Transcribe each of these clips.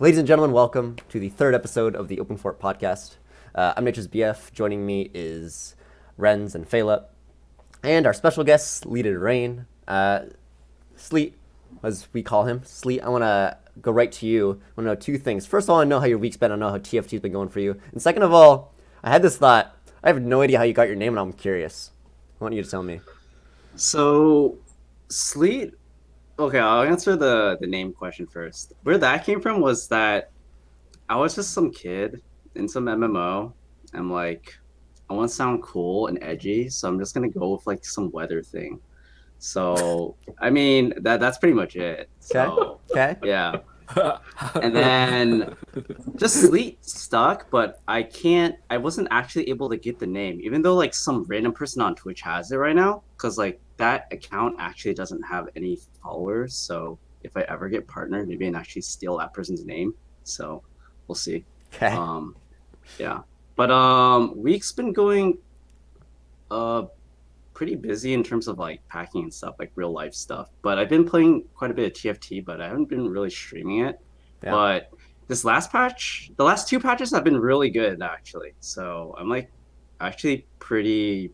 Ladies and gentlemen, welcome to the third episode of the Open Fort podcast. I'm Naturesbf. Joining me is Rens and Pheylop, and our special guest, Sleetedrain. Sleet, as we call him. Sleet, I want to go right to you. I want to know two things. First of all, I know how your week's been. I know how TFT's been going for you. And second of all, I had this thought. I have no idea how you got your name, and I'm curious. I want you to tell me. So, Sleet. Okay, I'll answer the name question first. Where that came from was that I was just some kid in some MMO. I'm like, I want to sound cool and edgy, so I'm just gonna go with like some weather thing. So, I mean that's pretty much it. Okay. So, Okay. yeah. And then just Sleet stuck, but I wasn't actually able to get the name, even though like some random person on Twitch has it right now, because like that account actually doesn't have any followers. So if I ever get partnered, maybe I can actually steal that person's name. So we'll see. Okay. Um, yeah. But week's been going uh pretty busy in terms of like packing and stuff, like real life stuff. But I've been playing quite a bit of TFT, but I haven't been really streaming it. Yeah. But this last patch, the last two patches have been really good actually. So I'm like actually pretty,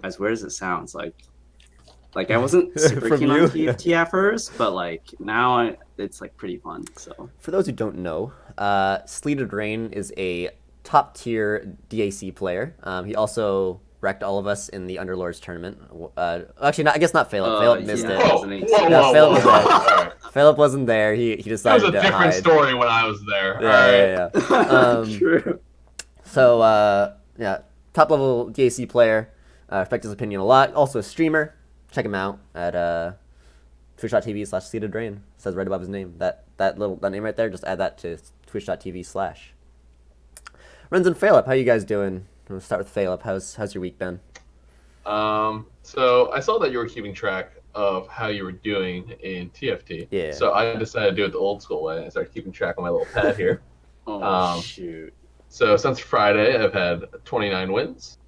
as weird as it sounds, like I wasn't super From keen you? on TFT at first, but like now it's like pretty fun. So For those who don't know, Sleetedrain is a top tier DAC player. He also wrecked all of us in the Underlords tournament. Actually, not, I guess not Pheylop. Pheylop missed yeah, it. Whoa, 2018. No, Pheylop was All there. right. Pheylop wasn't there. He It was decided a to different hide. story when I was there. Yeah, All right. yeah, yeah. True. So, yeah, top level DAC player. Respect his opinion a lot. Also a streamer. Check him out at twitch.tv/Sleetedrain. Says right above his name. That name right there, just add that to twitch.tv/. Rens and Pheylop, how you guys doing? We'll start with Pheylop. How's your week been? So I saw that you were keeping track of how you were doing in TFT. Yeah. So I decided to do it the old school way. I started keeping track on my little pad here. Oh shoot. So since Friday, I've had 29 wins,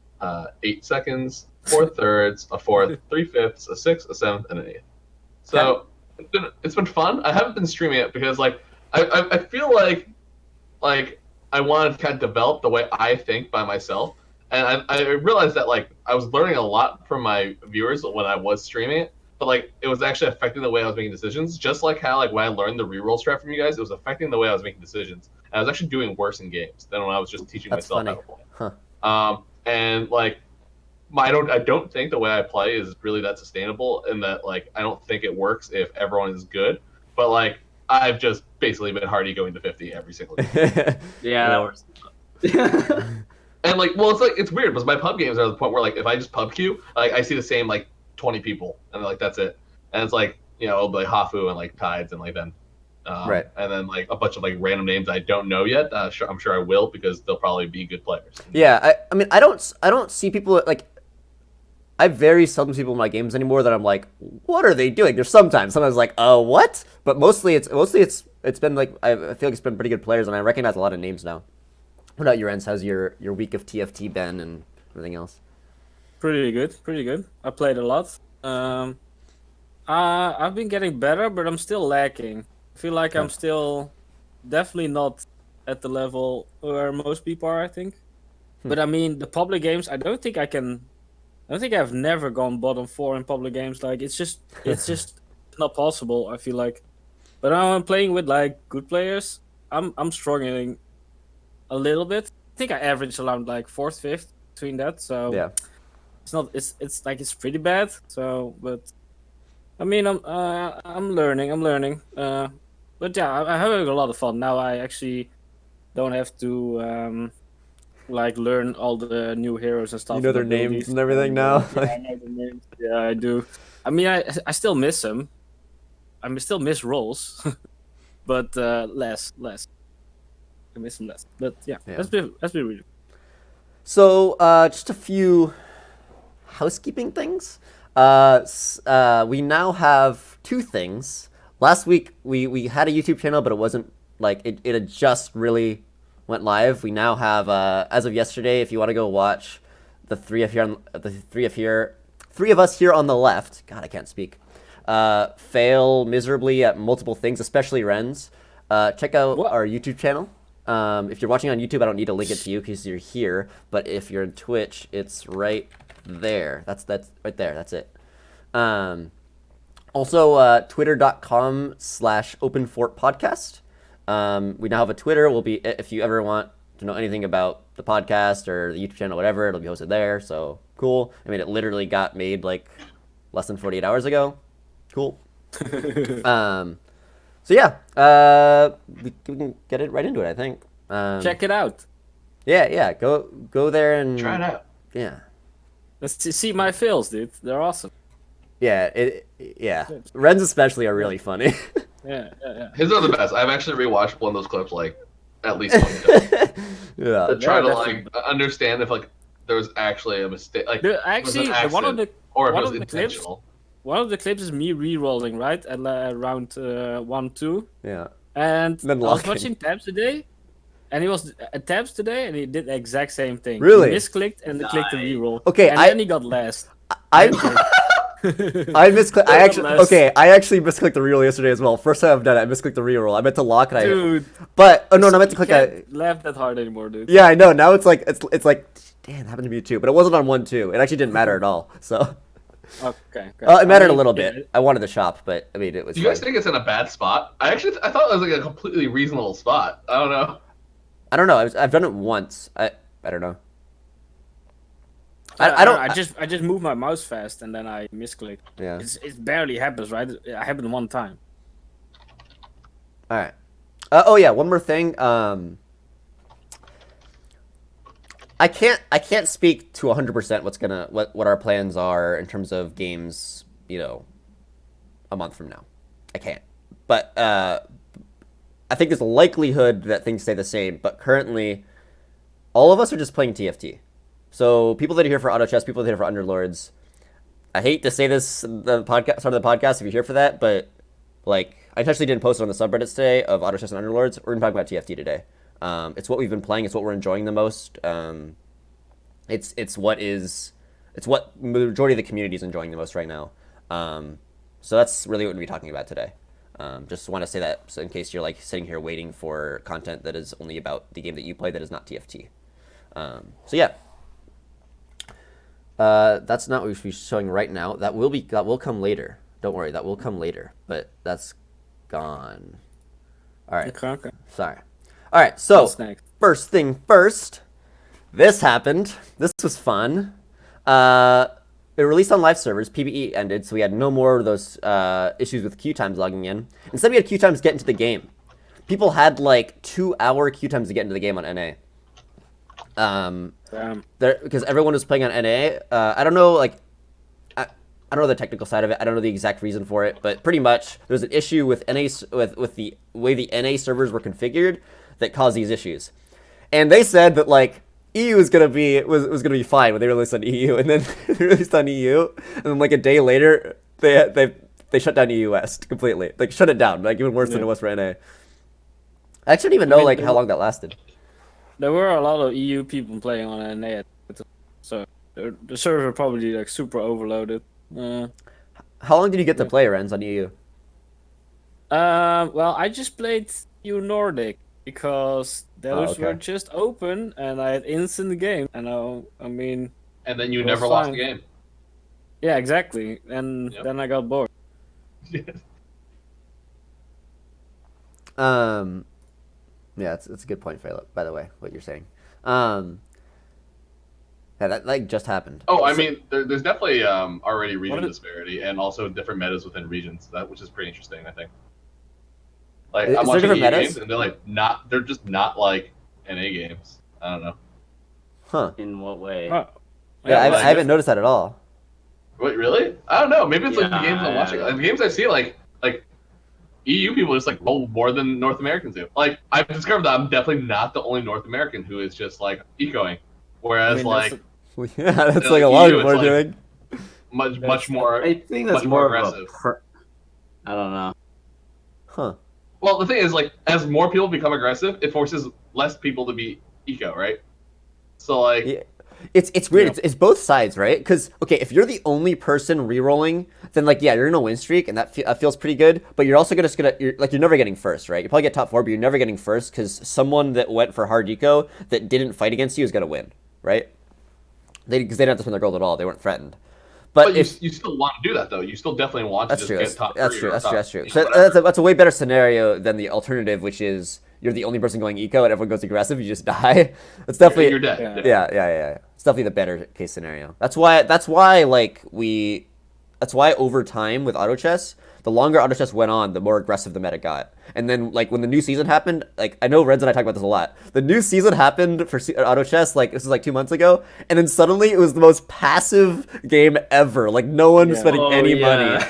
8 seconds, 4 thirds, a fourth, 3/5, a sixth, a seventh, and an eighth. So it's been fun. I haven't been streaming it because like I feel like I wanted to kind of develop the way I think by myself. And I realized that like I was learning a lot from my viewers when I was streaming it, but like it was actually affecting the way I was making decisions. Just like how like when I learned the reroll strat from you guys, it was affecting the way I was making decisions. And I was actually doing worse in games than when I was just teaching That's myself funny. how to play. Huh. And like I don't think the way I play is really that sustainable, and that like I don't think it works if everyone is good. But like I've just basically been hard going to 50 every single game. Yeah, that works. And like, well, it's like it's weird because my pub games are at the point where like if I just pub queue, like I see the same like 20 people, and like that's it. And it's like it'll be like Hafu and like Tides and like then, Right. and then like a bunch of like random names I don't know yet. I'm sure I will because they'll probably be good players. Yeah, I mean, I don't see people like. I very seldom see people in my games anymore that I'm like, what are they doing? There's sometimes like, what? But mostly it's been like I feel like it's been pretty good players, and I recognize a lot of names now. What about your ends? How's your week of TFT been and everything else? Pretty good, pretty good. I played a lot. I've been getting better, but I'm still lacking. I feel like I'm still definitely not at the level where most people are, I think. But I mean, the public games, I don't think I've never gone bottom 4 in public games. Like it's just not possible, I feel like. But now I'm playing with like good players. I'm struggling a little bit. I think I average around like 4th, 5th between that. So Yeah. it's not it's like it's pretty bad. So but I mean I'm learning. But yeah, I'm having a lot of fun. Now I actually don't have to like learn all the new heroes and stuff. You know their and names abilities. and everything now. Yeah, I know the names. Yeah, I do. I mean, I still miss them. Still miss rolls, but less. I miss them less. But yeah, Yeah. that's been really. So, just a few housekeeping things. We now have two things. Last week we had a YouTube channel, but it wasn't like it had just really went live. We now have as of yesterday, if you want to go watch the three of us here on the left. God, I can't speak. Fail miserably at multiple things, especially Rens. check out What? our YouTube channel. If you're watching on YouTube, I don't need to link it to you because you're here. But if you're in Twitch, it's right there. That's right there. That's it. Also, twitter.com/openfortpodcast. We now have a Twitter. We'll be, if you ever want to know anything about the podcast or the YouTube channel, whatever, it'll be hosted there. So cool. I mean, it literally got made like less than 48 hours ago. Cool. So yeah, we can get it right into it, I think. Check it out. Yeah. Go there and Try it out. Yeah. Let's see my fails, dude. They're awesome. Yeah. Rens especially are really funny. Yeah. His are the best. I've actually rewatched one of those clips like at least 20 times. Yeah. To try to definitely. like understand if like there was actually a mistake, like Dude, it was an actually, one of the accident, or if one it of was the clips- intentional. one of the clips is me re-rolling, right, at round 1-2, Yeah. and Then I was locking. watching Tabs today, and he was at Tabs today, and he did the exact same thing. Really? He misclicked and clicked the re-roll. Okay, and I- then he got last. I misclicked. I Less. actually misclicked the reroll yesterday as well. First time I've done it, I misclicked the reroll. I meant to lock and Dude, but oh no, I meant to click can't that. laugh that hard anymore, dude. Yeah, I know. Now it's like damn, it happened to me too. But it wasn't on 1-2. It actually didn't matter at all. So Okay. it mattered I a mean, little yeah, bit. I wanted the shop, but I mean it was. Do you guys fine. think it's in a bad spot? I thought it was like a completely reasonable spot. I don't know. I don't know. I've done it once. I don't know. I don't. I just moved my mouse fast and then I misclicked. Yeah. It barely happens, right? It happened one time. All right. Oh yeah, one more thing. I can't speak to 100% what our plans are in terms of games, a month from now. I can't. But I think there's a likelihood that things stay the same, but currently all of us are just playing TFT. So people that are here for auto chess, people that are here for underlords. I hate to say this the podcast start of the podcast if you're here for that, but like I intentionally didn't post it on the subreddits today of auto chess and underlords. We're gonna talk about TFT today. It's what we've been playing. It's what we're enjoying the most. It's what the majority of the community is enjoying the most right now. So that's really what we're gonna be talking about today. Just want to say that so in case you're like sitting here waiting for content that is only about the game that you play that is not TFT. So yeah. That's not what we should be showing right now. That will come later. Don't worry, that will come later. But that's gone. All right. Okay. Sorry. All right. So What's next? first thing first, this happened. This was fun. It released on live servers. PvE ended, so we had no more of those issues with queue times logging in. Instead, we had queue times get into the game. People had like 2-hour queue times to get into the game on NA. Because everyone was playing on NA. I don't know, I don't know the technical side of it. I don't know the exact reason for it, but pretty much there was an issue with NA with the way the NA servers were configured that caused these issues. And they said that like EU was gonna be fine when they released on EU, and then they released on EU, and then like a day later they shut down EU West completely. Like shut it down, like even worse than it was for NA. I actually don't even know like how long that lasted. There were a lot of EU people playing on NA, so the server probably like super overloaded. How long did you get to play Rens on EU? Well, I just played EU Nordic because those okay. were just open and I had instant game. And I mean, And then you It was never lost fine. the game. yeah, exactly. And Yep. then I got bored. Yeah, it's a good point, Pheylop, by the way, what you're saying. Yeah, that like just happened. Oh, I mean, there's definitely already region What is- disparity and also different metas within regions, which is pretty interesting, I think. Like, Is I'm there watching different EU metas? games, and they're just not like NA games. I don't know. Huh. In what way? Oh, Yeah, I like- haven't noticed that at all. Wait, really? I don't know. Maybe it's like the games I'm Yeah. watching. Like, the games I see, like EU people just like roll more than North Americans do. Like, I've discovered that I'm definitely not the only North American who is just like ecoing, whereas that's like Yeah, that's Yeah, like a like lot of EU, people are it's like- doing. much That's- more. I think that's much more more of aggressive. I don't know. Huh. Well, the thing is, like, as more people become aggressive, it forces less people to be eco, right? So, like, Yeah. It's weird. Yeah. It's both sides, right? Because okay, if you're the only person rerolling, then like yeah, you're in a win streak, and that feels pretty good. But you're also you're never getting first, right? You probably get top 4, but you're never getting first because someone that went for hard eco that didn't fight against you is gonna win, right? Because they didn't have to spend their gold at all. They weren't threatened. But if you still want to do that though. You still definitely want to that's just true, get top that's 3 true, or that's top, true, that's true. you So know, whatever. that's a way better scenario than the alternative, which is you're the only person going eco and everyone goes aggressive. You just die. That's definitely You're dead. Yeah. yeah. It's definitely the better case scenario. That's why over time with auto chess, the longer auto chess went on, the more aggressive the meta got. And then like when the new season happened, like I know Rens and I talk about this a lot. The new season happened for auto chess like this was like 2 months ago, and then suddenly it was the most passive game ever. Like no one was Yeah. spending any money.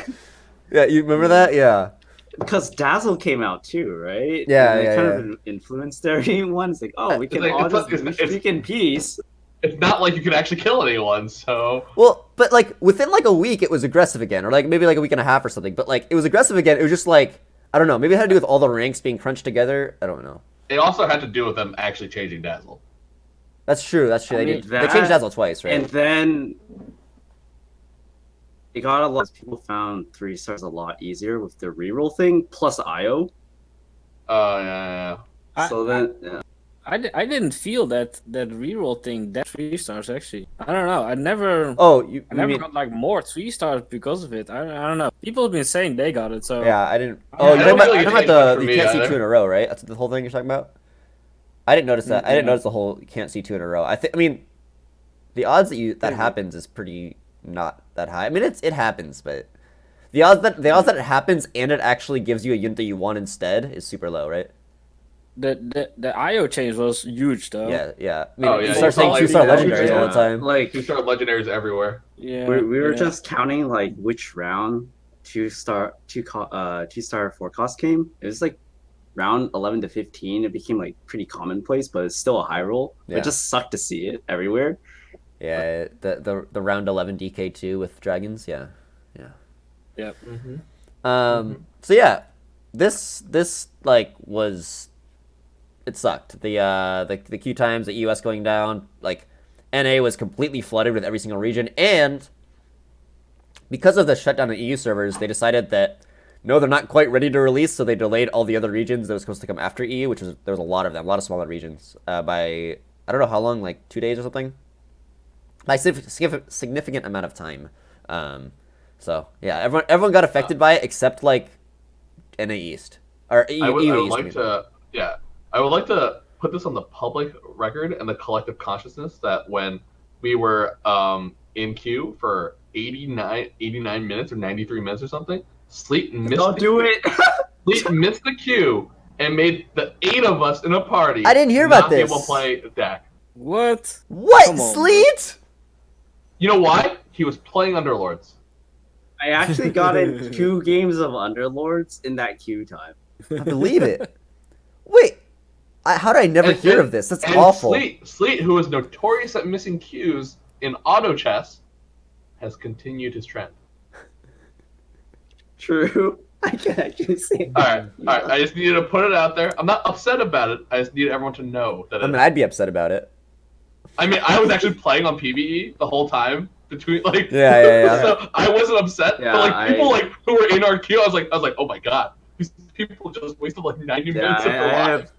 Yeah, you remember that? Yeah. Because Dazzle came out too, right? Yeah, and it yeah, kind yeah. of influenced everyone. It's like, oh, we It's can like- all it's just like- it's- speak in peace. It's not like you could actually kill anyone, so Well, but like within like a week, it was aggressive again, or like maybe like a week and a half or something. But like it was aggressive again. It was just like I don't know. Maybe it had to do with all the ranks being crunched together. I don't know. it also had to do with them actually changing Dazzle. That's true. That's true. I They mean, did. They changed Dazzle twice, right? And then it got a lot. People found 3 stars a lot easier with the reroll thing plus IO. Oh yeah. So then, yeah. I didn't feel that reroll thing that 3 stars actually. I don't know. I never You never mean? got like more 3 stars because of it. I don't know. People have been saying they got it, so Yeah, I didn't. I Oh, you're don't talking feel like about it changed much for the me can't see either. 2 in a row, right? That's the whole thing you're talking about. I didn't notice that. I didn't Yeah. notice the whole you can't see 2 in a row. I mean, the odds that happens is pretty not that high. I mean, it happens, but the odds that it happens and it actually gives you a unit that you want instead is super low, right? the IO change was huge though. Yeah. I mean, Oh, yeah, you start saying you 2-star saw, like, legendaries all the time. Like You start legendaries everywhere. Yeah. we were yeah. just counting like which round 2-star 2-star forecast came. It was like round 11 to 15. It became like pretty commonplace, but it's still a high roll. Yeah. It just sucked to see it everywhere. Yeah, the round 11 DK2 with dragons. Yeah. Yep. So yeah, this like was it sucked. The queue times, the EUS going down, like NA was completely flooded with every single region, and because of the shutdown of EU servers, they decided that no, they're not quite ready to release, so they delayed all the other regions that was supposed to come after EU, which was there was a lot of them, a lot of smaller regions, by I don't know how long, like 2 days or something, by significant amount of time. So yeah, everyone got affected by it except like NA East or EU, I would East. like to, yeah, I would like to put this on the public record and the collective consciousness that when we were in queue for 89 minutes or 93 minutes or something, Sleet missed. Don't do it. Sleet missed the queue and made the 8 of us in a party. I didn't hear about not be this. able to play deck. What? What, Come on, Sleet? You know why? He was playing Underlords. I actually got in 2 games of Underlords in that queue time. I believe it. Wait, how did I never And- hear of this? That's and awful. Sleet, who is notorious at missing queues in auto chess, has continued his trend. True. I can actually say. All right. I just needed to put it out there. I'm not upset about it. I just need everyone to know that. I mean, I'd be upset about it. I was actually playing on PvE the whole time between like. Yeah. So I wasn't upset, Yeah, but like people like who were in our queue, I was like, oh my god, these people just wasted like 90 Yeah, minutes of their lives.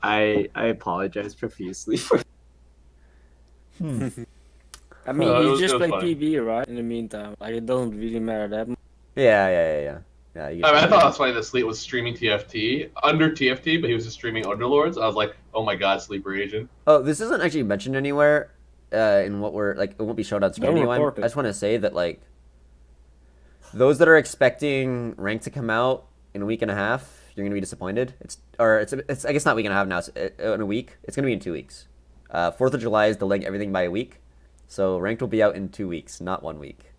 I apologize profusely for. I mean, it you was- just it was play funny. PB, right? In the meantime, like it doesn't really matter that much. Yeah. You I get thought it was funny that Sleet was streaming TFT under TFT, but he was just streaming Underlords. I was like, oh my god, Sleeper Agent. Oh, this isn't actually mentioned anywhere in what we're like. It won't be shown on screen. Don't Anyone. report it. I just want to say that like those that are expecting rank to come out in a week and a half, you're gonna be disappointed. It's I guess not a week and a half now. It's in a week. It's gonna be in 2 weeks. 4th of July is delaying everything by a week, so ranked will be out in 2 weeks, not 1 week.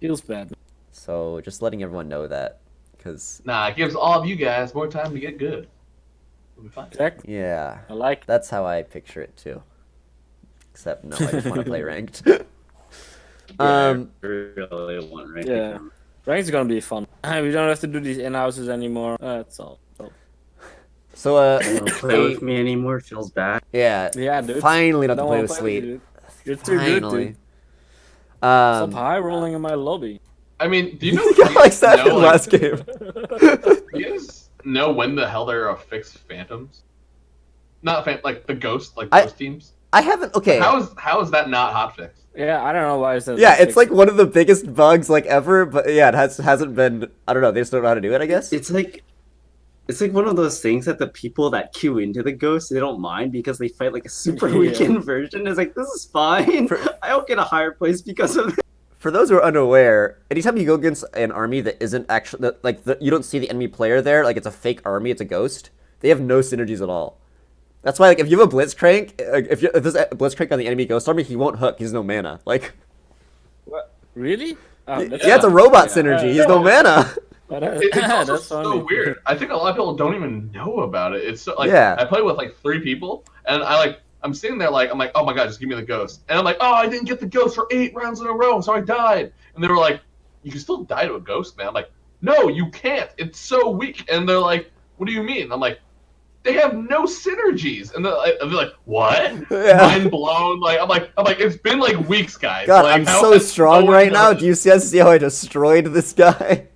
Feels bad. So just letting everyone know that, because Nah, it gives all of you guys more time to get good. We'll be fine. Exactly. yeah, I like. that's how I picture it too. Except no, I just want to play ranked. I really want right. Yeah. Rank's gonna be fun. We don't have to do these in-houses anymore. That's all. So, So Don't play with me anymore. Feels bad. yeah, Yeah, dude. finally not to Don't play wanna with play Sleet. you, dude. You're too good, Finally. dude. Stop Um, high rolling in my lobby. I mean, do you know? yeah, like that know, in last game. Do you guys know when the hell there are fixed phantoms? Not like the ghost, like ghost teams. I haven't. Okay. How is that not hotfix? Yeah, I don't know why it's that. Yeah, it's like one of the biggest bugs like ever, but yeah, it hasn't been. I don't know. They just don't know how to do it. I guess. It's like one of those things that the people that queue into the ghost they don't mind because they fight like a super Yeah. weekend version. It's like this is fine. I don't get a higher place because of this. For those who are unaware, anytime you go against an army that isn't actually you don't see the enemy player there, like it's a fake army, it's a ghost. They have no synergies at all. That's why, like, if you have a Blitzcrank, if there's a Blitzcrank on the enemy ghost army, he won't hook. He's no mana. Like, What? Really? Oh, yeah, it's a robot synergy. He's no mana. It's also That's so funny. weird. I think a lot of people don't even know about it. It's so, like Yeah. I play with like 3 people, and I'm sitting there I'm like, oh my god, just give me the ghost, and I'm like, oh, I didn't get the ghost for 8 rounds in a row, so I died. And they were like, you can still die to a ghost, man. I'm like, no, you can't. It's so weak. And they're like, what do you mean? I'm like, they have no synergies. And they're like, what? Yeah. Mind blown. I'm like, it's been like weeks, guys. God, like, I'm how so has strong no one right now. noticed? Do you see how I destroyed this guy?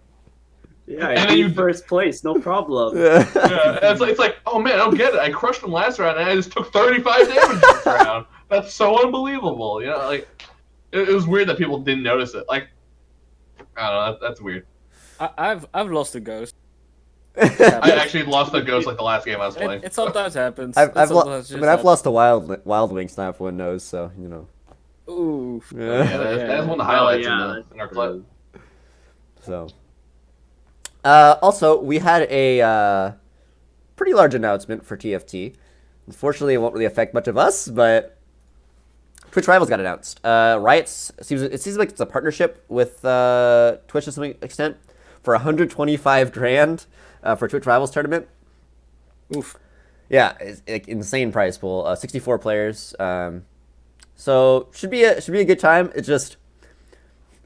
Yeah, And I then beat you- first place, no problem. Yeah. Yeah, and it's like, oh man, I don't get it. I crushed him last round, and I just took 35 damage this round. That's so unbelievable. You know, like it was weird that people didn't notice it. Like, I don't know, that's weird. I've lost a ghost. I actually lost the ghost like the last game I was playing. It sometimes happens. I've It sometimes just I've lost a wild wings now. Everyone knows, so you know. Ooh. Yeah, that's one of the highlights in our clip. So. Also, we had a pretty large announcement for TFT. Unfortunately, it won't really affect much of us, but Twitch Rivals got announced. Riot seems like it's a partnership with Twitch to some extent for 125 grand for Twitch Rivals tournament. Oof. Yeah, it's like insane prize pool. 64 players. So should be a good time. It's just.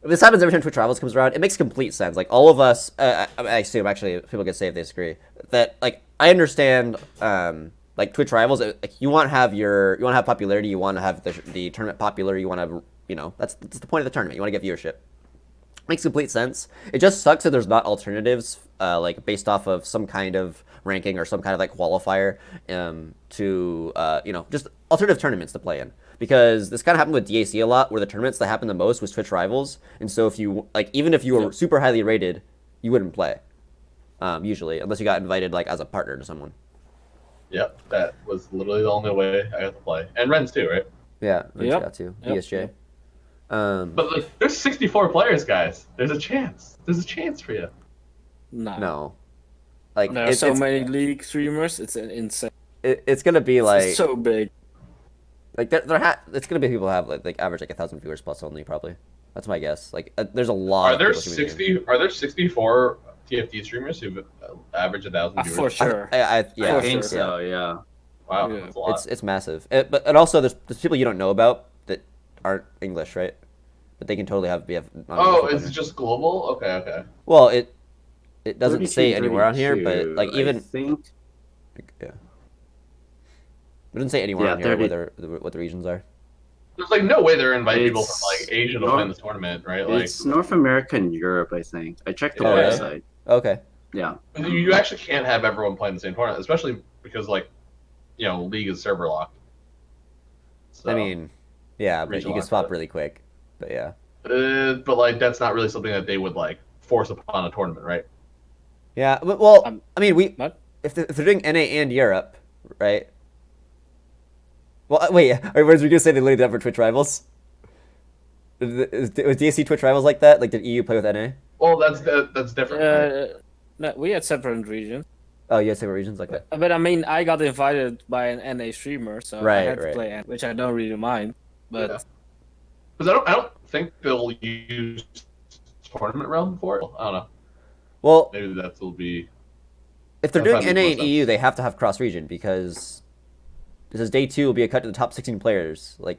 This happens every time Twitch Rivals comes around. It makes complete sense. Like all of us, I assume actually people can say if they disagree that like I understand like Twitch Rivals. Like you want to have popularity. You want to have the tournament popular. You want to that's the point of the tournament. You want to get viewership. Makes complete sense. It just sucks that there's not alternatives like based off of some kind of ranking or some kind of like qualifier to just alternative tournaments to play in. Because this kind of happened with DAC a lot, where the tournaments that happened the most was Twitch Rivals, and so if you even if you were super highly rated, you wouldn't play, usually, unless you got invited like as a partner to someone. Yep, that was literally the only way I got to play, and Rens too, right? Yeah, Yep. got to Yep. BSJ. But like, there's 64 players, guys. There's a chance. There's a chance for you. Nah. No, like There are so many league streamers. It's insane. it's gonna be like It's so big. like it's gonna be people who have like average like 1,000 viewers plus only probably. That's my guess. Like there's a lot. Are there of people streaming the game. 60? Are there 64 TFT streamers who average 1,000 viewers? For sure. I I think yeah. so, yeah. Wow, Yeah. that's a lot. It's massive. But also there's people you don't know about that aren't English, right? But they can totally have Oh, is it just global? Okay. Well, it doesn't 32, say anywhere on here, but 32, like even I think yeah. It doesn't say anywhere Yeah, on here 30 what the regions are. There's like no way they're inviting people from It's- like Asia to no, win this tournament, right? Like it's North America and Europe, I think. I checked the Oh, yeah? website. Okay. Yeah. you actually can't have everyone playing the same tournament, especially because like League is server locked. So, I mean, yeah, but you Regional can swap output. really quick. But yeah. but like that's not really something that they would like force upon a tournament, right? Yeah, but, well, I mean, What? if they're doing NA and Europe, right? Well, wait, was we gonna say they literally did that for Twitch Rivals? Was DSC Twitch Rivals like that? Like, did EU play with NA? Well, that's different. Right? No, we had separate regions. Oh, you had separate regions like that. But I mean, I got invited by an NA streamer, so I Right, had to right. play, which I don't really mind. But Yeah. Because I don't think they'll use tournament realm for it. I don't know. Well, Maybe that will be. if they're That doing probably NA makes and more EU, sense. they have to have cross region because this is day 2 will be a cut to the top 16 players. Like,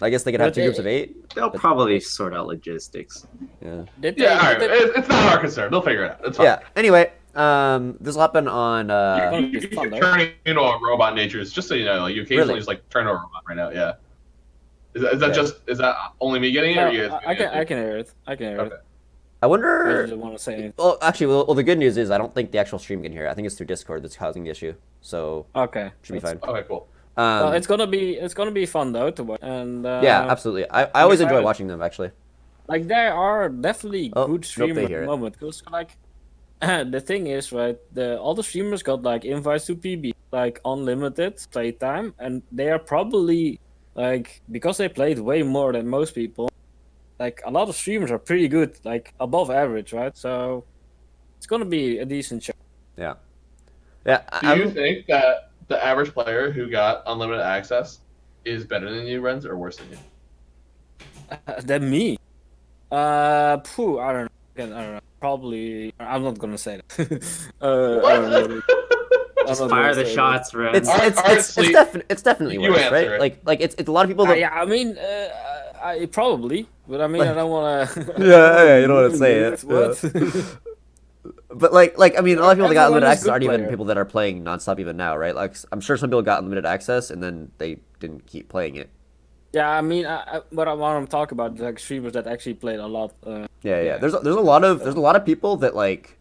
I guess they could have But 2 groups of 8. They'll probably sort out logistics. Yeah. did they, Yeah, all right. did they- It's not our concern. They'll figure it out. It's fine. Yeah. Anyway, This will happen on. You're turning into a robot natures, just so you know. Like, you occasionally Really? just like turn a robot right now. Yeah. Is that Okay. just is that only me getting it? No, Or you guys getting it I too? can hear it. I can hear Okay. it. I I wonder. just want to say it. Well, actually, well, the good news is I don't think the actual stream can hear it. I think it's through Discord that's causing the issue. So Okay. should be fine. Okay, cool. Well, it's gonna be fun though to watch. And yeah, absolutely. I always enjoy excited. watching them actually. like there are definitely Oh, good nope, streamers they at hear the it. moment. Because like the thing is, right, all the streamers got like invites to PB, like unlimited playtime, and they are probably like, because they played way more than most people, like a lot of streamers are pretty good, like above average, right? So it's gonna be a decent show. Yeah. Yeah. Do you think that the average player who got unlimited access is better than you, Rens, or worse than you? Than me. I don't know. I don't know. Probably. I'm not gonna say that. I don't know. Just I'm not fire gonna the say shots, It's Rens. it's definitely You worse, answer right? it. Like it's a lot of people. that. That, Yeah, I mean, I probably, but I mean, I don't want to. Yeah, you don't wanna say it, What? But like I mean, a lot of people that got Everyone unlimited is access good aren't even player. people that are playing nonstop even now, right? Like I'm sure some people got unlimited access and then they didn't keep playing it. Yeah, I mean, what I'm talking about is like streamers that actually played a lot. Yeah. There's a lot of people that like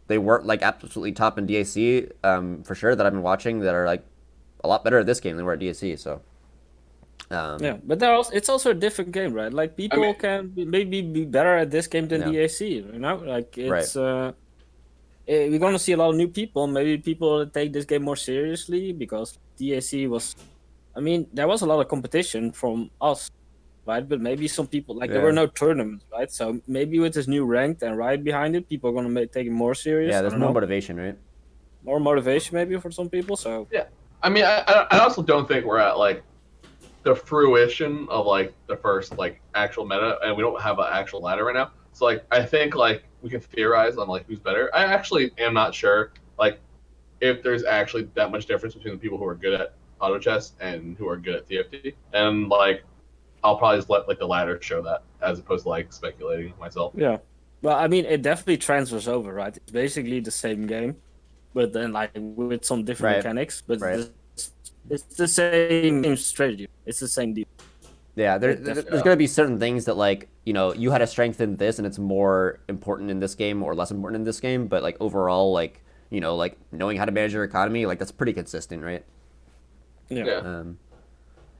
they weren't like absolutely top in DAC for sure that I've been watching that are like a lot better at this game than they were at DAC. So Yeah, but it's also a different game, right? Like people mean- can maybe be better at this game than Yeah. DAC, you know? Like it's we're gonna see a lot of new people. Maybe people that take this game more seriously because DAC was. I mean, there was a lot of competition from us, right? But maybe some people like there were Yeah. no tournaments, right? So maybe with this new ranked and Riot behind it, people are gonna take it more serious. yeah, I there's don't more know. motivation, right? More motivation maybe for some people. So Yeah. I mean, I also don't think we're at like the fruition of like the first like actual meta, and we don't have an actual ladder right now. So like I think like we can theorize on like who's better. I actually am not sure like if there's actually that much difference between the people who are good at auto chess and who are good at TFT. And like I'll probably just let like the ladder show that as opposed to like speculating myself. yeah. Well, I mean, it definitely transfers over, right? It's basically the same game, but then like with some different Right. mechanics. But Right. it's the same strategy. It's the same deal. Yeah, It there's definitely- going to be certain things that like you had a strength in this and it's more important in this game or less important in this game, but like overall like like knowing how to manage your economy, like that's pretty consistent, right? Yeah.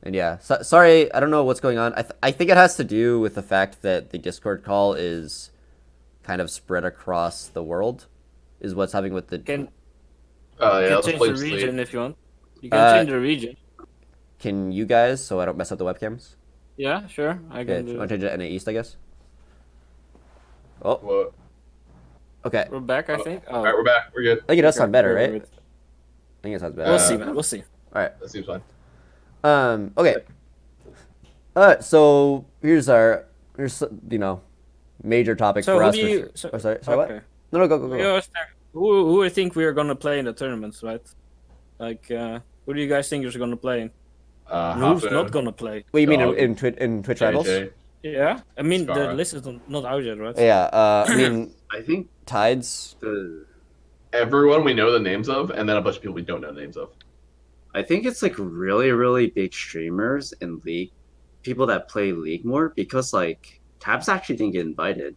And yeah, sorry, I don't know what's going on. I think it has to do with the fact that the Discord call is kind of spread across the world, is what's happening with the. Can Oh yeah, you let's change play the Sleep. region if you want. You can change the region. Can you guys, so I don't mess up the webcams? Yeah, sure. I Okay, can do want to it. change it to NA East, I guess. Oh, Whoa. okay. We're back, I think. All right, we're back. We're good. I think it does sound better, We're right? good. I think it sounds better. We'll see, man. We'll see. All right. That seems fine. Okay. So here's major topic So for who us. do you? So, Sorry, okay. what? No, go. We always start- Who do you think we are gonna play in the tournaments, right? Like, who do you guys think is gonna play? And who's Hafu, not gonna play? What you mean Dog. in Twitch rivals? JJ. Yeah, I mean the Scarra. list is not out yet, right? Yeah. I mean I think Tides. Everyone we know the names of, and then a bunch of people we don't know the names of. I think it's like really, really big streamers and league people that play league more because like Tabs actually didn't get invited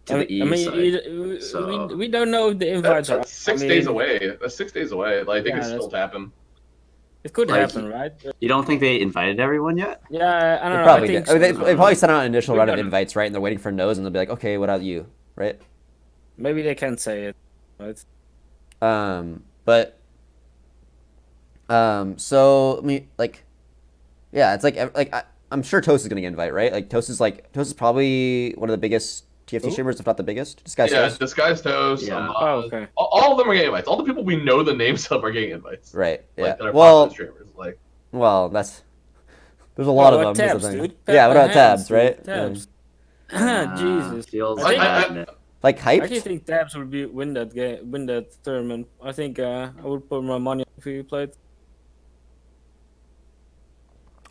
to the I mean, E side. we don't know if the invites That's are. 6 I days mean, away. That's 6 days away. Like they Yeah, can still happen. It could Like, happen, right? You don't think they invited everyone yet? Yeah, I They don't know. probably I think did. I mean, so. they probably sent out an initial We round of gotta- invites, right? And they're waiting for no's, and they'll be like, okay, what about you, right? Maybe they can't say it, right? But so I mean, like, yeah, it's like I'm sure Toast is gonna get invited, right? Like Toast is probably one of the biggest TFT Who? streamers, if not the biggest. This guy's Yeah, Toast. Disguised Toast. Yeah. Oh, okay. All of them are getting invites. All the people we know the names of are getting invites. Right. Yeah. Like, that are Well, popular streamers. Like there's a lot What of them. about is the tabs, thing. dude? Yeah. What about Hands, tabs, right? dude, Tabs. Jesus. Feels I think- bad. Like I actually hyped. think Tabs would win that game, win that tournament. I think I would put my money if he played.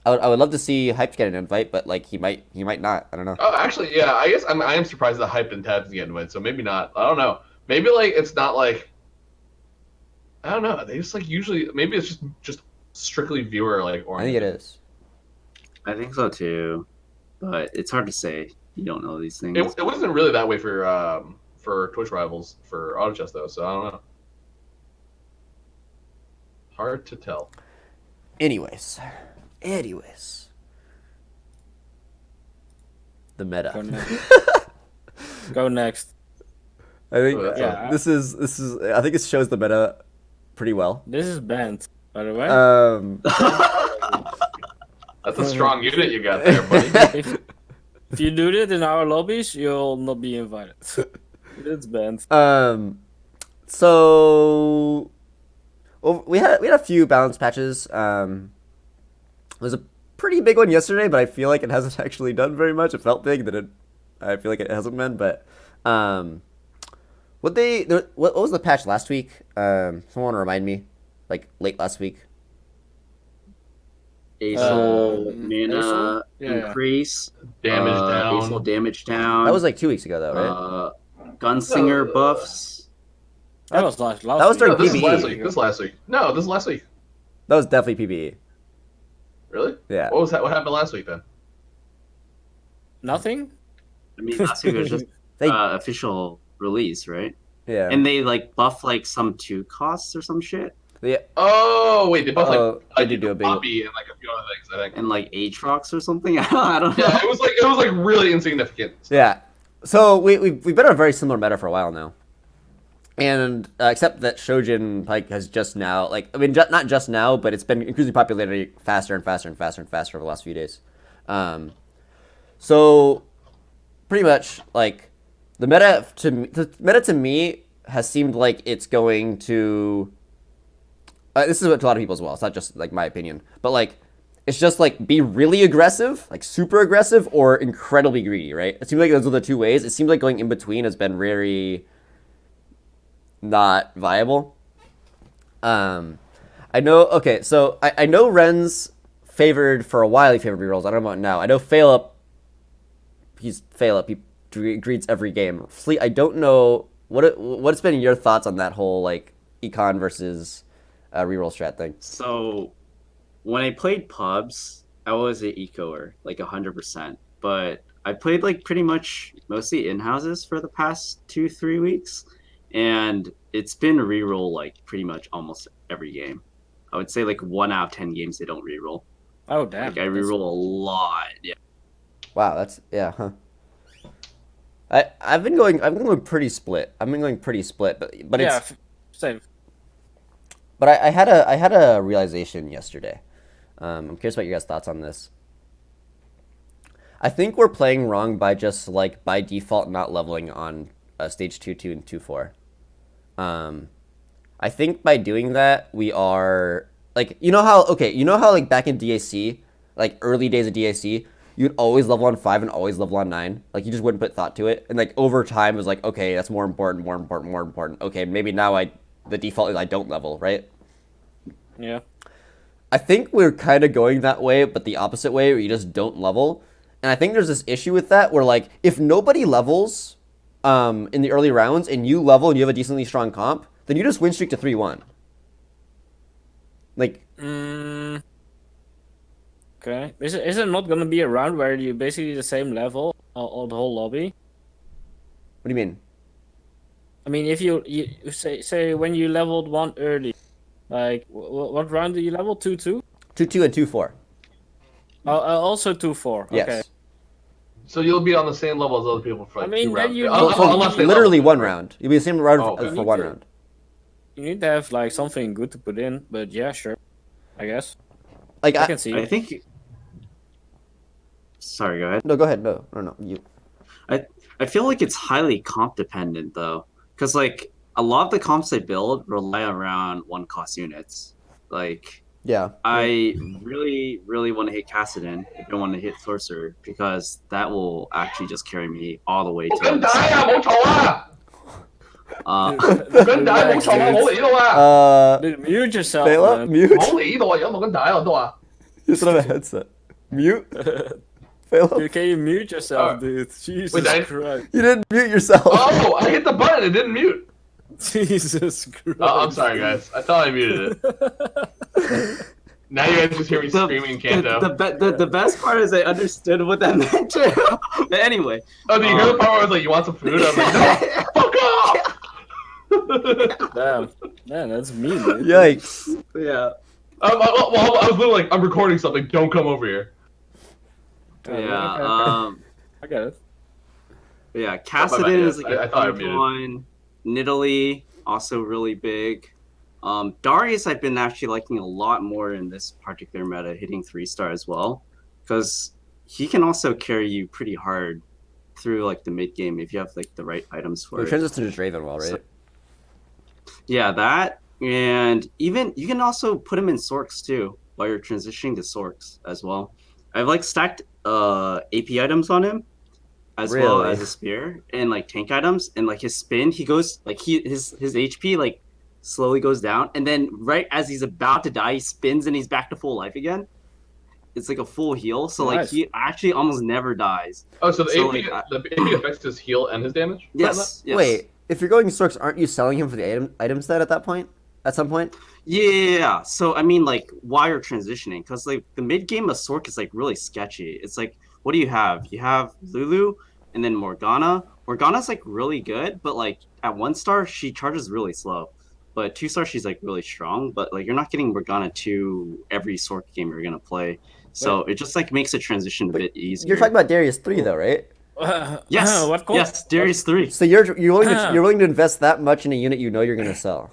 I would love to see hyped get an invite, but like he might not. I don't know. Oh, actually, yeah. I guess I am surprised that Hype and Tabs get invited. So maybe not. I don't know. Maybe like it's not like I don't know. They just like usually maybe it's just strictly viewer like I think oriented. it is. I think so too, but it's hard to say. You don't know these things. It wasn't really that way for Twitch Rivals for Auto Chess though, so I don't know. Hard to tell. Anyways. The Go meta. next. Go next. I think Oh, that's Yeah. this is I think it shows the meta pretty well. This is banned, by the way. That's a strong unit you got there, buddy. If you do it in our lobbies, you'll not be invited. It's banned. So well, we had a few balance patches. There was a pretty big one yesterday, but I feel like it hasn't actually done very much. It felt big, I feel like it hasn't been. But what was the patch last week? Someone remind me, like late last week. Aesol mana Aesol? Yeah. increase. Damage down. Aesol damage down. That was like 2 weeks ago, though, right? Gunslinger buffs. That was last That was week. during No, this is PvE. last week. This is last week. No, this is last week. That was definitely PvE. Really? Yeah. What was that? What happened last week then? Nothing? I mean, last week was just They official release, right? yeah. And they like buff like some 2 costs or some shit, Yeah. Oh wait, they both Oh, like they did do a big Poppy and like a few other things. I think. and like Aatrox or something. I don't know. Yeah, it was like really insignificant. Yeah. So we've been on a very similar meta for a while now. And except that Shojin Pike has just now, like, I mean, not just now, but it's been increasing popularity faster and faster and faster and faster over the last few days. So pretty much, like, the meta to me has seemed like it's going to. This is what to a lot of people as well. It's not just like my opinion, but like, it's just like be really aggressive, like super aggressive, or incredibly greedy, right? It seems like those are the two ways. It seems like going in between has been very not viable. I know. Okay, so I know Rens favored for a while. He favored rerolls. I don't know about now. I know Pheylop. He's Pheylop. He greets every game. Sleet. I don't know what's been your thoughts on that whole like econ versus reroll strat thing. So when I played pubs, I was an ecoer, like 100%. But I played like pretty much mostly in houses for the past 2-3 weeks, and it's been reroll like pretty much almost every game. I would say like 1 out of 10 games they don't reroll. Oh, damn. Like I reroll a lot. Yeah. Wow, that's huh. I've been going pretty split. But yeah, it's same. but I had a realization yesterday. I'm curious about your guys' thoughts on this. I think we're playing wrong by just like by default not leveling on stage 2 and 2-4. I think by doing that we are like you know how like back in DAC, like early days of DAC, you'd always level on 5 and always level on 9. Like you just wouldn't put thought to it, and like over time it was like okay, that's more important. Okay, maybe now the default is I don't level, right? Yeah. I think we're kind of going that way, but the opposite way, where you just don't level. And I think there's this issue with that, where like if nobody levels, in the early rounds, and you level and you have a decently strong comp, then you just win streak to 3-1. Like, Okay. Is it not gonna be a round where you basically the same level all the whole lobby? what do you mean? I mean, if you say when you leveled one early, like what round did you level? 2-2? 2-2 and 2-4. Also 2-4. Yes. Okay. So you'll be on the same level as other people for like I mean, 2 then rounds. you Un- need- For unless they literally level, one right? round. You'll be the same round Oh, okay. for one round. You need to have like something good to put in, but yeah, sure. I guess. Like I can see I it. think. Sorry, go ahead. no, go ahead. No. You. I feel like it's highly comp dependent though, because like a lot of the comps I build rely around 1 cost units. Like Yeah. I really, really want to hit Kassadin. I don't want to hit Sorcerer because that will actually just carry me all the way to. 跟打呀，冇嘈啊！ Uh, 跟打冇嘈啊，冇嚟呢度啊！ Dude, mute yourself, Pheylop, man. mute. 冇嚟呢度啊，有冇跟打喺度啊？ You still have a headset. Mute. Pheylop. Dude, can you mute yourself, Alright. dude? Jesus Wait, I- Christ. You didn't mute yourself. Oh, I hit the button. It didn't mute. Jesus Christ. Oh, I'm sorry, guys. I thought I muted it. Now you guys just hear me screaming Kanto. The best part is I understood what that meant too. But anyway. Oh, do you hear the part where I was like, "You want some food?" I'm like, "No, fuck off!" Damn. Man, that's mean, dude. Yikes. Yeah. I was literally like, "I'm recording something. Don't come over here." Yeah. Okay. I get it. Yeah. Kassadin is like I a thought I huge muted. one. Nidalee also really big. Darius I've been actually liking a lot more in this particular meta, hitting 3-star as well, because he can also carry you pretty hard through like the mid game if you have like the right items for He it. turns into Draven well, right? Yeah, that, and even you can also put him in Sorks too while you're transitioning to Sorks as well. I've like stacked AP items on him as well Really? as a spear and like tank items, and like his spin, he goes like his HP like slowly goes down, and then right as he's about to die, he spins and he's back to full life again. It's like a full heal, so like Nice. he actually almost never dies. Oh, so the So, AP, like, the AP affects his heal and his damage? Yes. Wait, if you're going Storks, aren't you selling him for the item set at that point? At some point? Yeah. So I mean, like, while you're transitioning, because like the mid game of Sork is like really sketchy. It's like, what do you have? You have Lulu and then Morgana. Morgana's like really good, but like at 1-star she charges really slow. But 2-star she's like really strong. But like you're not getting Morgana 2 every Sork game you're gonna play. So it just like makes the transition a bit easier. You're talking about Darius 3 though, right? Yes. What call? Yes, Darius 3. So you're willing to invest that much in a unit you know you're gonna sell.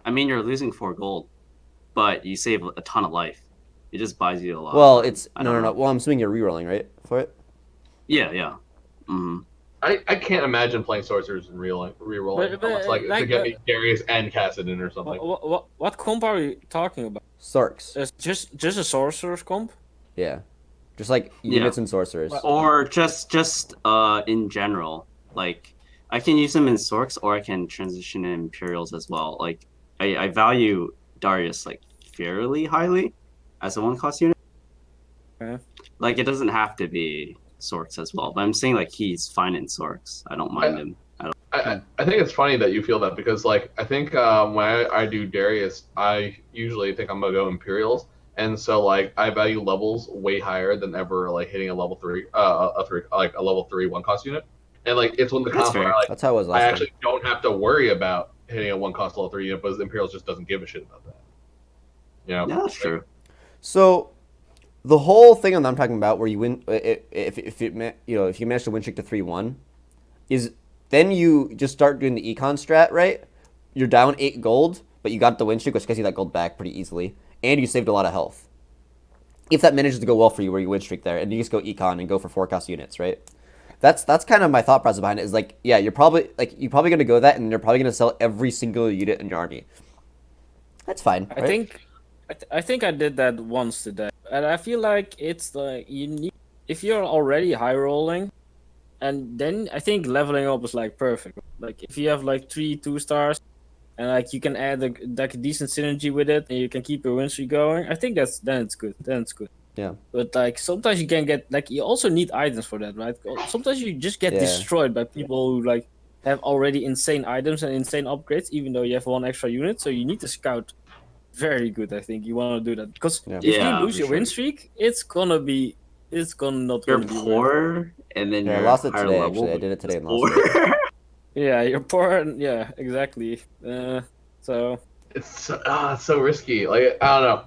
I mean, you're losing 4 gold, but you save a ton of life. It just buys you a lot. Well, of time. it's I no. don't know. Well, I'm assuming you're rerolling, right, for it. Yeah. Mm-hmm. I can't imagine playing sorcerers and rerolling. But, It's like to like, get me Darius and Kassadin or something. What comp are we talking about? Sorks. It's just a sorcerer's comp? Yeah. Just like units and sorcerers. Or just in general, like I can use them in Sorks, or I can transition in Imperials as well. Like I value Darius like fairly highly as a 1-cost unit. Okay. Like it doesn't have to be Sorks as well, but I'm saying like he's fine in Sorks. I don't mind him. I think it's funny that you feel that because like I think when I do Darius, I usually think I'm gonna go Imperials, and so like I value levels way higher than ever like hitting a level 3, a level 3 1-cost unit, and like it's when the comp where That's how it was I last time. actually don't have to worry about hitting a 1-cost level 3 unit, but Imperials just doesn't give a shit about that. You know? Yeah, that's true. So, the whole thing that I'm talking about, where you win, if you manage to win streak to 3-1, is then you just start doing the econ strat, right? You're down 8 gold, but you got the win streak, which gets you that gold back pretty easily, and you saved a lot of health. If that manages to go well for you, where you win streak there, and you just go econ and go for 4-cost units, right? That's kind of my thought process behind it. Is like, yeah, you're probably gonna go that, and you're probably gonna sell every single unit in your army. That's fine. Right? I think I did that once today, and I feel like it's like you need, if you're already high rolling, and then I think leveling up is like perfect. Like if you have like 3 2-stars, and like you can add like a decent synergy with it, and you can keep your win streak going. I think then it's good. Yeah. But like sometimes you can get like you also need items for that, right? Sometimes you just get destroyed by people who like have already insane items and insane upgrades, even though you have 1 extra unit. So you need to scout very good. I think you want to do that because if you lose your win streak, it's gonna not You're gonna be poor, and then Yeah, you're I lost it higher today. level. Actually, I did it today and Poor. lost it. Yeah, you're poor. Yeah, exactly. So It's so risky. Like I don't know.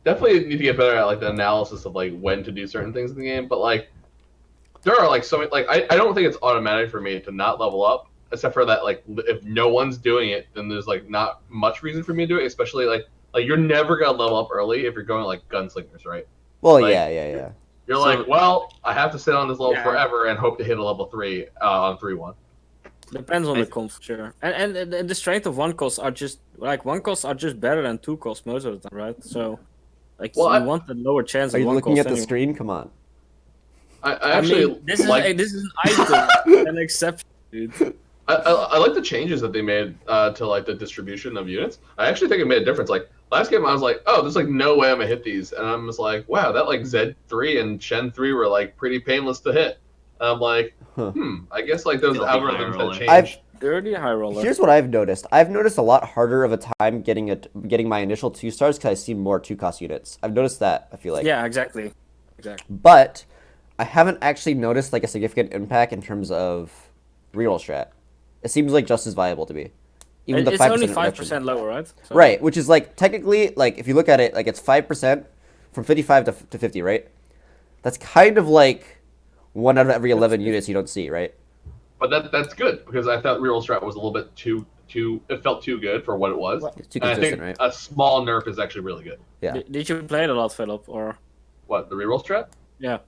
Definitely need to get better at like the analysis of like when to do certain things in the game. But like there are like so many like I don't think it's automatic for me to not level up, except for that like if no one's doing it, then there's like not much reason for me to do it. Especially like you're never gonna level up early if you're going like gunslingers, right? Well, Like, yeah. You're like, well, I have to sit on this level forever and hope to hit a level 3 on 3-1. depends on the comp for sure. And the strength of 1-costs are just like 1-costs are just better than 2-costs most of the time, right? So like you want the lower chance. Are of you looking 1-cost at the anyway. screen? Come on. I actually mean, this is like this is an item, an exception, dude. I like the changes that they made to like the distribution of units. I actually think it made a difference. Like last game, I was like, oh, there's like no way I'm gonna hit these, and I was like, wow, that like Z3 and Shen 3 were like pretty painless to hit. And I'm like, I guess like those They'll be algorithms higher that rolling. changed Dirty high roller. Here's what I've noticed. I've noticed a lot harder of a time getting my initial 2 stars because I see more 2-cost units. I've noticed that, I feel like. Yeah, exactly. But I haven't actually noticed like a significant impact in terms of reroll strat. It seems like just as viable to me. Even the It's 5% only reduction. 5% lower, right? So- Right, which is like technically, like if you look at it, like it's 5% from 55 to 50, right? That's kind of like 1 out of every 11 units you don't see, right? But that's good because I thought reroll strat was a little bit too. It felt too good for what it was. It's too And I consistent, think right? a small nerf is actually really good. Yeah. Did you play it a lot, Pheylop, or? What, the reroll strat? Yeah.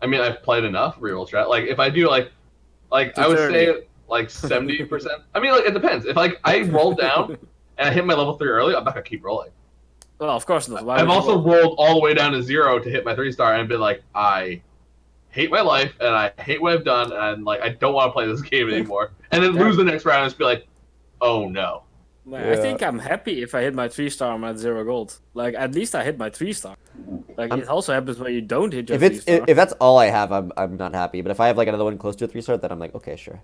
I mean, I've played enough reroll strat. Like if I do like I would 230. say like 70%. I mean, like it depends. If like I roll down and I hit my level 3 early, I'm not gonna keep rolling. Well, of course not. Why I've would you also roll? rolled all the way down to 0 to hit my 3-star and been like, I hate my life and I hate what I've done and like I don't want to play this game anymore. And then lose the next round and just be like, oh no. Man, I think I'm happy if I hit my 3-star. I'm at 0 gold. Like at least I hit my 3-star. Like it also happens when you don't hit your If it's 3-star. if that's all I have, I'm not happy. But if I have like another one close to a 3-star, then I'm like, okay, sure.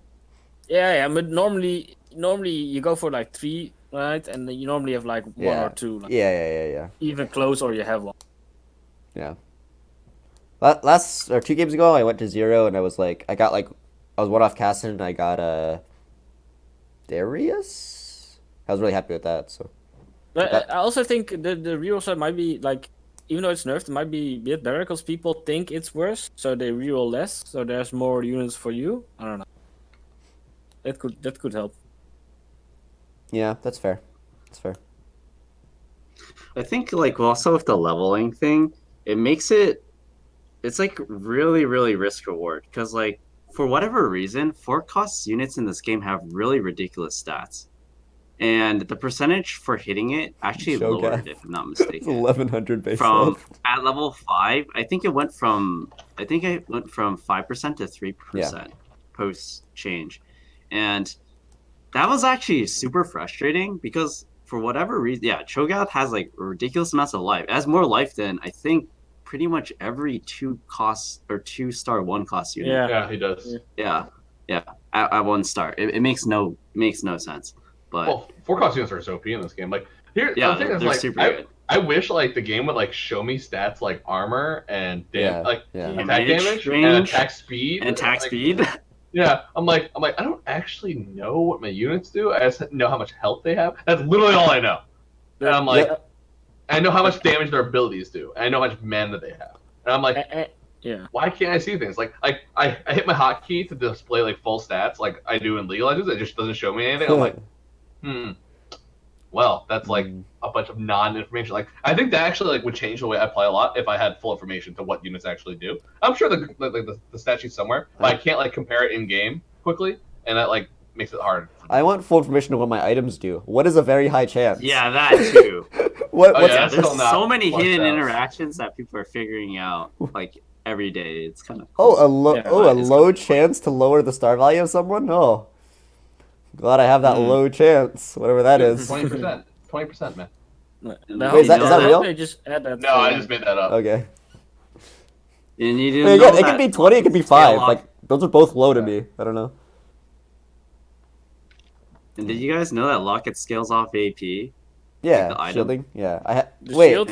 Yeah, but normally you go for like 3, right? And then you normally have like 1 or 2. Like, Yeah. Even close or you have 1. Yeah. Last or 2 games ago, I went to 0 and I was like, I was 1 off Cassin and I got Darius. I was really happy with that. So. But I also think the reroll side might be like, even though it's nerfed, it might be a bit better because people think it's worse, so they reroll less, so there's more units for you. I don't know. That could help. Yeah, that's fair. That's fair. I think like also with the leveling thing, it makes it's like really risk reward because like for whatever reason, 4-cost units in this game have really ridiculous stats. And the percentage for hitting it actually lowered, if I'm not mistaken. 1100 base From up. at level 5, I think it went from 5% to 3% post change. And that was actually super frustrating because for whatever reason, Cho'Gath has like ridiculous amounts of life. It has more life than I think pretty much every 2-cost or 2-star 1-cost unit. Yeah, he does. Yeah. At 1 star. It makes no sense. But Well, 4-cost units are so OP in this game. Like here, yeah, the thing is, they're like, super good. I wish like the game would like show me stats like armor and attack damage and attack speed and attack like, speed. Yeah, I'm like I don't actually know what my units do. I just know how much health they have. That's literally all I know. And I'm like, I know how much damage their abilities do. And I know how much mana they have. And I'm like, why can't I see things? Like I hit my hotkey to display like full stats like I do in League of Legends. It just doesn't show me anything. I'm like, well, that's like a bunch of non-information. Like I think that actually like would change the way I play a lot if I had full information to what units actually do. I'm sure the stat sheet's somewhere, but I can't like compare it in game quickly, and that like makes it hard. I want full information of what my items do. What is a very high chance? Yeah, that too. That's there's still not so many fleshed hidden out. interactions that people are figuring out like every day. It's kind of a it's low chance to lower the star value of someone? Oh. Glad I have that low chance, whatever that is. 20%. 20%, man. Wait, is that real? They just add that. No, I just made that up. Okay. And you didn't Wait, know again, it that can be 20, it can be scale 5. off. Like, those are both low to me. I don't know. And did you guys know that Locket scales off AP? Yeah, the item? shielding. Yeah, The wait. shield?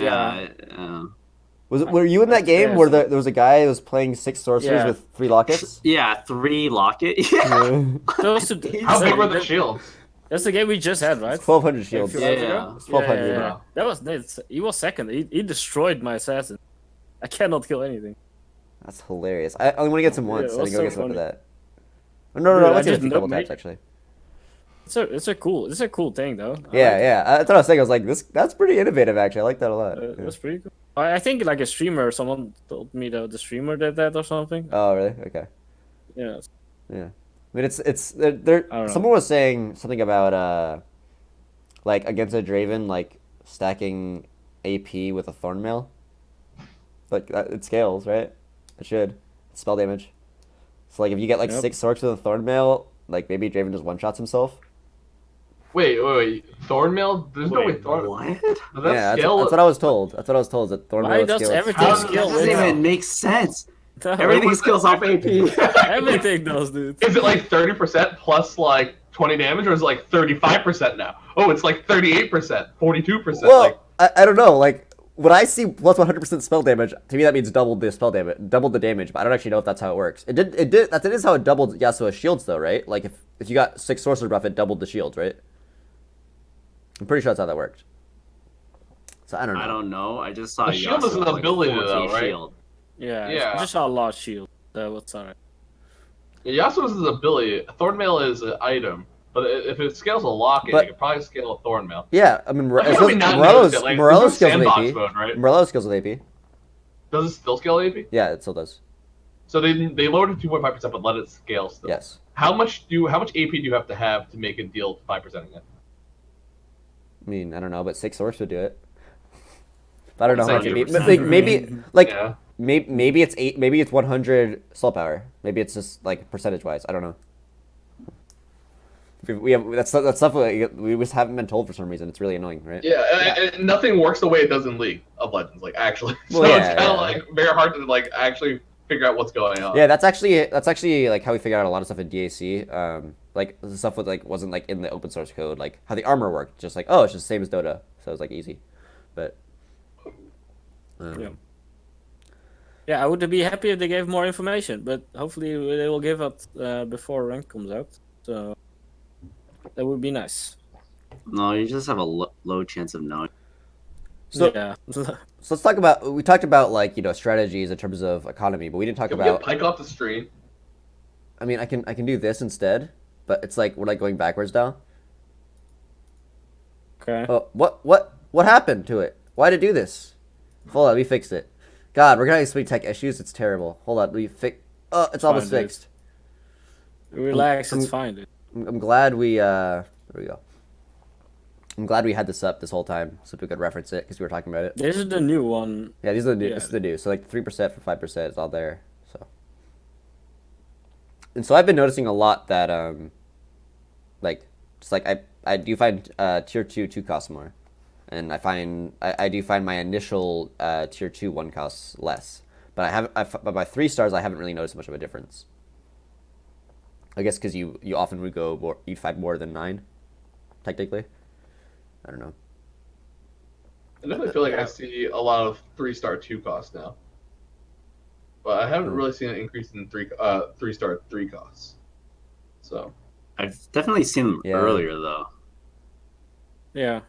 Were you in that game where there was a guy who was playing 6 sorcerers with 3 lockets? Yeah, 3 Locket. Yeah. How big were the shields? That's the game we just had, right? 1200 shields. A few hours Yeah. ago? 1200. Yeah. That was nuts. He was second. He destroyed my assassin. I cannot kill anything. That's hilarious. I only want to get some once. it I was think I'll so get some after funny. that. No, Dude, I let's get a just few couple know- taps actually. It's a cool thing though. Yeah. That's what I was saying. I was like, that's pretty innovative actually. I like that a lot. Yeah. That's pretty cool. I think like a streamer, someone told me that the streamer did that or something. Oh, really? Okay. Yeah. Yeah. I mean, there. I don't know. Someone was saying something about like against a Draven, like stacking AP with a Thornmail. Like it scales, right? It should. Spell damage. So like if you get like 6 sorks with a Thornmail, like maybe Draven just one shots himself. Wait. Thornmail? There's no way Thornmail. What? Does that Yeah, scale? that's what I was told. That's what I was told. That Thornmail Why does scales. everything How skill? does Doesn't Yeah. even make sense. No, Everything skills off AP. everything does, dude. Is it like 30% plus like 20 damage, or is it like 35% now? Oh, it's like 38%, 42%. Well, Like, I don't know. Like when I see plus 100% spell damage, to me that means double the spell damage, double the damage. But I don't actually know if that's how it works. It did. That is how it doubled Yasuo's shields, though, right? Like if you got 6 sorcerer buff, it doubled the shields, right? I'm pretty sure that's how that worked. So I don't know. I don't know. I just saw The shield is Yasuo, an like, ability, 4K though, right? shield. Yeah, Yeah. I just saw a lot of shield. What's on it? Yasuo's his ability. Thornmail is an item, but if it scales a locket, But- you could probably scale a Thornmail. Yeah, I mean, How we not noticed it? Like, Morello's there's no skills with sandbox AP. mode, right? Morello's skills with AP. Does it still scale AP? Yeah, it still does. So they lowered it to 2.5%, but let it scale still. Yes. How much AP do you have to make it deal 5%ing it? I mean, I don't know, but 6 source would do it. But I don't know how much AP. 100%. Like, maybe Yeah. maybe it's 8. Maybe it's 100 soul power. Maybe it's just like percentage wise. I don't know. We have that's stuff we just haven't been told for some reason. It's really annoying, right? Yeah, and nothing works the way it does in League of Legends, like actually. So Well, it's yeah, kind of yeah. like very hard to like actually figure out what's going on. Yeah, that's actually like how we figured out a lot of stuff in DAC. Like the stuff with like wasn't like in the open source code, like how the armor worked. Just like, oh, it's just the same as Dota, so it was like easy. But Yeah. Yeah, I would be happy if they gave more information, but hopefully they will give it before rank comes out. So that would be nice. No, you just have a low chance of knowing. So- yeah. So let's talk about. We talked about like strategies in terms of economy, but we didn't talk Can we get about. Pike off the stream? I mean, I can do this instead, but it's like we're like going backwards now. Okay. Oh, what happened to it? Why did it do this? Hold on, we fixed it. God, we're gonna have so many tech issues. It's terrible. Hold on, we fix. Oh, it's almost fine, dude. fixed. Relax, it's fine, dude. I'm glad we. There we go. I'm glad we had this up this whole time so we could reference it because we were talking about it. This is the new one. Yeah, these are the new. Yeah. This is the new. So like 3% for 5% is all there. So. And so I've been noticing a lot that like just like I do find tier 2 costs more, and I do find my initial tier 2 1 costs less, but but my 3 stars I haven't really noticed much of a difference. I guess because you often would go more, you'd find more than 9, technically. I don't know. I definitely feel like I see a lot of 3-star 2 costs now, but I haven't really seen an increase in 3-star 3 costs. So I've definitely seen them Yeah. earlier though. Yeah.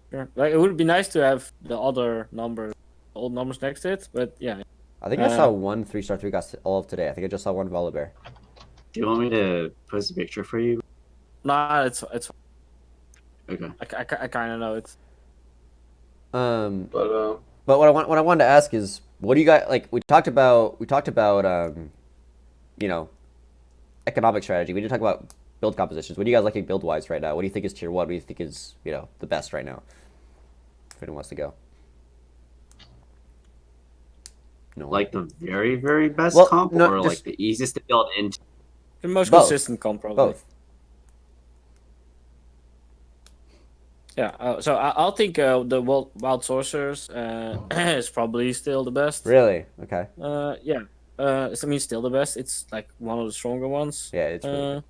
Sure. Like it would be nice to have the other numbers, old numbers next to it, but yeah. I think I saw one 3-star 3 cost all of today. I think I just saw one Volibear. Do you want me to post a picture for you? Nah, it's Okay. I kind of know it. but But what I wanted to ask is, what do you guys like? We talked about economic strategy. We didn't talk about build compositions. What do you guys liking build wise right now? What do you think is tier 1? What do you think is the best right now? If anyone wants to go. No. Like the very, very best Well, comp, no, or just- like the easiest to build into? The most Both. consistent comp, probably. both. Yeah. So I'll think the wild sorcerers is probably still the best. Really? Okay. Yeah. I mean, still the best. It's like one of the stronger ones. Yeah, it's really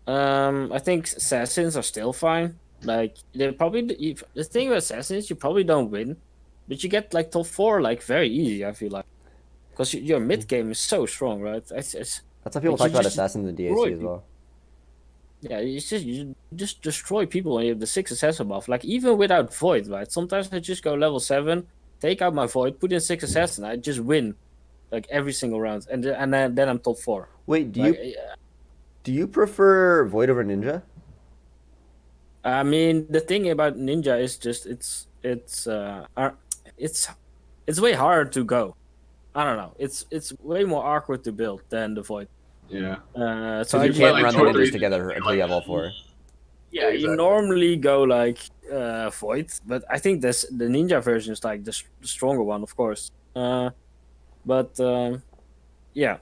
I think assassins are still fine. Like they probably the thing with assassins, you probably don't win, but you get like top 4 like very easy. I feel like because your mid game is so strong, right? It's that's how people But talk you about just assassins in DAC destroy as well. yeah, you just destroy people when you have the 6 assassin buff. Like even without void, right? Sometimes I just go level 7, take out my void, put in 6 assassin, I just win like every single round, and then I'm top 4. Wait, do Like, you prefer Void over Ninja? I mean, the thing about Ninja is just it's way harder to go. I don't know. It's way more awkward to build than the void. yeah. So You I can't play, like, run the 2 or 3 ninjas together until you have all 4. yeah, you exactly. normally go like void, but I think the ninja version is like the stronger one, of course. But yeah,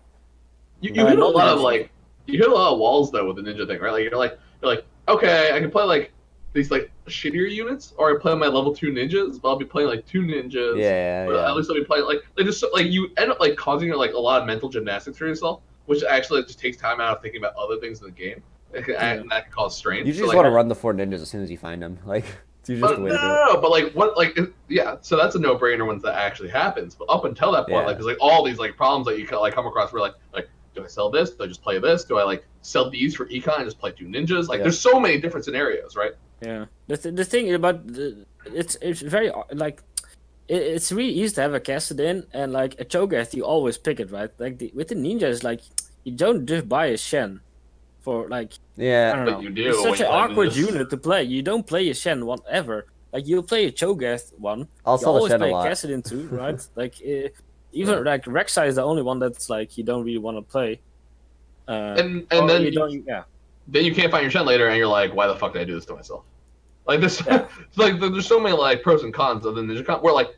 You hit a not lot of really. like you hit a lot of walls though with the ninja thing, right? Like you're like okay, I can play like these like shittier units, or I play my level 2 ninjas, but I'll be playing like 2 ninjas. Yeah, But at least I'll be playing like just like you end up like causing like a lot of mental gymnastics for yourself, which actually just takes time out of thinking about other things in the game. and that can cause strain. You So, just like, want to run the 4 ninjas as soon as you find them. Like, it's usually just But the way no, to do no, it. no, but like what, like yeah. So that's a no-brainer once that actually happens. But up until that point, Yeah. like there's like all these like problems that you can like come across where like do I sell this? Do I just play this? Do I like sell these for econ and just play 2 ninjas? Like Yeah. there's so many different scenarios, right? Yeah, the thing about it's very like it's really easy to have a Kassadin and like a Cho'Gath. You always pick it, right? Like with the ninjas, like you don't just buy a Shen for like I Yeah. don't But know. you do It's when such you an play awkward ninjas. unit to play. You don't play a Shen one ever. Like you play a Cho'Gath one. I'll You sell the always Shen a play a lot. Kassadin too, right? Like even Yeah. like Rek'Sai is the only one that's like you don't really want to play. And Or then you don't. Yeah. then you can't find your Shen later, and you're like, why the fuck did I do this to myself? Like this, Yeah. it's like there's so many like pros and cons of the ninja comp. Where like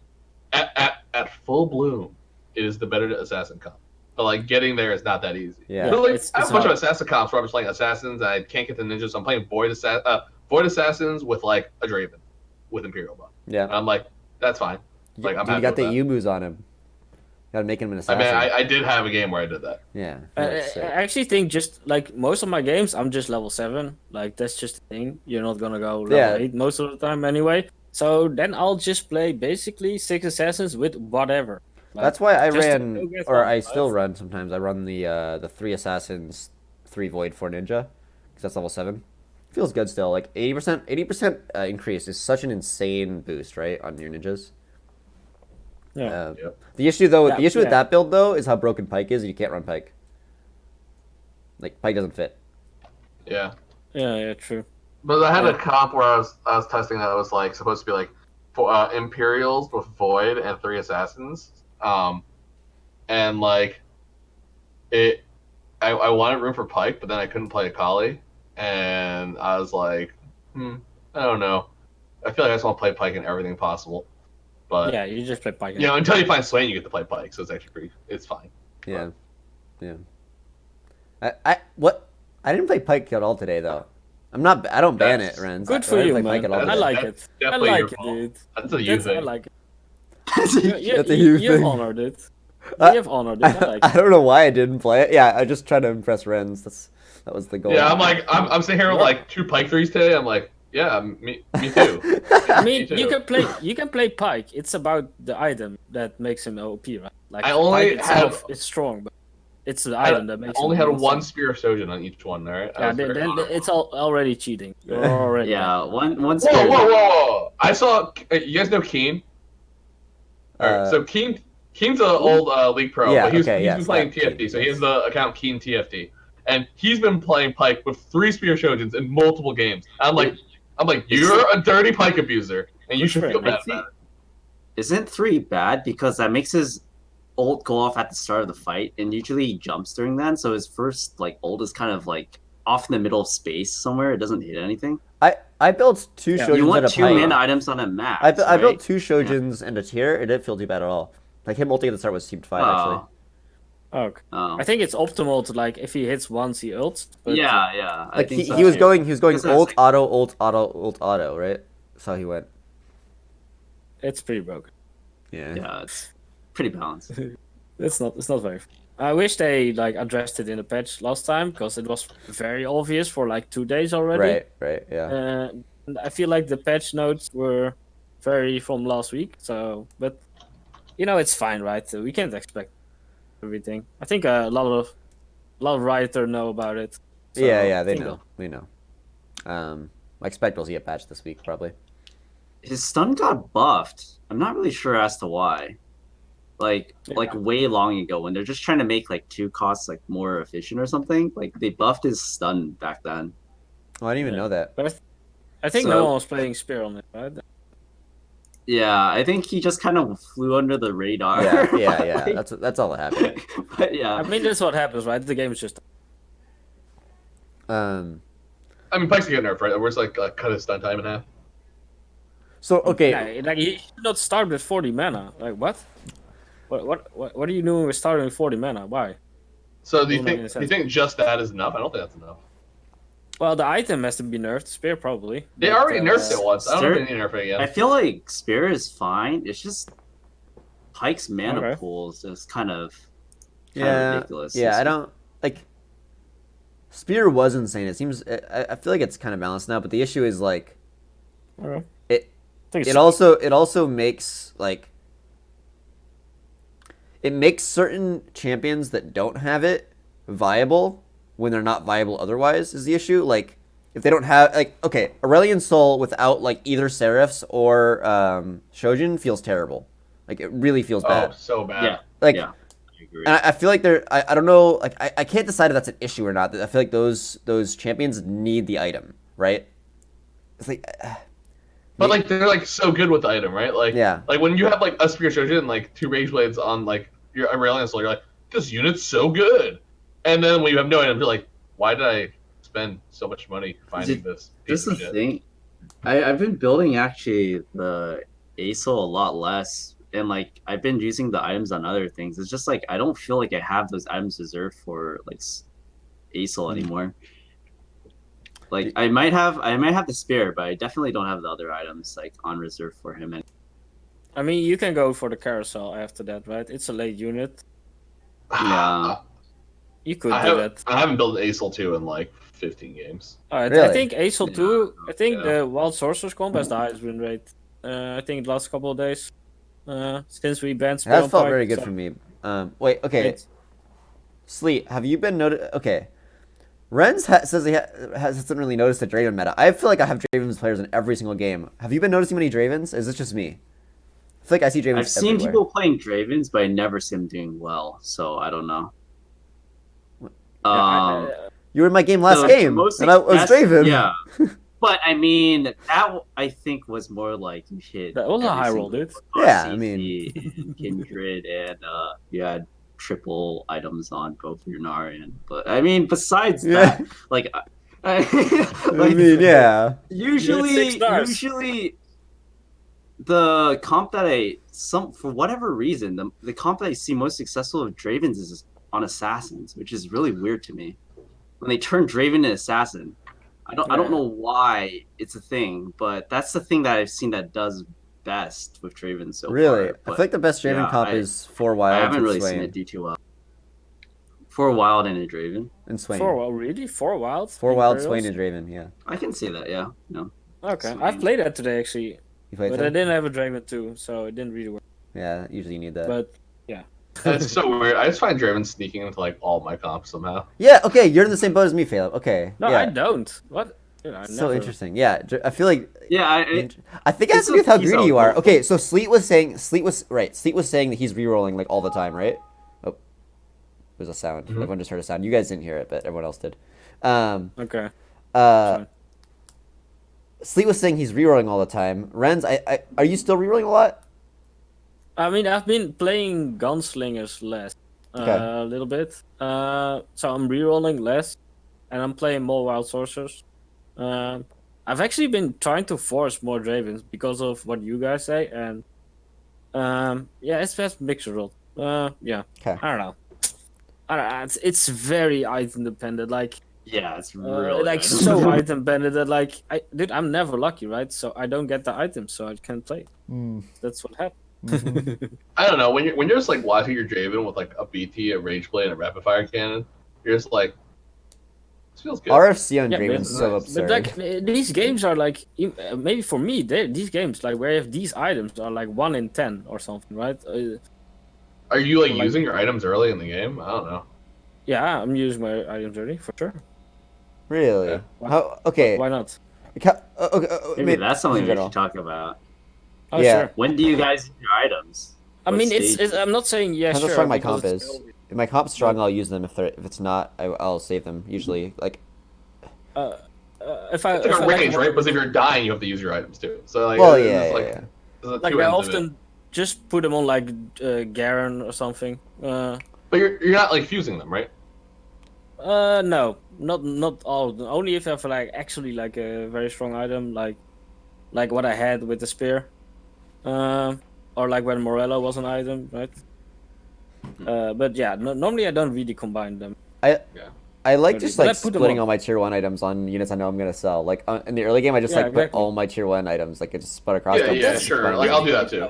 at full bloom, it is the better assassin comp. But like getting there is not that easy. Yeah. But, like, It's I have a bunch of hard. assassin comps where I'm just playing assassins and I can't get the ninjas. So I'm playing void assassins with like a Draven with Imperial buff. Yeah. And I'm like, that's fine. Like, I'm Dude, you happy got the with Yumus on him. Gotta make him an I assassin. mean, I did have a game where I did that. Yeah. I That's sick. actually think just like most of my games, I'm just level 7. Like that's just the thing. You're not gonna go level Yeah. 8 most of the time anyway. So then I'll just play basically 6 assassins with whatever. Like, That's why I just to ran, go get or one, I right? still run sometimes. I run the 3 assassins, 3 void, 4 ninja, because that's level 7. Feels good still. Like 80% increase is such an insane boost, right, on your ninjas. Yeah. Yep. The issue though, Yeah, the issue with yeah. that build though is how broken Pike is. You can't run Pike. Like Pike doesn't fit. Yeah. Yeah, true. But I had Yeah. a comp where I was testing that was like supposed to be like Imperials with Void and 3 assassins. And like I wanted room for Pike, but then I couldn't play Akali, and I was like, I don't know. I feel like I just want to play Pike in everything possible. But Yeah, you just play Pike. you know, until you find Swain, you get to play Pike, so it's actually it's fine. Yeah, yeah. I didn't play Pike at all today though. I don't ban it, Rens. Good I for didn't you, play man. Pike at all I today. like That's it. I definitely like your it, fault. dude. That's a you I thing. like it. That's a you You have thing. honored it. Uh, You have honored it. I like I it. don't know why I didn't play it. Yeah, I just tried to impress Rens. That was the goal. Yeah, I'm sitting here with like 2 Pike 3s today. I'm like, yeah, me too. I mean, Me too. you can play Pike. It's about the item that makes him OP, right? Like I only Pike itself have- is strong, but it's the item that I makes only him had one insane. Spear of Sojourn on each one, alright? Yeah, then it's already cheating. You're already Yeah, one Whoa, spear. whoa, whoa! I saw. You guys know Keen? Alright, so Keen's an old League Pro, yeah, but he's okay, been yes, playing that Keen, TFT, so he yes. has the account Keen TFT, and he's been playing Pike with 3 Spear Shojins in multiple games. I'm like, you're a dirty Pike abuser, and you Good should for feel him. bad about it. Isn't 3 bad because that makes his ult go off at the start of the fight, and usually he jumps during that, so his first like ult is kind of like off in the middle of space somewhere. It doesn't hit anything. I built 2 Yeah. Shojins You want and a 2 Pike. mana items on a map. I built 2 Shojins and a tier. It didn't feel too bad at all. Like him ulting at the start was seemed fine actually. Okay. Oh. I think it's optimal to like if he hits once he ults. But Yeah. I Like think he so was too. going That's what I was ult saying. auto, right? That's how he went. it's pretty broken. Yeah, it's pretty balanced. It's not very. I wish they like addressed it in the patch last time because it was very obvious for like 2 days already. Right, yeah. And I feel like the patch notes were very from last week. So, but you know it's fine, right? So we can't expect everything. I think a lot of writers know about it. So yeah, I they think know. We know. I expect we'll see a patch this week probably. His stun got buffed. I'm not really sure as to why. Like way long ago when they're just trying to make like 2 costs like more efficient or something. Like they buffed his stun back then. Oh, I didn't even know that. But I think So- no one was playing Spear on it, right? Yeah, I think he just kind of flew under the radar. Yeah. That's all that happened. But yeah. I mean, that's what happens, right? The game is just. I mean, Pike's getting nerfed, right? Where it's like cut his stun time in half. So okay, Yeah, like he should not start with 40 mana. Like what? What are you doing with starting with 40 mana? Why? So do you Doesn't make any think sense. just that is enough? I don't think that's enough. Well, the item has to be nerfed. Spear probably. They but, already nerfed it once. I don't know if Sir- they need to nerf it I again. feel like Spear is fine. It's just Pike's mana Okay. pools is kind of yeah, ridiculous. yeah. It's- I don't like. Spear was insane. It seems I feel like it's kind of balanced now, but the issue is like Okay. it Think it also makes like it makes certain champions that don't have it viable when they're not viable otherwise is the issue. Like if they don't have like okay, Aurelion Sol without like either Seraphs or Shojin feels terrible. Like it really feels bad. Oh, so bad. Yeah. Like Yeah. I agree. and I feel like I don't know, like I can't decide if that's an issue or not. I feel like those champions need the item, right? It's like But like they're like so good with the item, right? Like Yeah. like when you have like a Spear Shojin and like 2 Rage Blades on like your Aurelion Soul, you're like, this unit's so good. And then when you have no item, you're like, why did I spend so much money finding this? This piece of is the shit? thing. I've been building actually the ASO a lot less, and like I've been using the items on other things. It's just like I don't feel like I have those items reserved for like ASO anymore. Like I might have the spare, but I definitely don't have the other items like on reserve for him. And I mean, you can go for the carousel after that, right? It's a late unit. Yeah. You could do that. I haven't built Acel 2 in like 15 games. Alright, Really? I think Acel 2, I think Yeah. the Wild Sorcerer's comp has the highest win rate. I think the last couple of days. Since we banned Spear that on felt Pike, very good so for me. Wait, okay. it's- Sleet, have you been okay? Rens says hasn't really noticed the Draven meta. I feel like I have Draven's players in every single game. Have you been noticing many Dravens? Is this just me? I feel like I see Dravens I've seen everywhere. people playing Dravens, but I never see them doing well. So I don't know. You were in my game last So game, most and I was success- Draven. Yeah, but I mean that I think was more like you hit. That was a every high roll, single dude. Yeah, I CC mean- and Kindred, and you had triple items on both your Narian. But I mean, besides Yeah. that, like, I mean, yeah. Usually, You had 6 stars. usually, the comp that for whatever reason, the comp that I see most successful with Dravens is on Assassins, which is really weird to me. When they turn Draven into Assassin, I don't know why it's a thing, but that's the thing that I've seen that does best with Draven so Really, far. I feel like the best Draven yeah, comp is 4 Wild I haven't and really Swain. seen it do too well. For Wild and a Draven, And Swain. 4 wild, really? 4 wild? 4 Wild, Imperials? Swain, and Draven, yeah. I can say that. Yeah, no. Okay, Swain. I've played that today actually, You played but I that? didn't have a Draven too, so it didn't really work. Yeah, usually you need that. But It's so weird. I just find Draven sneaking into like all my comps somehow. Yeah, okay, you're in the same boat as me, Pheylop. Okay. no, yeah. I don't. What? Dude, I So never- interesting. Yeah, I feel like Yeah, I think it has It's to do with how he's greedy you are. outgoing. Okay, so Sleet was saying Sleet was saying that he's re-rolling like all the time, right? Oh, there's a sound. Mhm. Everyone just heard a sound. You guys didn't hear it, but everyone else did. Okay. Uh, Sleet was saying he's re-rolling all the time. Rens, are you still re-rolling a lot? I mean, I've been playing Gunslingers less, Okay. a little bit. So I'm rerolling less, and I'm playing more Wild Sorcerers. I've actually been trying to force more Dravens because of what you guys say, and yeah, it's best mixed result. Yeah, Okay. I don't know. It's very item dependent. Like, yeah, it's really like good. so item dependent that like, I'm never lucky, right? So I don't get the items, so I can't play. That's what happened. I don't know, when you're just like watching your Draven with like a BT, a Rage Blade, and a Rapid Fire Cannon, you're just like, this feels good. RFC on Yeah, Draven's but- so but absurd. But like these games are like maybe for me these games like where you have these items are like 1 in 10 or something, right? Are you like like- using your items early in the game? I don't know. Yeah, I'm using my items already for sure. Really? Yeah. How? Okay. Why not? Okay, Maybe that's something in we general. should talk about. Oh Yeah. sure. When do you guys use your items? I What mean, stage? it's I'm not saying yes. Depends how sure, strong my because comp it's is. still- If my comp's strong, I'll use them. If it's not, I'll save them. Usually, like if I It's if like I a range, like, right? But if you're dying, you have to use your items too. So like, well, it's yeah, like, yeah. there's like two I ends of it. often just put them on like Garen or something. But you're not like fusing them, right? No, not all of them. Only if I have like actually like a very strong item, like what I had with the spear, or like when Morello was an item, right? But yeah, normally I don't really combine them. I like But just I like put them splitting on. all my tier 1 items on units I know I'm gonna sell. Like in the early game, I just Yeah, like put exactly. all my tier 1 items. Like I just split across. Yeah, them, yeah, just sure. combine Like them. I'll do that too.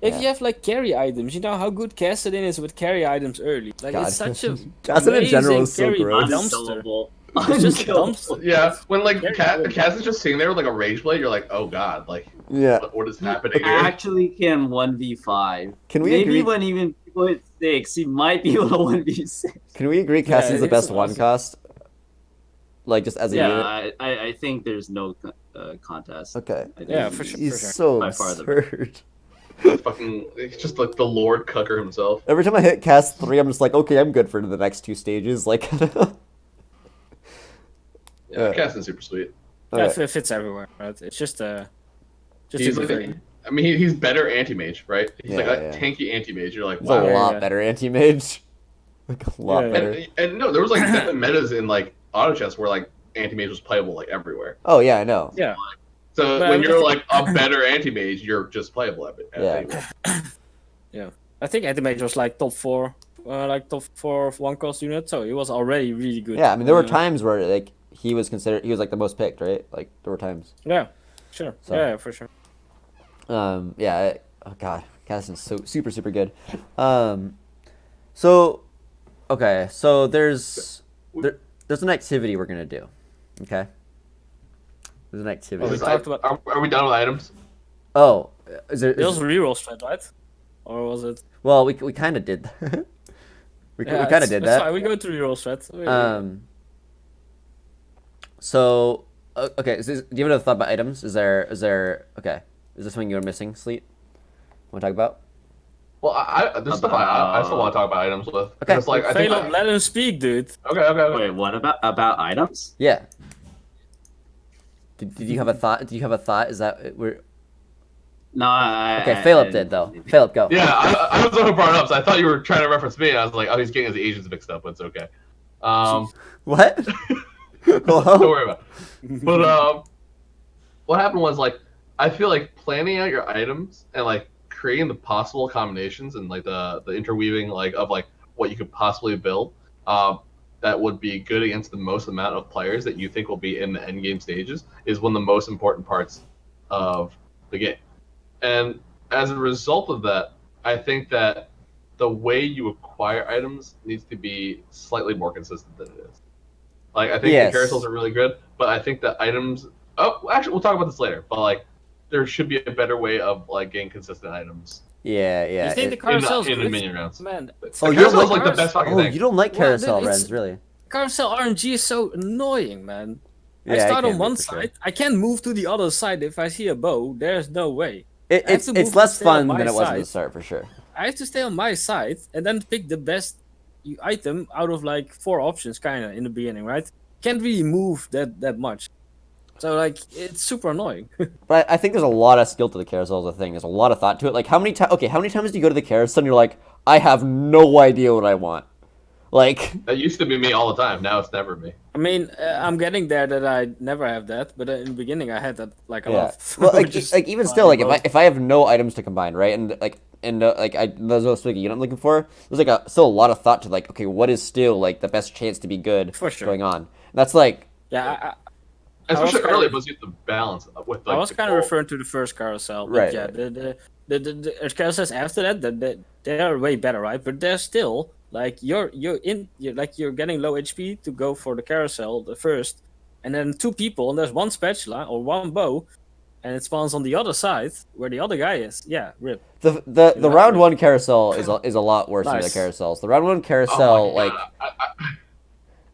If Yeah. you have like carry items, you know how good Kassadin is with carry items early. Like God. it's such a Kassadin in general is so amazing carry gross. dumpster. Unsellable. It's just dumb. Yeah, when like Very Cass good. is just sitting there with like a rage blade, you're like, oh god, like Yeah. what is He happening here? actually can 1v5. Can we Maybe agree? when even people hit 6, he might be able to 1v6. Can we agree Cassie's the it's best awesome. one cost? Like just as a Yeah, unit. I think there's no contest. Okay. I think Yeah, for sure. He's so By far the absurd. Fucking, it's just like the Lord Cucker himself. Every time I hit cast 3, I'm just like, okay, I'm good for the next 2 stages. Like, Yeah, Cass is super sweet. Yeah, alright. it fits everywhere, right? It's just He's super like, I mean, he's better anti-mage, right? He's like Yeah, a yeah. tanky anti-mage. You're like, He's wow. a lot yeah. better anti-mage. Like, a lot Yeah, yeah. better. And no, there was like definitely metas in like auto chess where like anti-mage was playable like everywhere. Oh, yeah, I know. Yeah. So But when I you're think- like a better anti-mage, you're just playable at Yeah. anywhere. I think Anti-Mage was like top 4 of one cost unit, so he was already really good. Yeah, I mean, there were times where, like, he was like the most picked, right? Like, there were times. Yeah, sure. So- Yeah, for sure. Yeah. Oh god, Cassie's so super good. So, okay, so there's an activity we're gonna do. Okay. There's an activity. we talked about- Are we done with items? Oh, is there? It was a reroll strat, right? Or was it? Well, we kind of did. we Yeah, kind of did it's that. fine. We go to reroll strat. So, okay. Do you have another thought about items? Is there? Okay. Is there something you're missing, Sleet? Want to talk about? Well, there's stuff I still want to talk about items with. Okay. It's like I think. Pheylop, let him speak, dude. Okay. Wait, what about items? Yeah. Did you have a thought? Do you have a thought? Is that we're No, okay? Pheylop did though. Pheylop, go. Yeah, I was the one who brought it up, so I thought you were trying to reference me, and I was like, oh, he's getting his Asians mixed up, but it's okay. What? Don't Hello? worry about it. But what happened was like I feel like planning out your items and like creating the possible combinations and like the interweaving like of like what you could possibly build that would be good against the most amount of players that you think will be in the end game stages is one of the most important parts of the game. And as a result of that, I think that the way you acquire items needs to be slightly more consistent than it is. Like I think Yes. the carousels are really good, but I think the items. Oh, actually, we'll talk about this later. But like, there should be a better way of like getting consistent items Yeah, yeah. You think the in carousel's the good? minion rounds. Man, The Oh, you carousel's don't like like the best fucking Oh, thing. you don't like Well, carousel, it's- Rens, really? carousel RNG is so annoying, man. I Yeah, it start can on be, one for sure. side, I can't move to the other side if I see a bow. There's no way. It, I have it's to it's move less to stay on fun my than it was at the side. start, for sure. I have to stay on my side and then pick the best item out of like 4 options, kind of in the beginning, right? Can't really move that much. So like it's super annoying. But I think there's a lot of skill to the carousel as a thing. There's a lot of thought to it. Like how many times? Okay, how many times do you go to the carousel and you're like, I have no idea what I want. Like That used to be me all the time. Now it's never me. I mean, I'm getting there that I never have that, but in the beginning I had that like a yeah. lot. Well, like Just like even flying still, like bow. if I have no items to combine, right, and like there's no swiggy, you know what I'm looking for. There's like still a lot of thought to like, okay, what is still like the best chance to be good For sure. going on? And that's like Yeah, Especially kinda- early, but you have to balance with like. I was the kind of goal. referring to the first carousel, but Right, yeah, right. the carousels after that, they are way better, right? But they're still like you're getting low HP to go for the carousel the first, and then 2 people, and there's 1 spatula or 1 bow, and it spawns on the other side where the other guy is. Yeah, rip. the know, round like- 1 carousel is a lot worse than the Nice. carousels. The round 1 Oh carousel, my like God.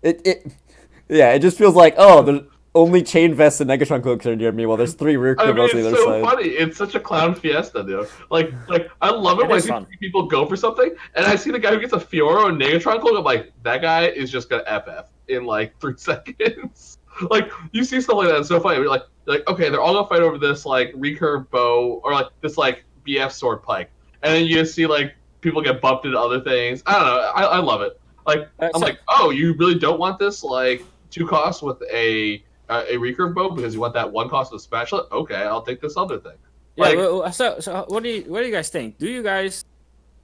it yeah, it just feels like, oh, there's only chain vests and Negatron cloaks are near me while there's 3 rear I mean, criminals on the it's other so side. funny. It's such a clown fiesta, dude. Like I love it It when I is see fun. people go for something, and I see the guy who gets a Fiora and Negatron cloak. I'm like, that guy is just gonna FF in like 3 seconds. Like you see stuff like that. It's so funny. You're like, okay, they're all gonna fight over this like recurve bow or like this like BF sword pike, and then you just see like people get bumped into other things. I don't know. I love it. Like I'm So- like, oh, you really don't want this like 2 costs with a recurve bow because you want that 1 cost with a spatula? Okay, I'll take this other thing. Yeah. Like- So what do you guys think? Do you guys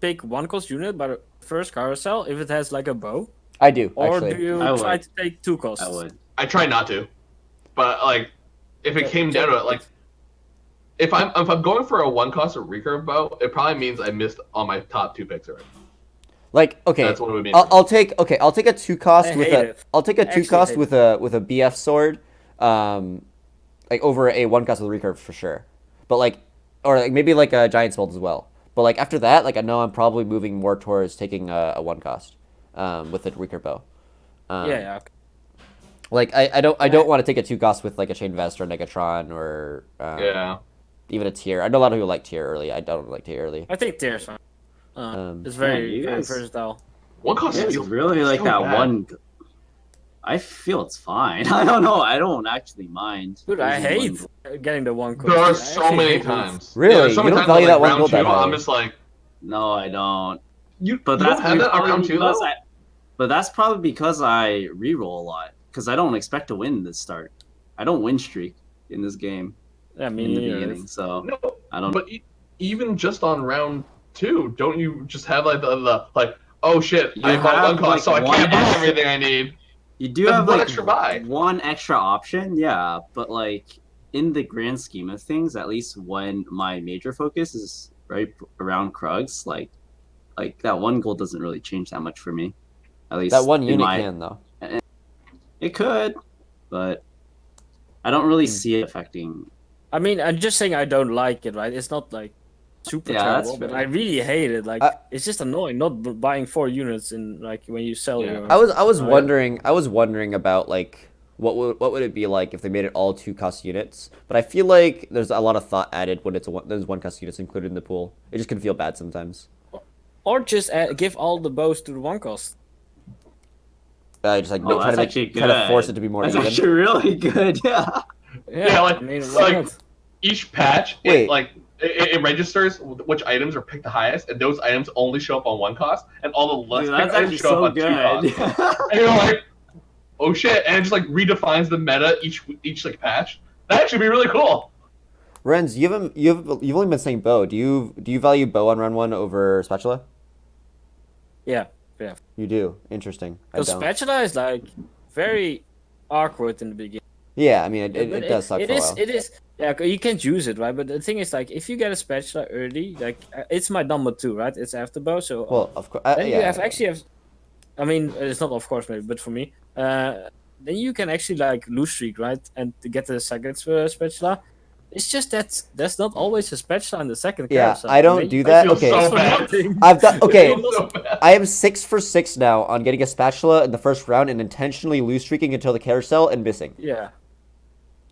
pick 1 cost unit by the first carousel if it has like a bow, I do, or actually. do you I try would. to take 2 costs? I would. I try not to, but like if it Okay, came down to it, like if I'm going for a 1 cost or recurve bow, it probably means I missed on my top 2 picks already. Like, okay, That's what it would be. I'll take a 2 cost I with hate a it. I'll take a I 2 actually cost hate with a BF sword, like over a 1 cost with recurve for sure. But like, or like maybe like a giant spell as well. But like after that, like I know I'm probably moving more towards taking a 1 cost, with a recurve bow. Yeah. Okay. Like I don't want to take a 2 cost with like a chain vest or Negatron or Yeah. even a tier. I know a lot of people like tier early. I don't like tier early. I think Tears fine. It's very, you very guys- versatile. One cost It's feels really like so that bad. one. I feel it's fine. I don't know. I don't actually mind. Dude, I losing hate getting the 1 cost. There are I so actually many hate it. times. Really? there's so You many don't times value like that one round gold that two, I'm high? just like, No, I don't. you But don't that's have that on probably round two because though. But that's probably because I reroll a lot. Because I don't expect to win this start. I don't win streak in this game Yeah, me in the neither. beginning. So No, I don't. but even just on round two, don't you just have like the like, oh shit, You I bought have, 1 cost, like, so I one can't buy extra- everything I need. You do That's have one like extra buy. one extra option, yeah. But like in the grand scheme of things, at least when my major focus is right around Krugs, like that one goal doesn't really change that much for me. At least That one in unit my, can though. It could, but I don't really Hmm. see it affecting. I mean, I'm just saying I don't like it, right? It's not like super Yeah, that's terrible, but fair. I really hate it. Like, I- it's just annoying not buying 4 units in like when you sell Yeah. your. I was Oh, yeah. wondering about like what would it be like if they made it all 2 cost units? But I feel like there's a lot of thought added when there's 1 cost units included in the pool. It just can feel bad sometimes. Or just give all the bows to the 1 cost. Just like Oh, try to that's actually try to force good. it to be more That's even. actually really good. Yeah. Yeah, like- I mean, why like- not? Each patch, Wait. it registers which items are picked the highest, and those items only show up on 1 cost, and all the less Dude, picked that's items actually show so up on 2 cost. good. And you're like, oh shit, and it just like redefines the meta each like patch. That should be really cool. Rens, you've only been saying bow. Do you value bow on round 1 over spatula? Yeah. You do. Interesting. I Because don't. spatula is like very awkward in the beginning. Yeah, I mean But it does suck it for a is, while. It is. Yeah, you can't use it, right? But the thing is, like, if you get a spatula early, like, it's my number 2, right? It's after bow, so Well, of course. then Yeah. you have. I mean, it's not of course maybe, but for me, then you can actually like lose streak, right? And to get the second spatula, it's just that there's not always a spatula in the second Yeah, carousel. I don't Maybe do you that. feel Okay. so for bad. nothing. I've done okay. It feels so bad. I am 6 for 6 now on getting a spatula in the first round and intentionally lose streaking until the carousel and missing. Yeah.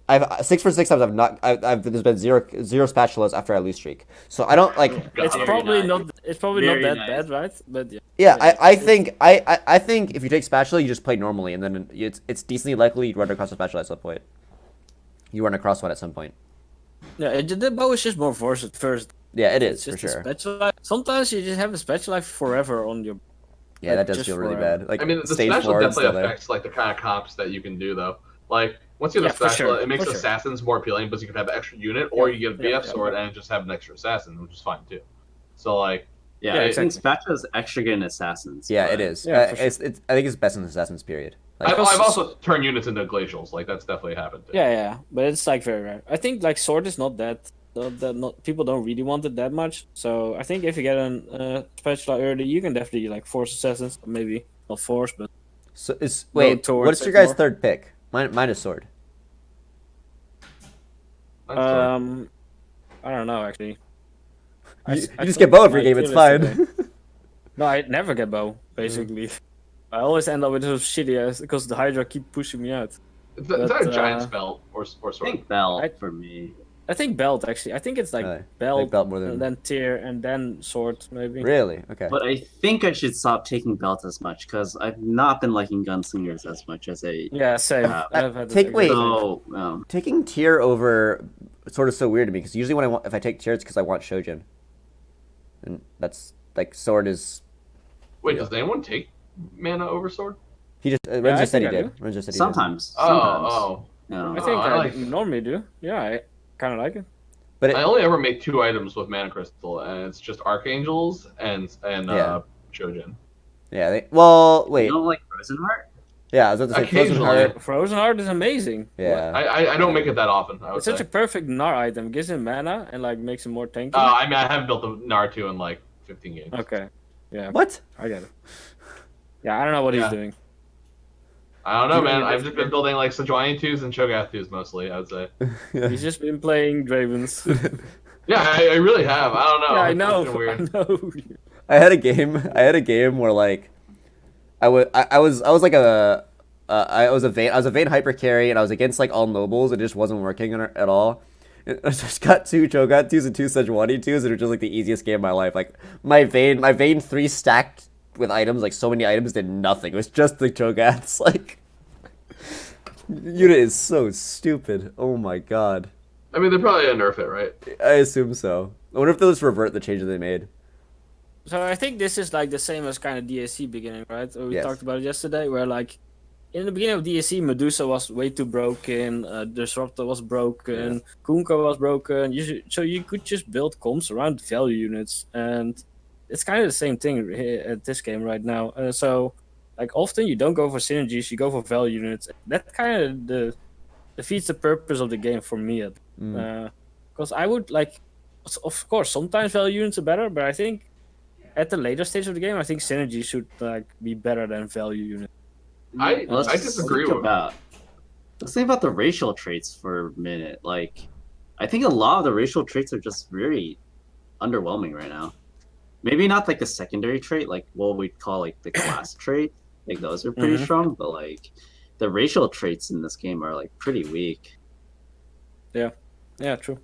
I've 6 for 6 times. I've there's been zero spatulas after I lose streak. So I don't like. It's God. probably nice. not. It's probably Very not that nice. bad, right? But yeah. Yeah, Yeah, I think I think if you take spatula, you just play normally, and then it's decently likely you'd run across a spatula at some point. You run across one at some point. Yeah, the bow is just more versatile first. Yeah, it It's is for just a sure. spatula. Sometimes you just have a spatula forever on your. Yeah, like, that does just feel really forever. bad. Like I mean, the stage spatula 4 is definitely still there. affects like the kind of comps that you can do though. Like once you have Yeah, a for spatula, sure, it makes for sure. assassins more appealing because you can have an extra unit, or Yeah, you get a yeah, BF yeah. sword and just have an extra assassin, which is fine too. So like, Yeah, Yeah, I exactly. think spatula's extra good in assassins. Yeah, but- it is. Yeah, for sure. It's I think it's best in Assassin's period. Like, I've also turned units into glacials. Like that's definitely happened. Too. Yeah, but it's like very rare. I think like sword is not that. Not people don't really want it that much. So I think if you get a spatula early, you can definitely like force assassins. Maybe not force, but so is Go wait, towards what's your it guys' more. third pick? Mine is sword. That's fair. I don't know actually. You, I you I just get thought bow every my game. It's tier list fine. today. No, I never get bow. Basically, I always end up with those shitty ass because the Hydra keep pushing me out. Is that a but, giant spell or I sword? think belt I- for me. I think belt actually. I think it's like Really? belt, Like belt more than- and then tier, and then sword maybe. Really? Okay. But I think I should stop taking belt as much because I've not been liking gunslingers as much as I. Yeah, same. I've had the take- exact wait. same. So Taking tier over sort of so weird to me because usually if I take tier, it's because I want Shojin, and that's like sword is. Wait, does anyone take mana over sword? He just Renz I just said he think I did. Renz just said he did. sometimes. Oh, No. I think I I like- normally do. Yeah, I kind of like it. But it, I only ever make 2 items with mana crystal, and it's just archangels and Yeah. Shojin. yeah. Well, You wait. don't like Frozen Heart? Yeah, I was about to say Frozen Occasionally. Heart. Frozen Heart is amazing. Yeah. I don't make it that often. I would It's say. such a perfect Gnar item. Gives him mana and like makes him more tanky. I mean, I haven't built the Naruto in like 15 games. Okay. Yeah, What? I get it. Yeah, I don't know what he's Yeah. doing. I don't know, You know, man. you I've just- just been building like Sejuani 2s and Cho'Gath 2s mostly, I would say. He's just been playing Dravens. Yeah, I really have. I don't know. Yeah, I It's know. been weird. I know. I had a game where like I was like I was a Vayne hyper carry and I was against like all nobles and it just wasn't working at all. And I just got 2 Cho'Gath 2s and 2 Sejuani 2s and it was just like the easiest game of my life. Like my Vayne 3 stacked with items, like so many items did nothing. It was just the Cho'Gaths. Like unit is so stupid. Oh my god. I mean, they're probably gonna nerf it, right? I assume so. I wonder if they'll just revert the changes they made. So I think this is like the same as kind of DAC beginning, right? We Yes. talked about it yesterday, where like in the beginning of DAC, Medusa was way too broken, Disruptor was broken, Kunkka was broken. So you could just build comps around value units, and it's kind of the same thing here at this game right now. So like often you don't go for synergies, you go for value units. That kind of defeats the purpose of the game for me. Because I would like, of course, sometimes value units are better, but I think at the later stage of the game, I think synergy should like be better than value units. I Let's disagree think with. Let's think about the racial traits for a minute. Like, I think a lot of the racial traits are just very underwhelming right now. Maybe not like the secondary trait, like what we'd call like the class trait. Like those are pretty Mhm. strong, but like the racial traits in this game are like pretty weak. Yeah, true.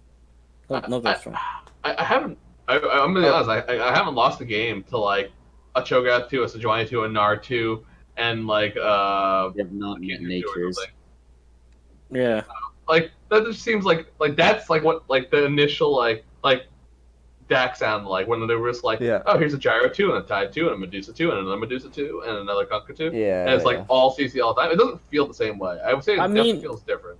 Not that strong. I haven't. I'm gonna be honest. I haven't lost a game to like a Cho'Gath 2, a Sejuani 2, a Nar 2, and like You have not met Kinju 2 or natures. something. Yeah. Like that just seems like that's like what like the initial like DAC sounded like when they were just like, Yeah. oh, here's a Gyro 2 and a Tide 2 and a Medusa 2 and another Medusa 2 and another Kunkka 2. Yeah. And it's like all CC all the time. It doesn't feel the same way. I would say it definitely mean- feels different.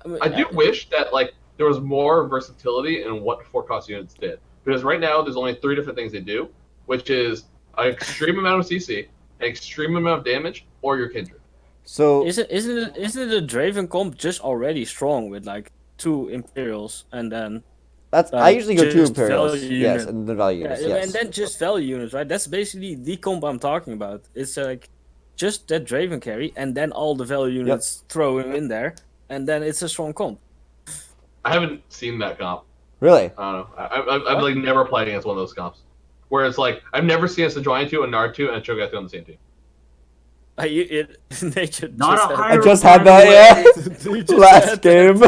I mean, I do wish that like there was more versatility in what 4-cost units did. Because right now there's only 3 different things they do, which is an extreme amount of CC, an extreme amount of damage, or your kindred. So isn't the Draven comp just already strong with like 2 Imperials and then that's I usually go 2 just Imperials. value Yes, unit. and the value units. Yes. and then just value units, right? That's basically the comp I'm talking about. It's like just that Draven carry and then all the value units throw him in there, and then it's a strong comp. I haven't seen that comp. Really? I don't know. I've like never played against one of those comps. Where it's like I've never seen a Sejuani 2, a Nard 2, and a Cho'Gath 2 on the same team. Nature Not just a had- I higher just had that. Yeah. You just Last had game.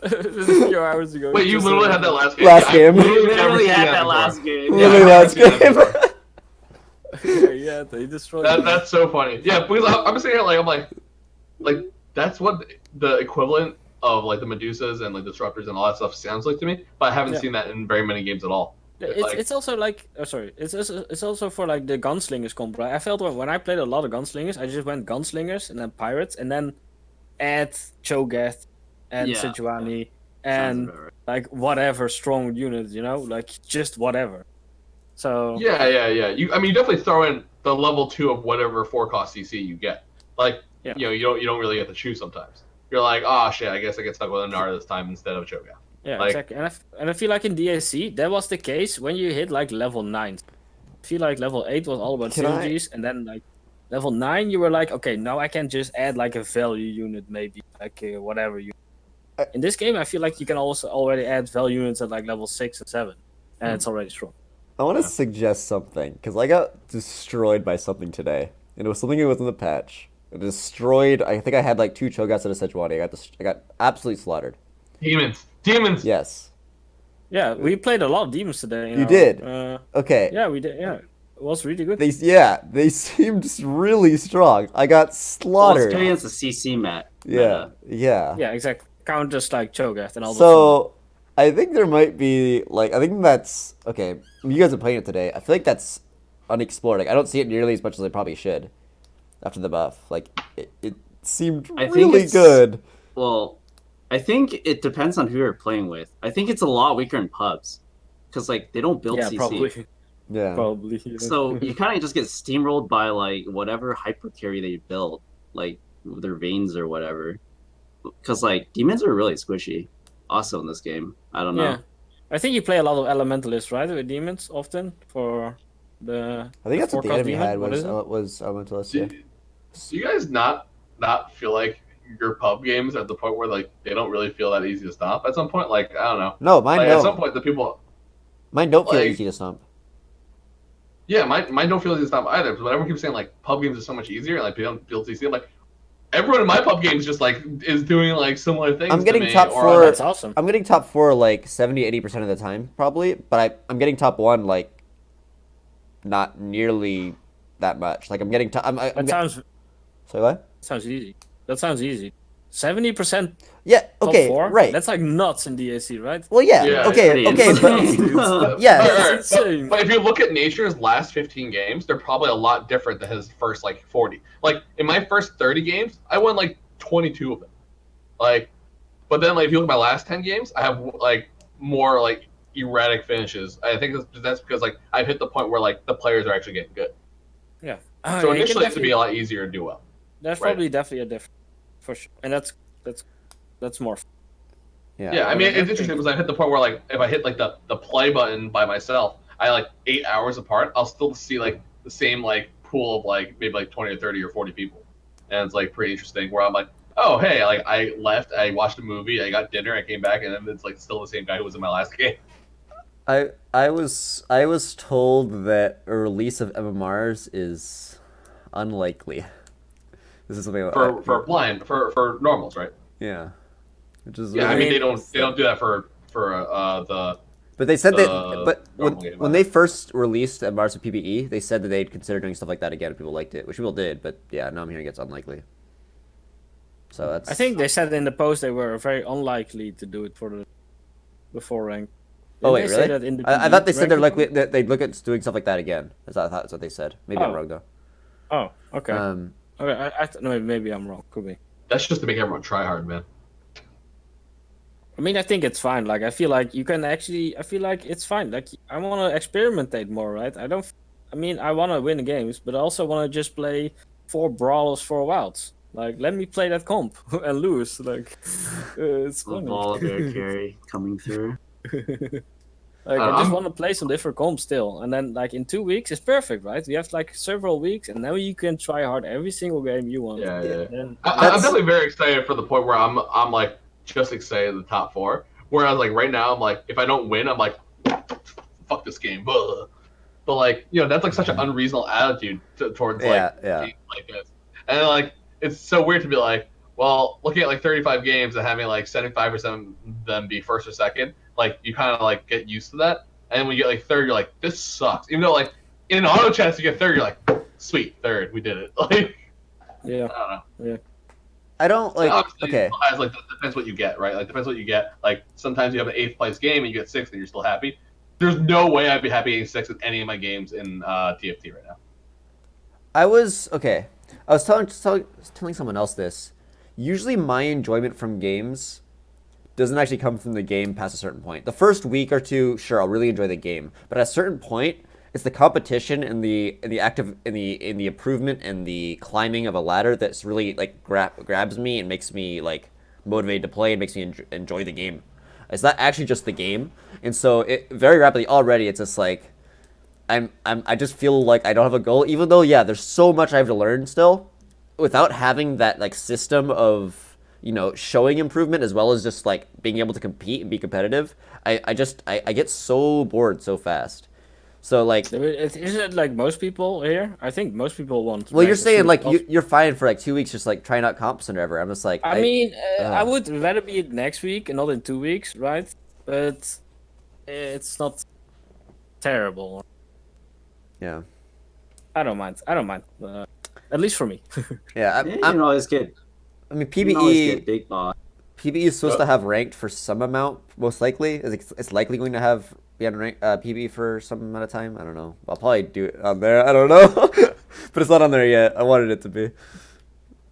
This is a few hours ago. Wait, you just literally said had that last game? Last I've game. literally You never literally seen had that that before. last game. Literally I've last never seen that game. before. Yeah, they destroyed me. That's so funny. Yeah, because I'm sitting here like I'm like that's what the equivalent of like the Medusas and like disruptors and all that stuff sounds like to me. But I haven't Yeah. seen that in very many games at all. It's also like it's also for like the gunslingers comp, right? I felt when I played a lot of gunslingers, I just went gunslingers and then pirates and then add Cho'Gath and Yeah. Sejuani Sounds and about right. like whatever strong unit, you know, like just whatever. So Yeah. You definitely throw in the level 2 of whatever 4-cost CC you get. Like Yeah. you don't really get to choose sometimes. You're like, oh shit, I guess I get stuck with a Nara this time instead of Cho'Gath. yeah, Like- exactly. And I feel like in DAC that was the case when you hit like level 9. I feel like level 8 was all about Can I- synergies, and then like level 9 you were like, okay, now I can just add like a value unit, maybe like whatever you. In this game, I feel like you can also already add value units at like level 6 and 7, and it's already strong. I want to suggest something because I got destroyed by something today, and it was something that was in the patch. It destroyed. I think I had like 2 Cho'Gaths and a Sejuani. I got absolutely slaughtered. Demons. Yes. Yeah, we played a lot of demons today. You did? Uh, Okay. yeah, we did. Yeah, it was really good. They seemed really strong. I got Well, it's slaughtered. good against the CC mat. Yeah. Yeah. Yeah, exactly. Counters like Cho'Gath and all those. So I think there might be like I think that's okay. You guys are playing it today. I feel like that's unexplored. Like I don't see it nearly as much as I probably should after the buff. Like it seemed I think really it's- good. Well, I think it depends on who you're playing with. I think it's a lot weaker in pubs because like they don't build yeah, CC. probably. Yeah. Probably. Yeah. So you kind of just get steamrolled by like whatever hyper carry they build, like their veins or whatever. Because like demons are really squishy, also in this game. I don't know. Yeah, I think you play a lot of elementalists, right, with demons often for I think that's what the enemy had What is it? was Elementalist. Do, Yeah. do you guys not feel like your pub games are at the point where like they don't really feel that easy to stop at some point? Like I don't know. No, mine Like don't. at some point the people. Mine don't feel like- easy to stomp. Yeah, mine don't feel easy to stop either. But everyone keeps saying like pub games are so much easier. And, like they don't feel easy. I'm like everyone in my pub games just like is doing like similar things. I'm getting to me, top or, four. That's awesome. I'm getting top 4 like 70-80% of the time probably, but I'm getting top 1 like not nearly that much. Like I'm getting top. That sounds Sorry, what? easy. That sounds easy. 70% Yeah. top Okay. 4? Right. That's like nuts in DAC, right? Well, yeah. Yeah, Okay. it's Okay. pretty But insane. yeah. That's insane. But if you look at Nature's last 15 games, they're probably a lot different than his first like 40. Like in my first 30 games, I won like 22 of them. Like, but then like if you look at my last 10 games, I have like more like erratic finishes. I think that's because like I've hit the point where like the players are actually getting good. Yeah. So you can initially it would be definitely- a lot easier to do well. That's right. probably definitely a difference for sure, and that's more. Yeah. Yeah, I mean Yeah. it's interesting because I've hit the point where like if I hit like the play button by myself, I like 8 hours apart, I'll still see like the same like pool of like maybe like 20 or 30 or 40 people, and it's like pretty interesting. Where I'm like, oh hey, like I left, I watched a movie, I got dinner, I came back, and then it's like still the same guy who was in my last game. I was told that a release of MMRs is unlikely. This is something For blind for normals, right? yeah, which is Yeah, I really- mean they don't do that for the But they said that. the But normal game, when they first released MMRs of PBE, they said that they'd consider doing stuff like that again if people liked it, which people did. But yeah, now I'm hearing it's unlikely. So that's. I think they said in the post they were very unlikely to do it for the before rank. Oh Didn't wait, they say really? that in the I thought they said they're ranking? likely that they'd look at doing stuff like that again. That's what they said. Maybe I'm Oh. wrong though. Oh, okay. Okay, no, maybe I'm wrong. Could be. that's just to make everyone try hard, man. I mean, I think it's fine. Like, I feel like you can actually. I feel like it's fine. Like, I want to experimentate more, right? I mean, I want to win games, but I also want to just play 4 brawlers, 4 wilds. Like, let me play that comp and lose. Like, it's The funny. ball of air carry coming through. Like, I just I'm- want to play some different comps still, and then like in 2 weeks, it's perfect, right? We have like several weeks, and now you can try hard every single game you want. Yeah. Then, I'm That's- definitely very excited for the point where I'm like just excited the top 4. Whereas like right now I'm like if I don't win I'm like fuck this game. Blah. But like that's like such an unreasonable attitude towards like Yeah. games like this. And like it's so weird to be like well looking at like 35 games and having like 75% of them be first or second like you kind of like get used to that. And when you get like third you're like this sucks. Even though like in auto chess you get third you're like sweet third we did it. Like yeah, I don't know. I don't like. Obviously, Okay. As like depends what you get, right? Like depends what you get. Like sometimes you have an 8th place game and you get 6th and you're still happy. There's no way I'd be happy getting 6th in any of my games in TFT right now. I was telling someone else this. Usually, my enjoyment from games doesn't actually come from the game past a certain point. The first week or two, sure, I'll really enjoy the game, but at a certain point, it's the competition and the improvement and the climbing of a ladder that's really like grabs me and makes me like motivated to play and makes me enjoy the game. It's not actually just the game, and so it very rapidly already it's just like I just feel like I don't have a goal, even though yeah, there's so much I have to learn still, without having that like system of showing improvement as well as just like being able to compete and be competitive. I get so bored so fast. So like, is it like most people here? I think most people want. well, you're rank as saying soon like as possible. you're fine for like 2 weeks just like trying out comps and whatever. I'm just like I mean, I would rather be it next week and not in 2 weeks, right? But it's not terrible. yeah. I don't mind. At least for me. Yeah, Yeah, you can always get. I mean, You can always PBE get big boss. is supposed to have ranked for some amount, most likely. It's likely going to have be on rank PBE for some amount of time. I don't know. I'll probably do it on there. I don't know, but it's not on there yet. I wanted it to be.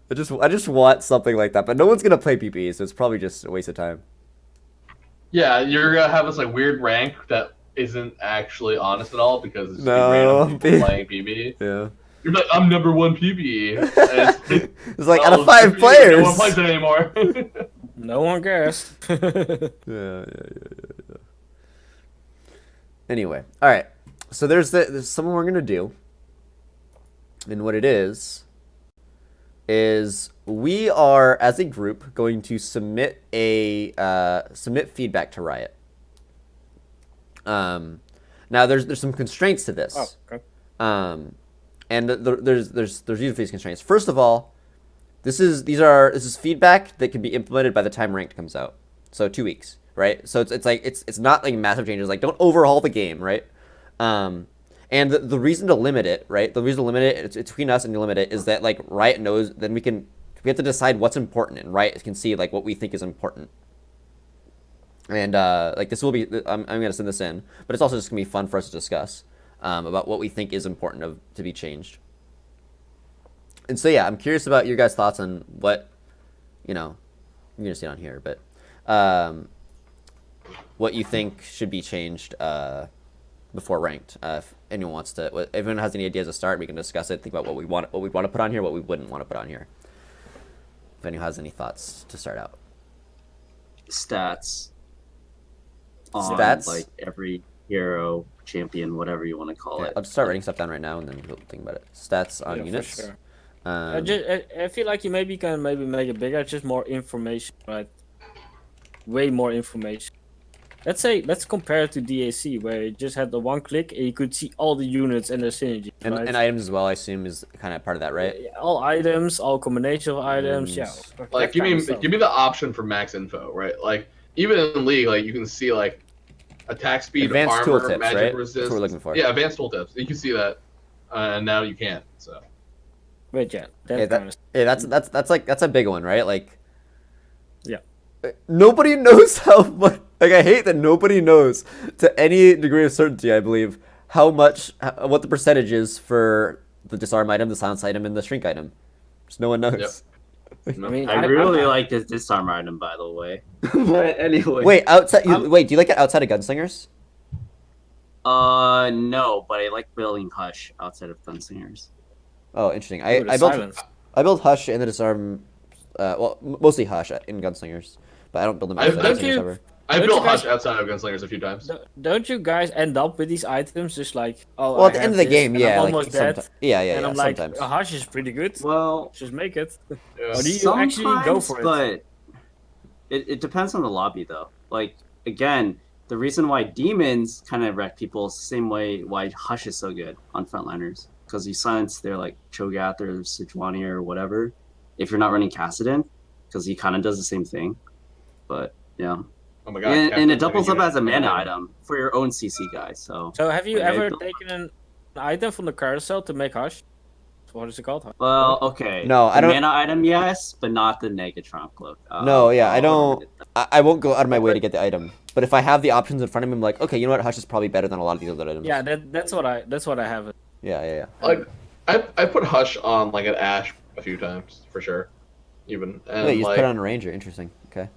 I just want something like that, but no one's gonna play PBE, so it's probably just a waste of time. Yeah, you're gonna have this like weird rank that isn't actually honest at all because it's just No, random people playing PBE. Yeah. You're like, I'm number 1 PBE. And It's like out well, of 5 PBE, players. No one plays it anymore. No one cares. Yeah. Anyway, all right. So there's something we're gonna do, and what it is we are as a group going to submit feedback to Riot. Now there's some constraints to this. Oh, okay. And there's usually these constraints. First of all, this is feedback that can be implemented by the time ranked comes out. So 2 weeks, right? So it's not like massive changes. Like don't overhaul the game, right? And the reason to limit it, right? The reason to limit it, it's between us and to limit it, is that like Riot knows. Then we have to decide what's important, and Riot can see like what we think is important. And like this will be, I'm gonna send this in, but it's also just gonna be fun for us to discuss about what we think is important to be changed. And so yeah, I'm curious about your guys' thoughts on what, you're gonna see it on here, but what you think should be changed before ranked. If anyone has any ideas to start, we can discuss it. Think about what we want to put on here, what we wouldn't want to put on here. If anyone has any thoughts to start out. Stats. Stats? Like every hero, champion, whatever you want to call it. I'll just start writing stuff down right now, and then we'll think about it. Stats on units. For sure. I feel like you can make it bigger. Just more information, right? Way more information. Let's compare it to DAC, where you just had the one click and you could see all the units and their synergy. Right? And items as well, I assume, is kind of part of that, right? Yeah, all items, all combination of items, yeah. Like give me the option for max info, right? Like even in League, like you can see like attack speed, advanced armor, tooltips, magic right? resist. That's what we're looking for. Yeah, advanced tooltips. You can see that, and now you can't. So. Wait, yeah, that's a big one, right? Like, yeah. Nobody knows how much. Like, I hate that nobody knows to any degree of certainty, I believe, what the percentage is for the disarm item, the silence item, and the shrink item. Just no one knows. Yep. I really like this disarm item, by the way. But anyway. Wait, do you like it outside of gunslingers? No, but I like building Hush outside of Gunslingers. Oh, interesting. I build Hush and the disarm. Well, mostly Hush in Gunslingers, but I don't build them outside of Gunslingers ever. I built Hush outside of Gunslingers a few times. Don't you guys end up with these items just like, oh, well, at the end of the game, yeah, I'm almost dead. And I'm like, sometimes. Hush is pretty good. Well, just make it. Yeah. Or do you actually go for it? But it depends on the lobby, though. Like, again, the reason why demons kind of wreck people is the same way why Hush is so good on frontliners. Because you silence their, like, Cho'Gath or Sejuani or whatever, if you're not running Kassadin, because he kind of does the same thing. But, yeah. Oh my god! And it doubles up as a mana item for your own CC guys. So have you ever taken an item from the carousel to make Hush? What is it called? Well, okay. No, I don't. Mana item, yes, but not the Negatron cloak. No, yeah, I don't. I won't go out of my way to get the item. But if I have the options in front of me, I'm like, okay, you know what? Hush is probably better than a lot of these other items. Yeah, that's what I have. Yeah. Like, I put Hush on like an Ashe a few times for sure, even. And Wait, you just like, put it on a Ranger. Interesting. Okay.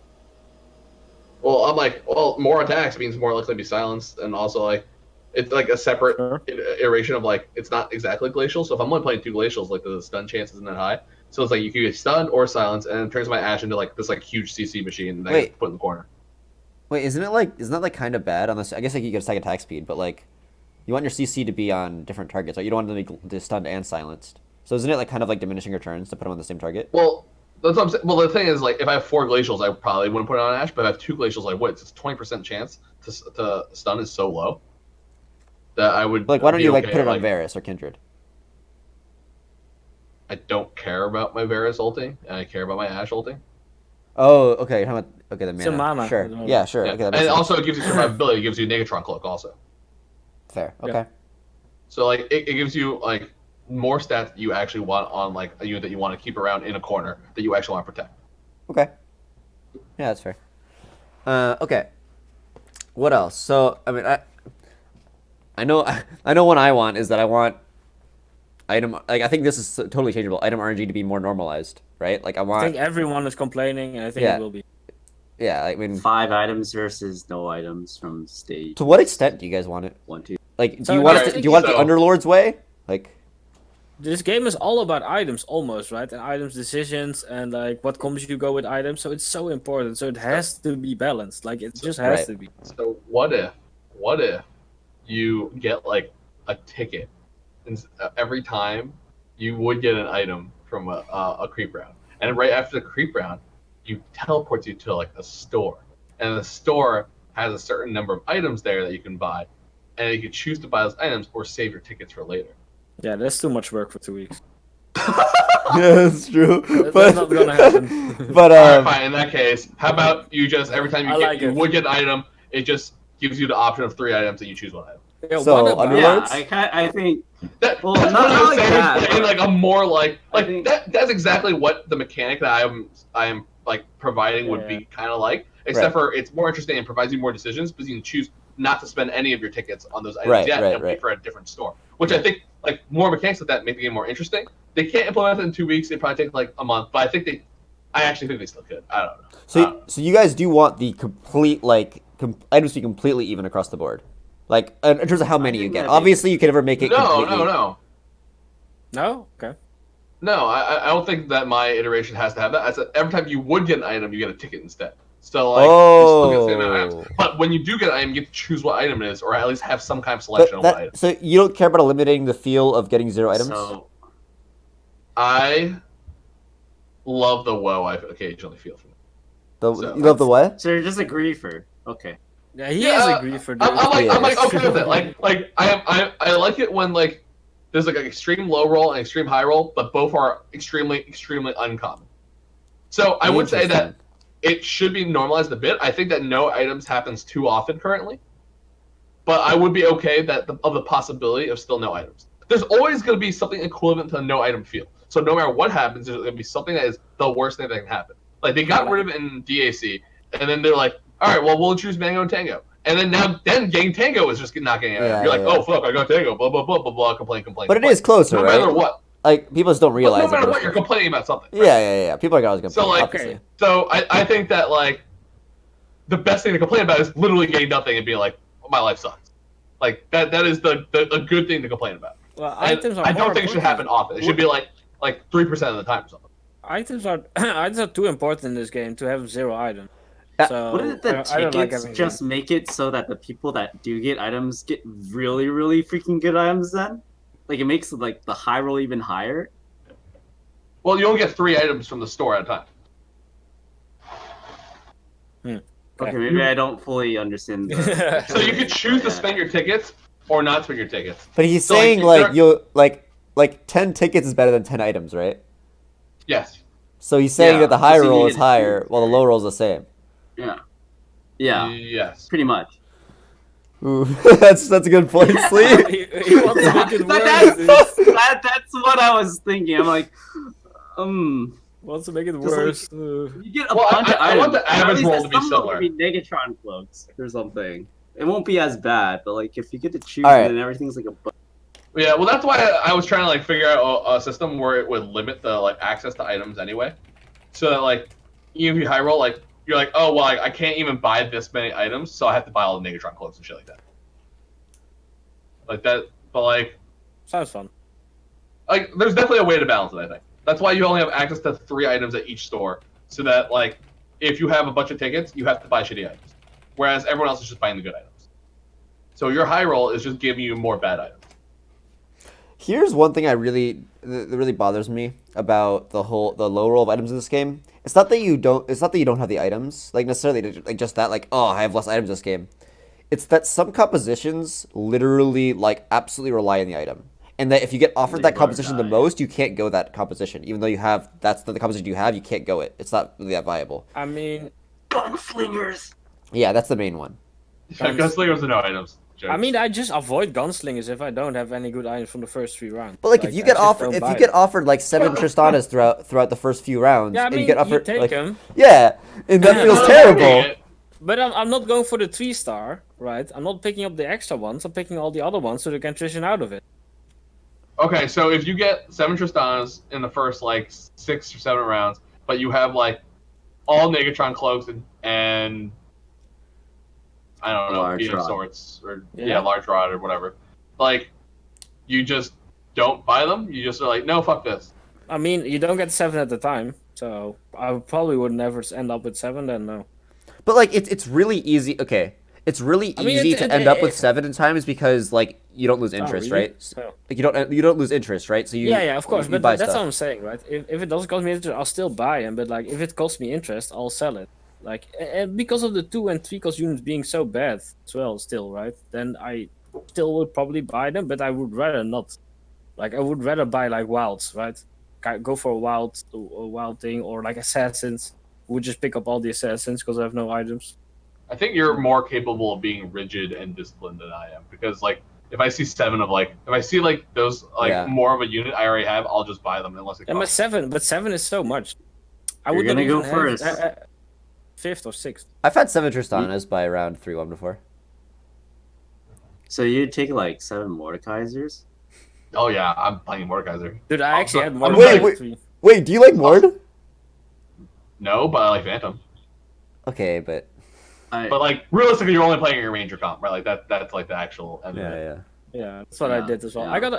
Well, I'm like, more attacks means more likely to be silenced, and also like, it's like a separate iteration of like, it's not exactly glacial. So if I'm only playing 2 glacials, like the stun chance isn't that high. So it's like you can get stunned or silenced, and it turns my Ashe into like this like huge CC machine that I put in the corner. Wait, isn't that like kind of bad on this? I guess like you get a second attack speed, but like, you want your CC to be on different targets. Right? You don't want them to be stunned and silenced. So isn't it like kind of like diminishing returns to put them on the same target? Well. That's what I'm saying. Well, the thing is, like, if I have 4 glacials, I probably wouldn't put it on Ashe. But if I have 2 glacials, I would. It's 20% chance to stun is so low that I would. Like, why don't you like put it on Varus or Kindred? I don't care about my Varus ulting, and I care about my Ashe ulting. Oh, okay. How about the mana? It's a mana. Sure. Yeah, sure. Yeah. Okay, that and makes sense. also, it gives you survivability. It gives you a Negatron cloak also. Fair. Okay. Yeah. So like, it gives you like more stats that you actually want on like a unit that you want to keep around in a corner that you actually want to protect. Okay. Yeah, that's fair. Okay. What else? So I mean, I know what I want is that I want item, like, I think this is totally changeable. Item RNG to be more normalized, right? Like, I think everyone is complaining, and I think it will be. Yeah, I mean, 5 items versus no items from stage. To what extent do you guys want it? 1, 2. Like, So do you want I it? Do you want the Underlord's way? Like, this game is all about items, almost, right? And items, decisions, and like what combos you go with items. So it's so important. So it has to be balanced. Like, it just has to be. So what if you get like a ticket every time, you would get an item from a creep round. And right after the creep round, you teleport you to like a store, and the store has a certain number of items there that you can buy, and you can choose to buy those items or save your tickets for later. Yeah, that's too much work for 2 weeks. Yeah, that's true. That's not gonna happen. But Alright, fine. In that case, how about you just every time you would get an item, it just gives you the option of 3 items and you choose one item. Yeah, So, what about- under- Yeah, Underlords? I think That's Well, what not I'm like saying. that, In like a more like think- that's exactly what the mechanic that I am like providing would be kind of like, except for it's more interesting and provides you more decisions because you can choose not to spend any of your tickets on those items and wait for a different store. Which I think like more mechanics like that make the game more interesting. They can't implement it in 2 weeks. They probably take like a month, but I actually think they still could. I don't know. So you guys do want the complete items to be completely even across the board, like in terms of how many you think get. that'd be- Obviously, you can never make it. No. No? Okay. No, I don't think that my iteration has to have that. I said every time you would get an item, you get a ticket instead. So like, you still get the same amount of items. But when you do get an item, you get to choose what item it is, or at least have some kind of selection of what item. So you don't care about eliminating the feel of getting 0 items? so. I love the woe I occasionally feel from it. You love the what? So you're just a griefer. Okay. Yeah, he is a griefer, dude. I'm like okay with it. Like I like it when like there's like an extreme low roll and extreme high roll, but both are extremely uncommon. So I would say that it should be normalized a bit. I think that no items happens too often currently, but I would be okay of the possibility of still no items. There's always going to be something equivalent to a no item feel. So no matter what happens, there's going to be something that is the worst thing that can happen. Like they got rid of it in DAC, and then they're like, all right, well we'll choose Mango and Tango, and then getting Tango is just not getting it. You're like, oh fuck, I got Tango, blah blah blah blah blah, complain. But it is closer, no right? matter what. Like people just don't realize. No matter what, you're complaining about something. Right? Yeah. People are always complaining. So like, obviously. so I think that like the best thing to complain about is literally getting nothing and being like, oh, my life sucks. Like that is a good thing to complain about. Well, And items are I don't more think it should happen important. often. It should be like 3% of the time or something. Items are too important in this game to have 0 items. So Wouldn't the I don't like tickets having just make it so that the people that do get items get really, really freaking good items then? Like it makes like the high roll even higher? Well, you only get 3 items from the store at a time. Okay, maybe I don't fully understand. So you could choose to spend your tickets or not spend your tickets. But he's So, saying like, like you like 10 tickets is better than 10 items, right? Yes. So he's saying Yeah, that the high so you roll get is to higher choose, while the right? low roll is the same. Yeah. Yeah, Yes. pretty much. Ooh, that's a good point, Sleep. he wants to make it That's, worse. that's what I was thinking. I'm like, Wants to make it like- worse. you get a Well, bunch of I items. want the At average least roll to be some of them similar. would be Negatron cloaks or something. It won't be as bad, but like if you get to choose, All right. then everything's like a. Yeah, well, that's why I was trying to like figure out a system where it would limit the like access to items anyway, so that like even if you high roll, like you're like, oh well, I can't even buy this many items, so I have to buy all the Negatron cloaks and shit like that. Like that, but like Sounds fun. there's definitely a way to balance it. I think that's why you only have access to 3 items at each store, so that like if you have a bunch of tickets, you have to buy shitty items, whereas everyone else is just buying the good items. So your high roll is just giving you more bad items. Here's one thing that really bothers me about the low roll of items in this game. It's not that you don't have the items, like necessarily like just that, like, oh, I have less items this game. It's that some compositions literally like absolutely rely on the item. And that if you get offered that composition the most, you can't go that composition. Even though that's the composition you have, you can't go it. It's not really that viable. I mean, Gunslingers. Yeah, that's the main one. Gunslingers are no items. Jokes. I mean, I just avoid gunslingers if I don't have any good items from the first 3 rounds. But like if you get offered like 7 Tristanas throughout the first few rounds, yeah, I and mean, you get offered take like, them. yeah, and that feels terrible. But I'm not going for the 3-star, right? I'm not picking up the extra ones. I'm picking all the other ones so they can transition out of it. Okay, so if you get 7 Tristanas in the first like 6 or 7 rounds, but you have like all Negatron cloaks and I don't know, Large Beat of Rod. Sorts or Yeah. Large Rod or whatever, like you just don't buy them. You just are like, no, fuck this. I mean, you don't get 7 at the time, so I probably would never end up with 7 then, no. But like it's really easy. Okay, it's really I mean, easy to end up with 7 in times because like you don't lose interest, really? right? Oh. Like you don't lose interest, right? So you Yeah, of course, you but buy that's stuff. what I'm saying, right? If it doesn't cost me interest, I'll still buy them. But like, if it costs me interest, I'll sell it. Like, and because of the 2 and 3 cost units being so bad as well, still, right? Then I still would probably buy them, but I would rather not. Like, I would rather buy like wilds, right? Go for a wild thing, or like assassins. Would just pick up all the assassins because I have no items. I think you're more capable of being rigid and disciplined than I am, because like if I see 7 of like if I see like those like Yeah. more of a unit I already have, I'll just buy them unless it And costs. but 7 is so much. I You're would not gonna go even first. have 5th or 6th. I've had 7 Tristanas by around 3-1 before. So you'd take like 7 Mordekaisers? Oh yeah, I'm playing Mordekaiser. Dude, I actually had more Wait, than wait. 3. Wait, do you like Mord? No, but I like Phantom. Okay, but But like realistically, you're only playing your Ranger comp, right? Like that's like the actual. yeah. Yeah, that's what I Yeah, did as well. yeah. I got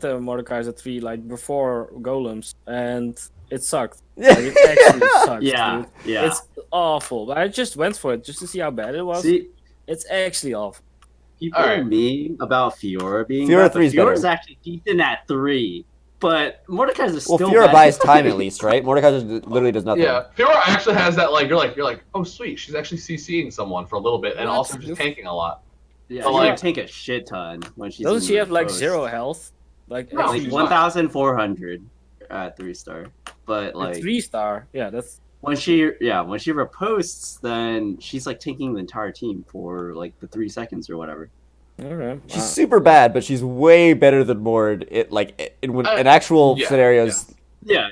the Mordekaiser 3 like before golems, and it sucked. Like, it actually sucks. Yeah, Dude. yeah. It's awful. But I just went for it just to see how bad it was. See, It's actually awful. people Alright. meme about Fiora being Fiora bad, but 3 is better. Fiora's actually decent at 3. But Mordekaiser's Well, still Fiora bad buys at time 3. at least, right? Mordekaiser literally does nothing. Yeah, Fiora actually has that like you're like oh sweet, she's actually CCing someone for a little bit and What? also just tanking a lot. Yeah, But, she like- would take a shit ton when she's Doesn't in she have like post. 0 health? Like No, actually, she's Like 1,400 at 3-star. But a like 3-star. Yeah, that's when she reposts, then she's like taking the entire team for like the 3 seconds or whatever. alright. She's super bad, but she's way better than Mord. In actual yeah, scenarios. Yeah,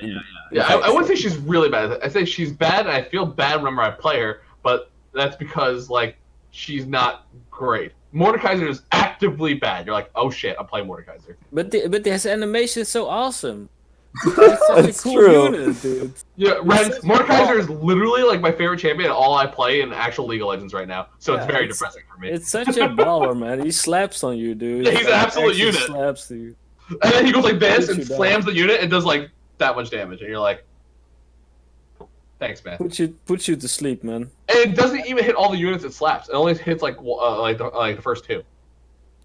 Yeah, I wouldn't say she's really bad. I say she's bad, and I feel bad whenever I play her, but that's because like she's not great. Mordekaiser is actively bad. You're like, oh shit, I'm playing Mordekaiser. But his animation is so awesome. It's such That's a cool true. unit, dude. Yeah, Rens, It's- Mordekaiser is literally like my favorite champion and all I play in actual League of Legends right now. So it's Yeah, very it's- depressing for me. It's such a baller, man. He slaps on you, dude. Yeah, he's an Like, absolute actually unit. Slaps you. And then he goes like this Puts and you down. slams the unit and does like that much damage, and you're like, thanks, man. Puts you to sleep, man. And it doesn't even hit all the units it slaps. It only hits like the first 2.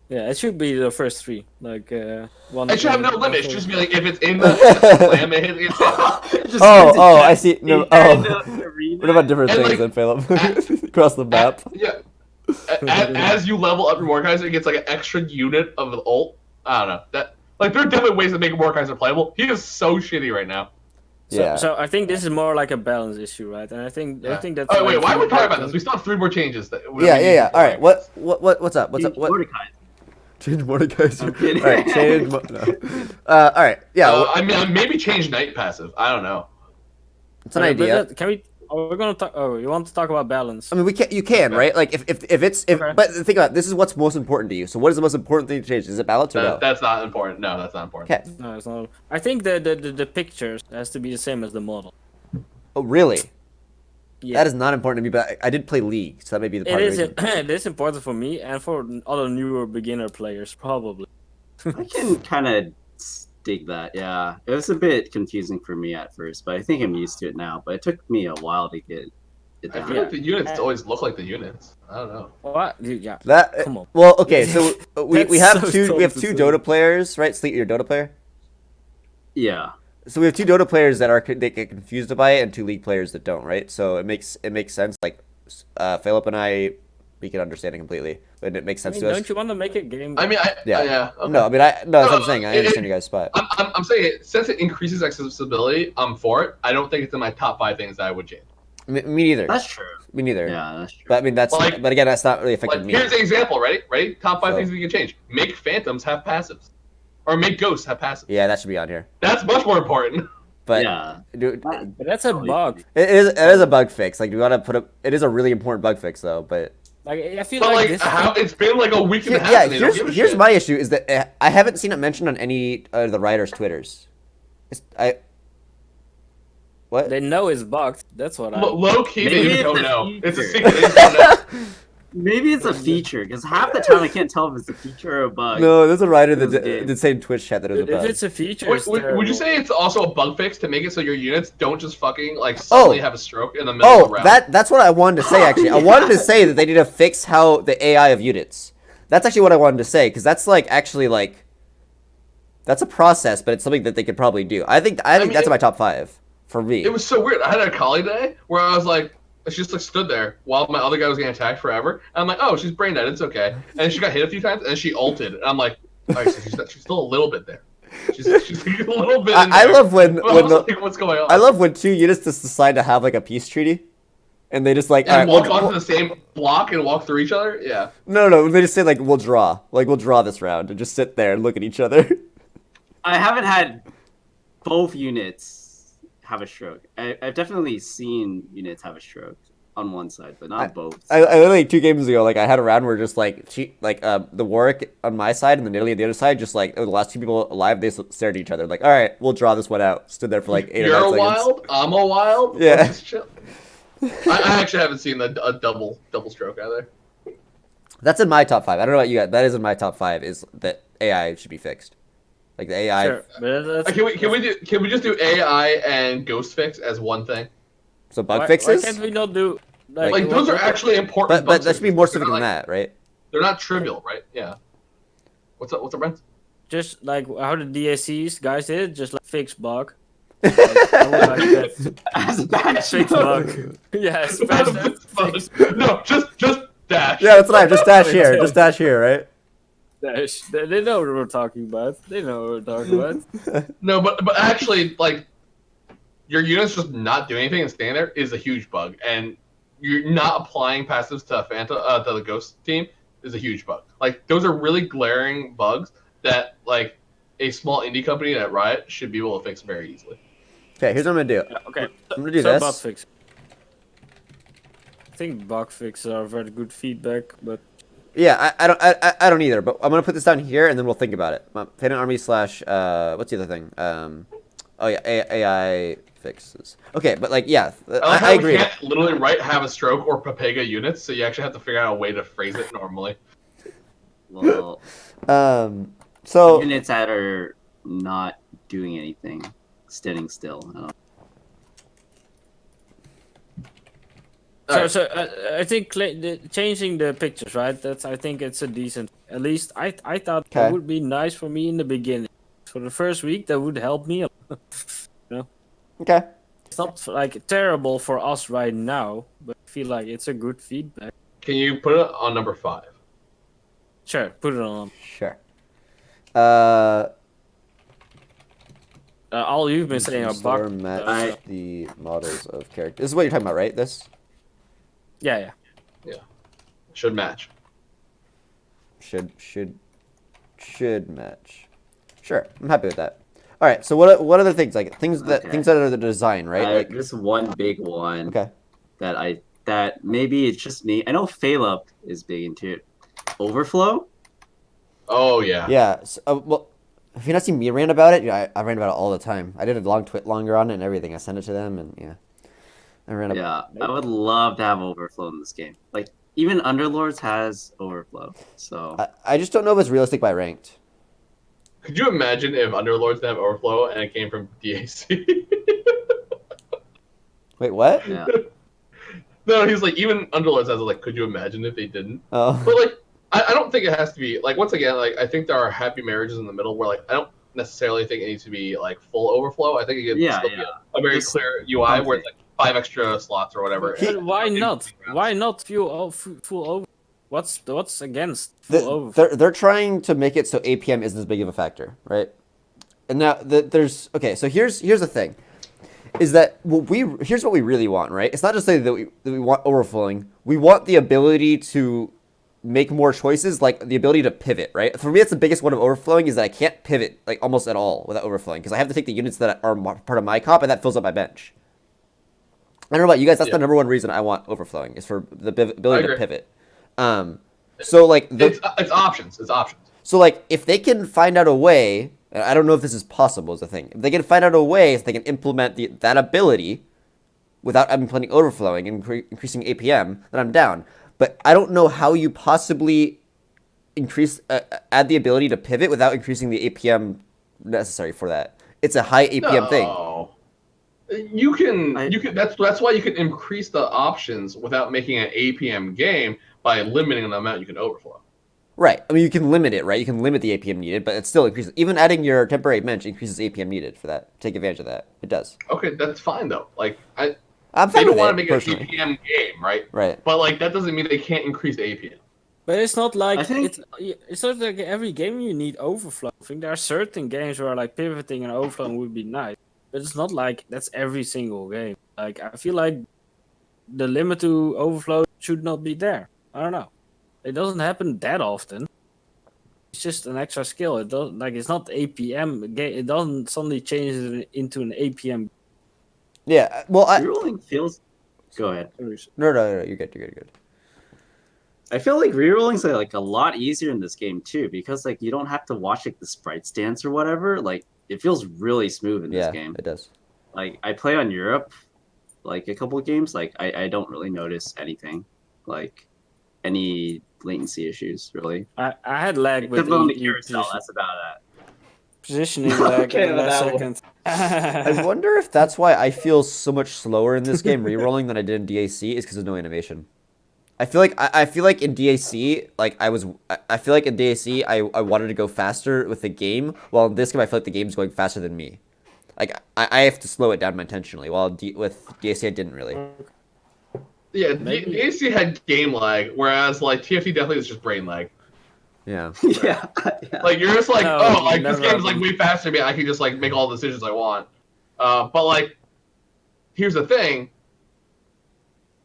Yeah, it should be the first 3. Like one. It should have no one- limit. It one- should just be like if it's in the slam, it hits. Just Oh, turns oh, into I see. No, Jack in oh. the arena. What about different And, things like, than Pheylop across the map? Yeah. As you level up your Mordekaiser, it gets like an extra unit of the ult. I don't know. That like there are definitely ways to make Mordekaiser playable. He is so shitty right now. Yeah. So I think this is more like a balance issue, right? And I think that's. Oh wait, like why are we the talking about thing. this? We still have 3 more changes. That Yeah. All right. What's up? What's up? What? Mordekaiser. Change Mordekaiser. I'm kidding. All right. Change. No. All right. Yeah. I mean, maybe change Knight passive. I don't know. it's an Okay, but idea. can we? Oh, we're gonna talk. Oh, you want to talk about balance? I mean, we can. You can, Okay. right? Like if it's. Okay. But think about it, this is what's most important to you. So what is the most important thing to change? Is it balance or no? That's not important. No, that's not important. Okay. No, it's not. I think the pictures has to be the same as the model. Oh, really? Yeah. That is not important to me. But I did play League, so that may be the part It of the is. reason. It is important for me and for other newer beginner players, probably. I can kind of dig that. Yeah, it was a bit confusing for me at first, but I think I'm used to it now. But it took me a while to get it I down. feel like the units always look like the units. I don't know. What? Dude, yeah. That Come on. well, okay. So we That's have so two dumb to two say. Dota players, right? Sleet, you're a Dota player. Yeah. So we have 2 Dota players that they get confused by it, and 2 League players that don't, right? So it makes sense. Like, Pheylop and I, we can understand it completely, and it makes I sense mean, to us. don't you want to make a game? I mean, Yeah. okay. No, I mean, that's what I'm saying. I it- understand your guys' spot. I'm saying it, since it increases accessibility, I'm for it. I don't think it's in my top 5 things that I would change. Me neither. That's true. Me neither. Yeah, that's true. But I mean, but again, that's not really affecting Like, me. here's an example. Ready? Top 5 So- things that you can change. Make phantoms have passives, or make ghosts have passives. Yeah, that should be on here. That's much more important. But yeah. dude, But that's a bug. it is a bug fix. Like, we want to put up. It is a really important bug fix, though. But Like I feel But like like, this. how it's been like a week and a half. yeah, and they don't give a here's shit. my issue is that I haven't seen it mentioned on any of the writers' Twitters. What? They know it's bugged. That's what I. Low key, Maybe they it's don't a know. feature. It's a secret. They just don't know. Maybe it's a feature because half the time I can't tell if it's a feature or a bug. No, there's a writer that It was good. did say in Twitch chat that it was a If bug. it's a feature, Would it's you terrible. say it's also a bug fix to make it so your units don't just fucking like suddenly have a stroke in the middle of the Oh, round? that's what I wanted to say. Actually, I wanted to say that they need to fix how the AI of units. That's actually what I wanted to say, because that's like actually like that's a process, but it's something that they could probably do. I think mean, that's in my top 5 for me. It was so weird. I had a collie day where I was like, she just like stood there while my other guy was getting attacked forever. And I'm like, oh, she's brain dead. It's okay. And she got hit a few times, and she ulted. And I'm like, all right, so she's still a little bit there. She's a little bit in there. I love when like, what's going on? I love when 2 units just decide to have like a peace treaty, and they just like and all right, walk onto the same block and walk through each other. Yeah. No. They just say like we'll draw this round, and just sit there and look at each other. I haven't had both units have a stroke. I've definitely seen units have a stroke on one side, but not both. I literally 2 games ago, like I had a round where just like the Warwick on my side and the Italy on the other side, just like the last 2 people alive, they stared at each other like, all right, we'll draw this one out. Stood there for like 8 You're or 9 seconds. wild. I'm a wild. Yeah. Just chill. I actually haven't seen a double stroke either. That's in my top 5. I don't know about you guys. That is in my top 5. Is that AI should be fixed? Like the AI. Sure, but that's, Can we just do AI and ghost fix as one thing? So bug why fixes. can't we not do Like those are actually important. But that should be more fixes. specific They're than not, that, right? They're not trivial, right? Yeah. What's up, Brent? just like how the DACs guys did, just like fix bug. Like, I would like that. As a bad Fix bug. Yeah, smash that. Fix No, just dash. Yeah, that's what I have. Just dash here. Just dash here, right? dash. They know what we're talking about. They know what we're talking about. No, but actually, like, your unit's just not doing anything and standing there is a huge bug, and you're not applying passives to to the ghost team is a huge bug. Like, those are really glaring bugs that like a small indie company at Riot should be able to fix very easily. Okay, here's what I'm gonna do. Yeah, okay, I'm gonna do so this. bug fix. I think bug fixes are very good feedback, but Yeah, I don't either. But I'm gonna put this down here, and then we'll think about it. Phantom Army / what's the other thing? Oh yeah, AI fixes. Okay, but like yeah, I agree. We can't literally have a stroke or Papega units, so you actually have to figure out a way to phrase it normally. Well, So units that are not doing anything, standing still. I don't know. So I think changing the pictures, right? I think it's a decent. At least I thought Okay. it would be nice for me in the beginning. For the first week, that would help me. okay. It's not like terrible for us right now, but I feel like it's a good feedback. Can you put it on number 5? Sure, put it on. Sure. All you've been saying are Store bug. match the models of characters. This is what you're talking about, right? This Yeah. Should match. should match. Sure, I'm happy with that. All right. So what other things like things that are the design, right? Like Just one big one. okay. That maybe it's just me. I know Pheylop is big into it. Overflow. Oh yeah. Yeah. So, well, have you not seen me rant about it? Yeah, I rant about it all the time. I did a long twit longer on it and everything. I sent it to them and yeah. I ran about Yeah, I would love to have overflow in this game. Like even Underlords has overflow. So I just don't know if it's realistic by ranked. Could you imagine if Underlords didn't have overflow and it came from DAC? Wait, what? yeah. No, he's like, even Underlords has like, could you imagine if they didn't? Oh. But like, I don't think it has to be like. Once again, like I think there are happy marriages in the middle where like I don't necessarily think it needs to be like full overflow. I think it can still be a very clear UI where it's like 5 extra slots or whatever. But why not? Why not full over? What's against full over? They're trying to make it so APM isn't as big of a factor, right? And now there's okay. So here's the thing, is that here's what we really want, right? It's not just say that we want overflowing. We want the ability to make more choices, like the ability to pivot, right? For me, that's the biggest one of overflowing is that I can't pivot like almost at all without overflowing because I have to take the units that are part of my comp and that fills up my bench. I don't know about you guys. That's the number one reason I want overflowing is for the ability to pivot. So like it's options. It's options. So like if they can find out a way, I don't know if this is possible is the thing. If they can find out a way, if they can implement that ability without implementing overflowing and increasing APM, then I'm down. But I don't know how you possibly add the ability to pivot without increasing the APM necessary for that. It's a high APM thing. You can that's why you can increase the options without making an APM game by limiting the amount you can overflow. Right. I mean, you can limit it, right? You can limit the APM needed, but it still increases. Even adding your temporary bench increases APM needed for that. Take advantage of that. It does. Okay, that's fine though. Like I'm they fine don't with want it, to make personally. an APM game, right? Right. But like that doesn't mean they can't increase the APM. But it's not like I think it's not like every game you need overflow. I think there are certain games where like pivoting and overflowing would be nice, but it's not like that's every single game. Like I feel like the limit to overflow should not be there. I don't know. It doesn't happen that often. It's just an extra skill. It doesn't like it's not APM game. It doesn't suddenly change it into an APM. Yeah. Well, rerolling feels. Go ahead. no. You're good. You're good. I feel like rerolling's like a lot easier in this game too, because like you don't have to watch like the sprites dance or whatever. Like it feels really smooth in this Yeah, game. it does. Like I play on Europe, like a couple of games. Like I don't really notice anything, like any latency issues really. I had lag with Except on the EU carousel, that's about positioning lag Okay, in the but last that one- second. I wonder if that's why I feel so much slower in this game rerolling than I did in DAC is because of no animation. I feel like in DAC I feel like in DAC I wanted to go faster with the game, while in this game I feel like the game's going faster than me. Like I have to slow it down intentionally, while with DAC I didn't really. Yeah, Maybe. DAC had game lag, whereas like TFT definitely is just brain lag. Yeah. yeah. Yeah. Like you're just like, No, oh, like this never game's like happened. way faster. Man, I can just like make all the decisions I want. But like, here's the thing.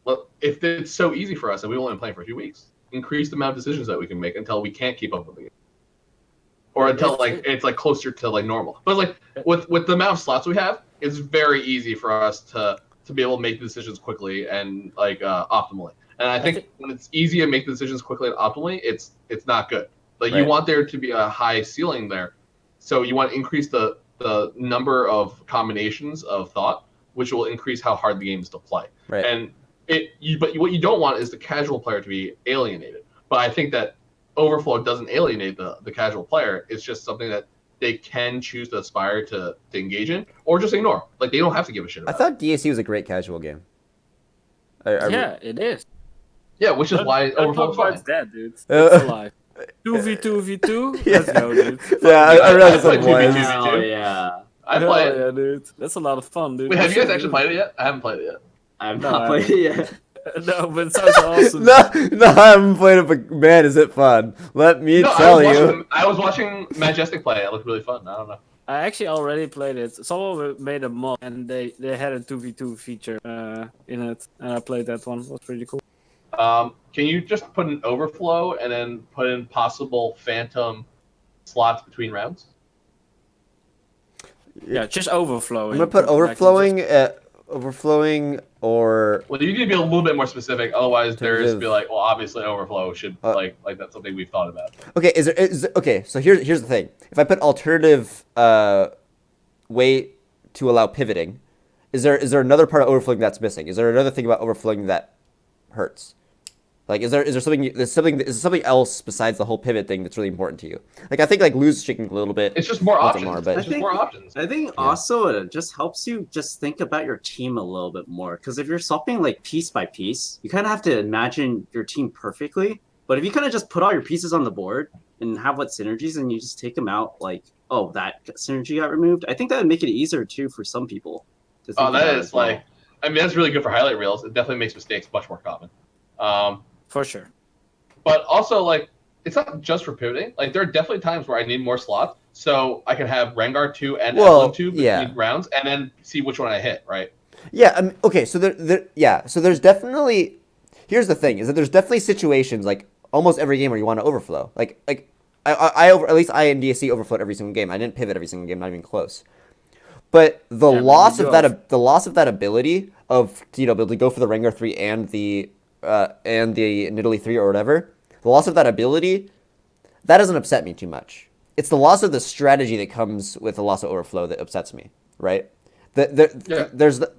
Well, if it's so easy for us and we've only been playing for a few weeks, increase the amount of decisions that we can make until we can't keep up with the game, or until it's like closer to like normal. But like with the amount of slots we have, it's very easy for us to be able to make decisions quickly and like optimally. And I think when it's easy to make decisions quickly and optimally, it's not good. Like you Right. want there to be a high ceiling there, so you want to increase the number of combinations of thought, which will increase how hard the game is to play. Right. And but what you don't want is the casual player to be alienated. But I think that overflow doesn't alienate the casual player. It's just something that they can choose to aspire to engage in, or just ignore. Like they don't have to give a shit I about. thought DAC was a great casual game. Yeah, it is. Yeah, which is why Don't overflow talk is about fine. that, dude. It's alive. 2v2v2. Let's go, dude. Yeah, I realized I what it played was. 2v2v2. Oh yeah. I play it. Yeah, dude. That's a lot of fun, dude. Wait, have you guys Dude. actually played it yet? I haven't played it yet. I've No, not I played it yet. No, but it sounds awesome. No, I haven't played it, but man, is it fun. Let me No, tell you. I was watching Majestic play. It looked really fun. I don't know. I actually already played it. Someone made a mod and they had a 2v2 feature in it, and I played that one. It was pretty cool. Can you just put an overflow and then put in possible phantom slots between rounds? Yeah, just overflowing. I'm gonna put overflowing, overflowing, or Well, you need to be a little bit more specific. Otherwise, there's Tentative. be like, well, obviously, overflow should like that's something we've thought about. okay. Okay? So here's the thing. If I put alternative way to allow pivoting, is there another part of overflowing that's missing? Is there another thing about overflowing that hurts? Like, is there something else besides the whole pivot thing that's really important to you? Like, I think like lose streaking a little bit. It's just more a little options. more, but- It's just more options. I think also it just helps you just think about your team a little bit more. Because if you're swapping like piece by piece, you kind of have to imagine your team perfectly. But if you kind of just put all your pieces on the board and have what synergies and you just take them out, like, oh, that synergy got removed, I think that would make it easier too for some people. To think Oh, that about is as well. like, I mean, that's really good for highlight reels. It definitely makes mistakes much more common. For sure. But also, like, it's not just for pivoting. Like, there are definitely times where I need more slots, so I can have Rengar 2 and Evelyn 2 between rounds, and then see which one I hit, right? Yeah. Okay. So So there's definitely. Here's the thing: is that there's definitely situations like almost every game where you want to overflow. Like at least I in DSC overflowed every single game. I didn't pivot every single game, not even close. But the loss of that ability of be able to go for the Rengar 3 and the Nidalee 3 or whatever, the loss of that ability, that doesn't upset me too much. It's the loss of the strategy that comes with the loss of overflow that upsets me, right? There's the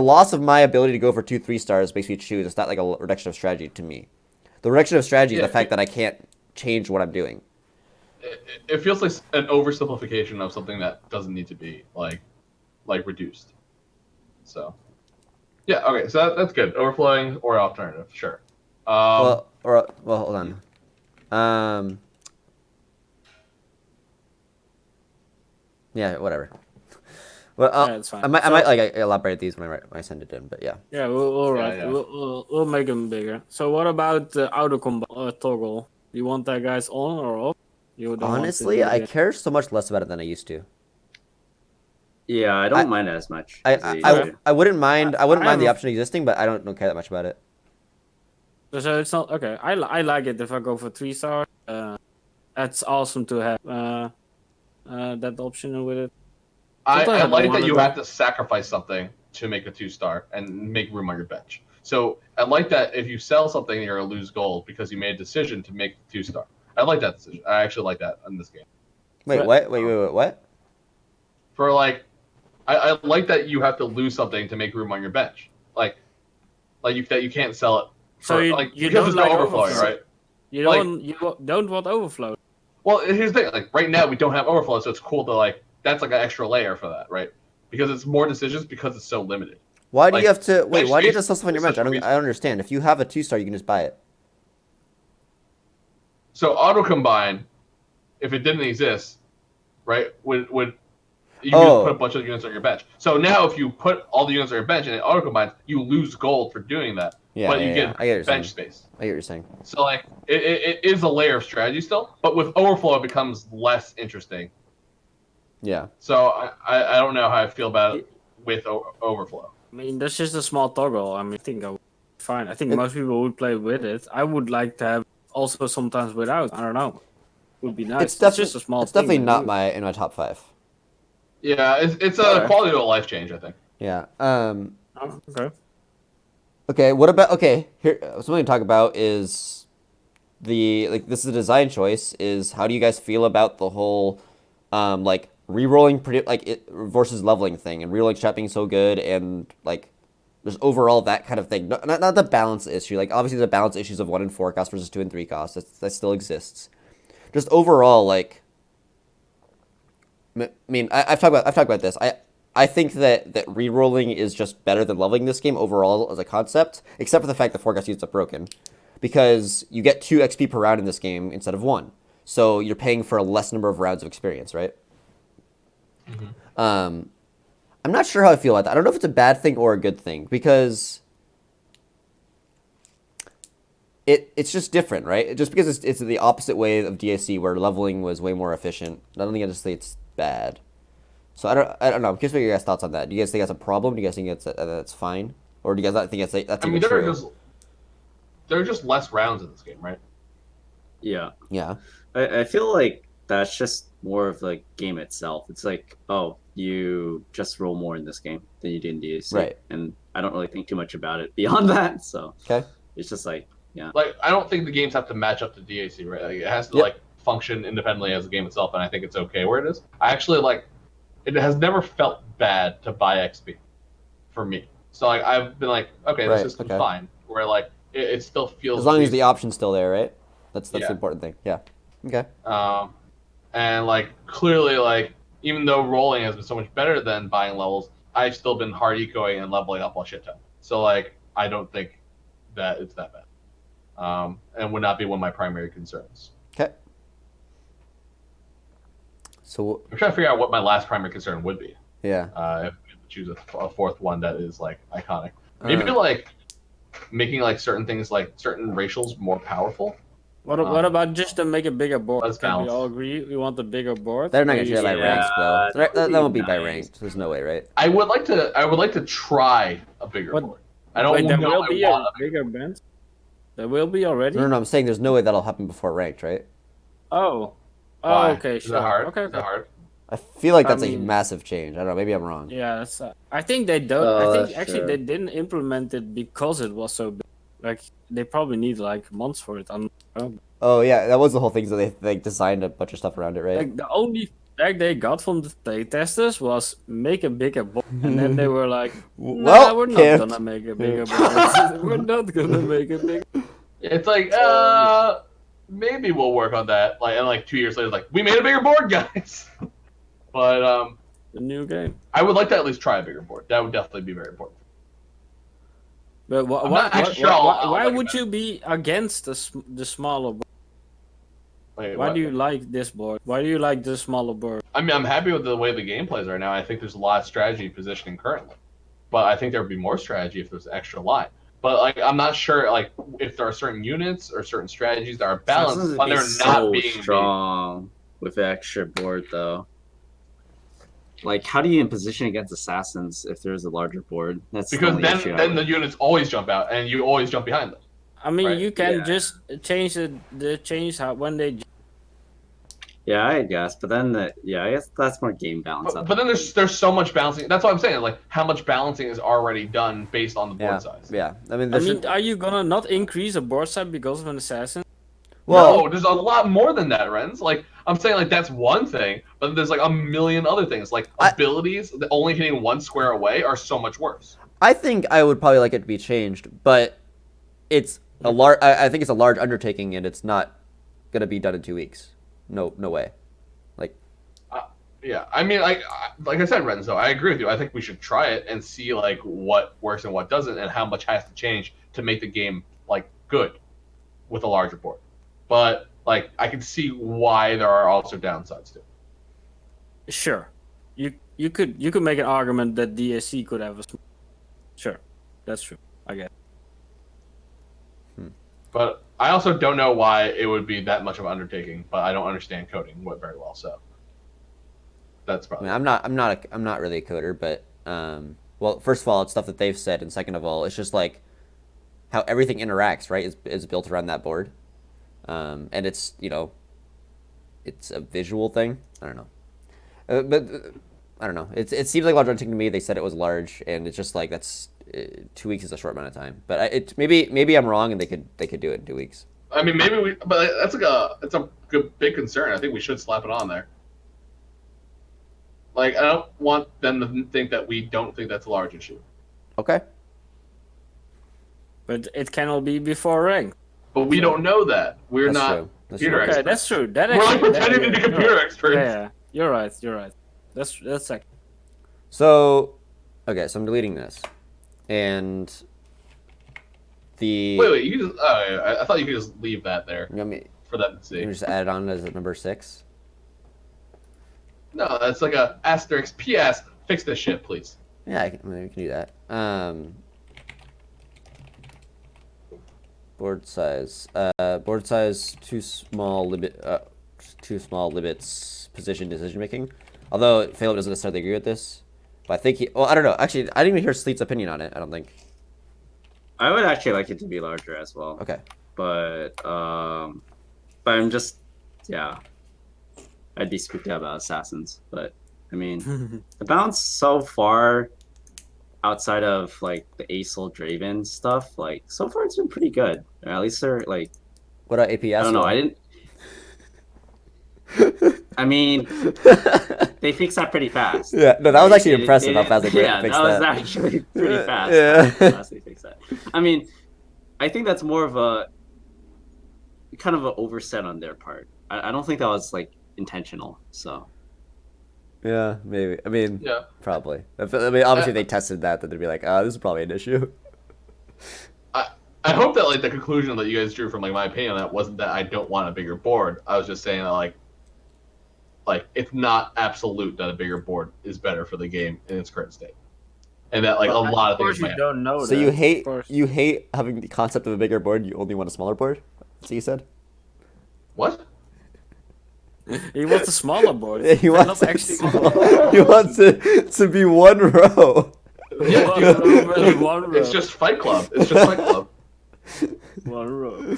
loss of my ability to go for 2 3-stars makes me choose. It's not like a reduction of strategy to me. The reduction of strategy is the fact that I can't change what I'm doing. It feels like an oversimplification of something that doesn't need to be like reduced. So, yeah, okay, so that's good. Overflowing or alternative, sure. Well, hold on. Yeah, whatever. Well, Yeah, it's fine. I might So- like elaborate these when I send it in, but yeah. Yeah, all right. Yeah. We'll make them bigger. So what about the auto combat toggle? You want that guys on or off? You don't Honestly, want to I do it care so much less about it than I used to. Yeah, I don't mind it as much. as I used to. I wouldn't mind I the have- option existing, but I don't care that much about it. So it's not okay. I like it if I go for 3 stars. That's awesome to have that option with it. I Sometimes I like don't that you wanna have to sacrifice something to make a 2-star and make room on your bench. So I like that if you sell something, you're gonna lose gold because you made a decision to make the 2-star. I like that decision. I actually like that in this game. Wait, But- what? Wait, what? For like, I like that you have to lose something to make room on your bench. Like that you can't sell it. So For, you because don't there's no like overflowing, overflow. right? You Like- don't want overflow. Well, here's the thing. Like right now, we don't have overflow, so it's cool to like that's like an extra layer for that, right? Because it's more decisions because it's so limited. Why do Like, you have to wait? Why do you have to bench sell stuff on your space bench? is such a I don't understand. If you have a 2-star, you can just buy it. So auto combine, if it didn't exist, right, would you Oh. just put a bunch of units on your bench. So now if you put all the units on your bench and it auto combines, you lose gold for doing that. Yeah, but yeah, you yeah. get I get what you're bench saying. space. I get what you're saying. So like it is a layer of strategy still, but with overflow it becomes less interesting. Yeah. So I don't know how I feel about it with overflow. I mean, that's just a small toggle. I mean, I think I would be fine. I think It- most people would play with it. I would like to have also sometimes without. I don't know. Would be nice. It's Just a small. It's definitely thing to not do. in my top 5. Yeah, it's a Okay. quality of life change, I think. Yeah. Oh, okay. Okay. What about here? Something to talk about is this is a design choice. Is how do you guys feel about the whole like re-rolling versus leveling thing and re-rolling chat being so good and like just overall that kind of thing. Not the balance issue. Like obviously the balance issues of 1 and 4 cost versus 2 and 3 cost that still exists. Just overall like. I mean, I've talked about this. I think that re-rolling is just better than leveling this game overall as a concept, except for the fact that 4 units are broken, because you get 2 XP per round in this game instead of 1, so you're paying for a less number of rounds of experience, right? I'm not sure how I feel about that. I don't know if it's a bad thing or a good thing because it's just different, right? Just because it's the opposite way of DSC where leveling was way more efficient. I don't think I just say it's bad. So I don't know. I'm curious what your guys' thoughts on that. Do you guys think that's a problem? Do you guys think that's fine, or do you guys not think that's I mean, even there true? are just less rounds in this game, right? Yeah, Yeah. I feel like that's just more of the game itself. It's like, oh, you just roll more in this game than you did in DSC, Right. And I don't really think too much about it beyond that. So Okay. it's just like, yeah, Like, I don't think the games have to match up to DAC, right? Like, it has to Yep. like function independently as a game itself, and I think it's okay where it is. I actually like. It has never felt bad to buy XP, for me. So like I've been like, okay, Right, this system's okay. fine. Where like it still feels As long as the decent. option's still there, right? That's the Yeah. important thing. Yeah. Okay. And like clearly like even though rolling has been so much better than buying levels, I've still been hard ecoing and leveling up a shit ton. So like I don't think that it's that bad. And would not be one of my primary concerns. Okay. So I'm trying to figure out what my last primary concern would be. yeah. If we had to choose a fourth one that is like iconic. Maybe Uh. like making like certain things like certain racials more powerful. What about just to make a bigger board? Let's Can we balance. all agree we want a bigger board? They're not Where gonna do you that by say- ranks though. That won't be by nice. ranked. There's no way, right? I would like to try a bigger What- board. I don't Wait, there know will I be want a bigger band. There will be already. No, I'm saying there's no way that'll happen before ranked, right? Oh. Why? Oh, okay, Is sure. it hard? Okay, Is it hard? I feel like I that's a mean- massive change. I don't know. Maybe I'm wrong. Yeah, that's, I think they don't. I think actually Sure. they didn't implement it because it was so big. Like they probably need like months for it. I don't know. Oh yeah, that was the whole thing. So they designed a bunch of stuff around it, right? Like the only feedback they got from the playtesters was make a bigger board, and then they were like, "Nah, Well, we're not can't." gonna make a bigger board. We're not gonna make a big." It's like maybe we'll work on that. Like and like 2 years later, like we made a bigger board, guys. But The new game. I would like to at least try a bigger board. That would definitely be very important. But I'm not actually sure I'll why like would that. you be against the smaller board? Wait, Why what? do you like this board? Why do you like this smaller board? I mean, I'm happy with the way the game plays right now. I think there's a lot of strategy positioning currently, but I think there would be more strategy if there's extra line. But like, I'm not sure like if there are certain units or certain strategies that are balanced, Assassins would but be they're so not being made. strong with the extra board, though. Like, how do you position against assassins if there's a larger board? That's the Because only issue. then the units always jump out, and you always jump behind them. I mean, Right. you can Yeah. just change the change how when they. Yeah, I guess. But then, I guess that's more game balance. But then there's so much balancing. That's what I'm saying. Like how much balancing is already done based on the board Yeah, size. yeah. I mean, I there mean, should- are you gonna not increase a board size because of an assassin? well, No, there's a lot more than that, Rens. Like I'm saying, like that's one thing, but there's like a million other things. Like abilities that only hitting one square away are so much worse. I think I would probably like it to be changed, but it's a large. I think it's a large undertaking, and it's not gonna be done in 2 weeks. No way. Like, Yeah, I mean, like I said, Renzo, I agree with you. I think we should try it and see like what works and what doesn't, and how much has to change to make the game like good with a larger board. But like, I can see why there are also downsides to it. Sure, you could make an argument that DSC could have a. Sure, that's true. I guess. But I also don't know why it would be that much of an undertaking. But I don't understand coding very well, so that's I probably. mean, I'm not really a coder, but well, first of all, it's stuff that they've said, and second of all, it's just like how everything interacts, right? Is built around that board, and it's it's a visual thing. I don't know, but I don't know. It seems like a large undertaking to me. They said it was large, and it's just like that's 2 weeks is a short amount of time. But maybe I'm wrong, and they could do it in 2 weeks. I mean, maybe we, but that's it's a good big concern. I think we should slap it on there. Like, I don't want them to think that we don't think that's a large issue. Okay. But it cannot be before rank. But we don't know that. We're That's not true. That's computer true. Okay, experts. that's true. That We're like actually, pretending to be you're computer right. experts. Yeah, you're right. You're right. That's like. So, okay, so I'm deleting this, and the. Wait. You just, I thought you could just leave that there You want me? for them to see. You just add it on as a number 6. No, that's like a asterisk. P.S. Fix this shit, please. Yeah, I mean, we can do that. Board size. Board size too small. Too small limits position decision making. Although Pheylop doesn't necessarily agree with this, but I think he. Well, I don't know. Actually, I didn't even hear Sleet's opinion on it. I don't think. I would actually like it to be larger as well. Okay. But I'm just, yeah. I'd be spooked out about assassins, but I mean, the balance so far, outside of like the Acel Draven stuff, like so far it's been pretty good. Or at least they're like, What about APS? I don't know. I didn't. I mean, they fixed that pretty fast. Yeah, no, that was actually They- impressive they how fast they didn't- yeah, fixed that was that. actually pretty fast. Yeah. How fast they fixed that. I mean, I think that's more of a kind of an overset on their part. I don't think that was like intentional. So Yeah, maybe. I mean, Yeah. probably. I mean, obviously, if they tested that, then they'd be like, "Oh, this is probably an issue." I hope that like the conclusion that you guys drew from like my opinion on that wasn't that I don't want a bigger board. I was just saying that like it's not absolute that a bigger board is better for the game in its current state, and that like a lot of things you might. don't know. So that, you of course. hate having the concept of a bigger board. You only want a smaller board. That's what you said. What? He wants a smaller board. He wants Not it actually. small. He wants it to be one row. Yeah, One row. It's just Fight Club. It's just Fight Club. One row.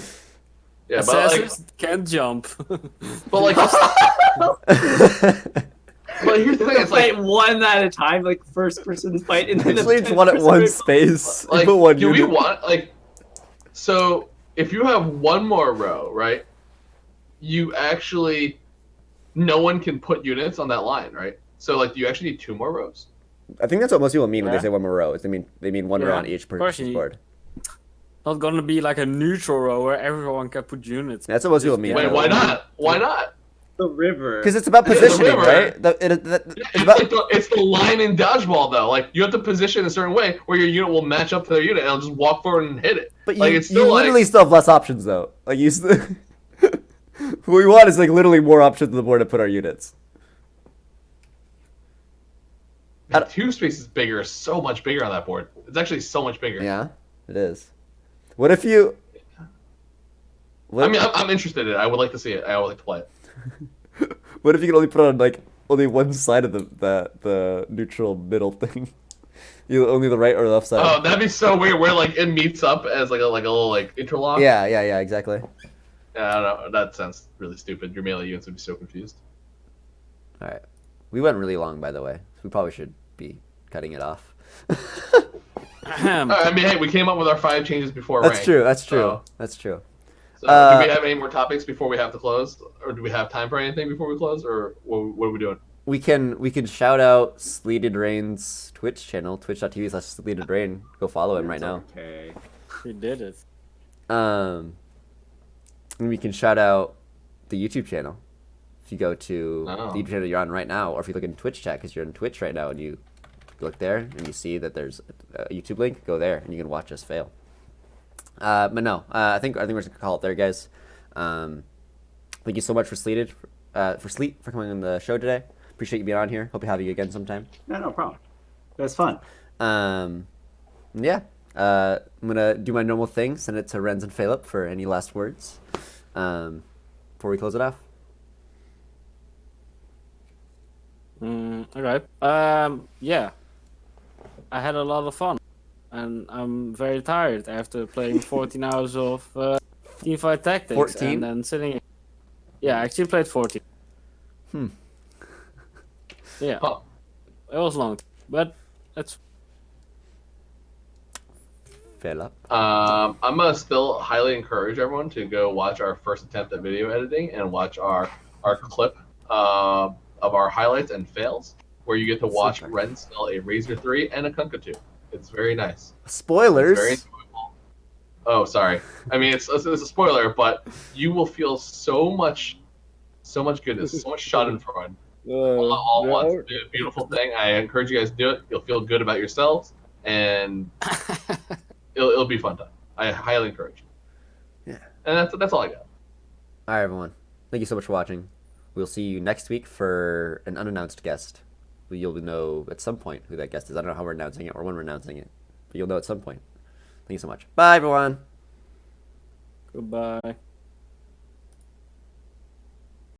Yeah, but like, Assassins can't jump. but like, but here's the thing. It's fight like, one at a time, like first person fight, and then Actually, it's one at one space. like, Put one do we unit. want like? So if you have one more row, right? You actually, no one can put units on that line, right? So like, you actually need 2 more rows. I think that's what most people mean when Yeah. they say one more row. Is they mean one row Yeah. on each course person's you- board. Not gonna be like a neutral row where everyone can put units. That's what most people mean. Wait, why not? Why not? the river. Because it's about It's a positioning, river. right? It's the line in dodgeball though. Like you have to position a certain way where your unit will match up to their unit, and it'll just walk forward and hit it. But like you it's still literally still have less options though. Like you. What we want is like literally more options on the board to put our units. Man, two space is bigger, so much bigger on that board. It's actually so much bigger. Yeah, it is. What if you? I mean, I'm interested in it. I would like to see it. I would like to play it. What if you could only put on like only one side of the neutral middle thing? You only the right or left side. Oh, that'd be so weird. Where like it meets up as like a little like interlock. Yeah, exactly. Yeah, I don't know. That sounds really stupid. Your melee units would be so confused. All right, we went really long, by the way. We probably should be cutting it off. I mean, hey, we came up with our 5 changes before. That's rank, true. That's true. So, That's true. so do we have any more topics before we have to close, or do we have time for anything before we close, or what are we doing? We can shout out Sleetedrain's Twitch channel, twitch.tv/Sleetedrain. Go follow him right now. Okay. We did it. And we can shout out the YouTube channel. If you go to the YouTube channel you're on right now, or if you look in Twitch chat because you're in Twitch right now and you look there and you see that there's a YouTube link, go there and you can watch us fail. But no, I think we're just gonna call it there, guys. Thank you so much for Sleet for coming on the show today. Appreciate you being on here. Hope to have you again sometime. No problem. It was fun. Yeah. I'm gonna do my normal thing. Send it to Rens and Pheylop for any last words before we close it off. Okay. Yeah. I had a lot of fun, and I'm very tired after playing 14 hours of Teamfight Tactics 14? and then sitting. Yeah, I actually played 14. Yeah. Oh. It was long, but that's. Pheylop. I'm gonna still highly encourage everyone to go watch our first attempt at video editing and watch our clip of our highlights and fails, where you get to watch Super. Ren sell a Razor 3 and a Kunkka 2. It's very nice. Spoilers. It's very enjoyable. Oh, sorry. I mean, it's a spoiler, but you will feel so much goodness, so much schadenfreude all at once. It's a beautiful thing. I encourage you guys to do it. You'll feel good about yourselves, and it'll be fun time. I highly encourage you. Yeah. And that's all I got. All right, everyone. Thank you so much for watching. We'll see you next week for an unannounced guest. You'll know at some point who that guest is. I don't know how we're announcing it or when we're announcing it, but you'll know at some point. Thank you so much. Bye, everyone. Goodbye.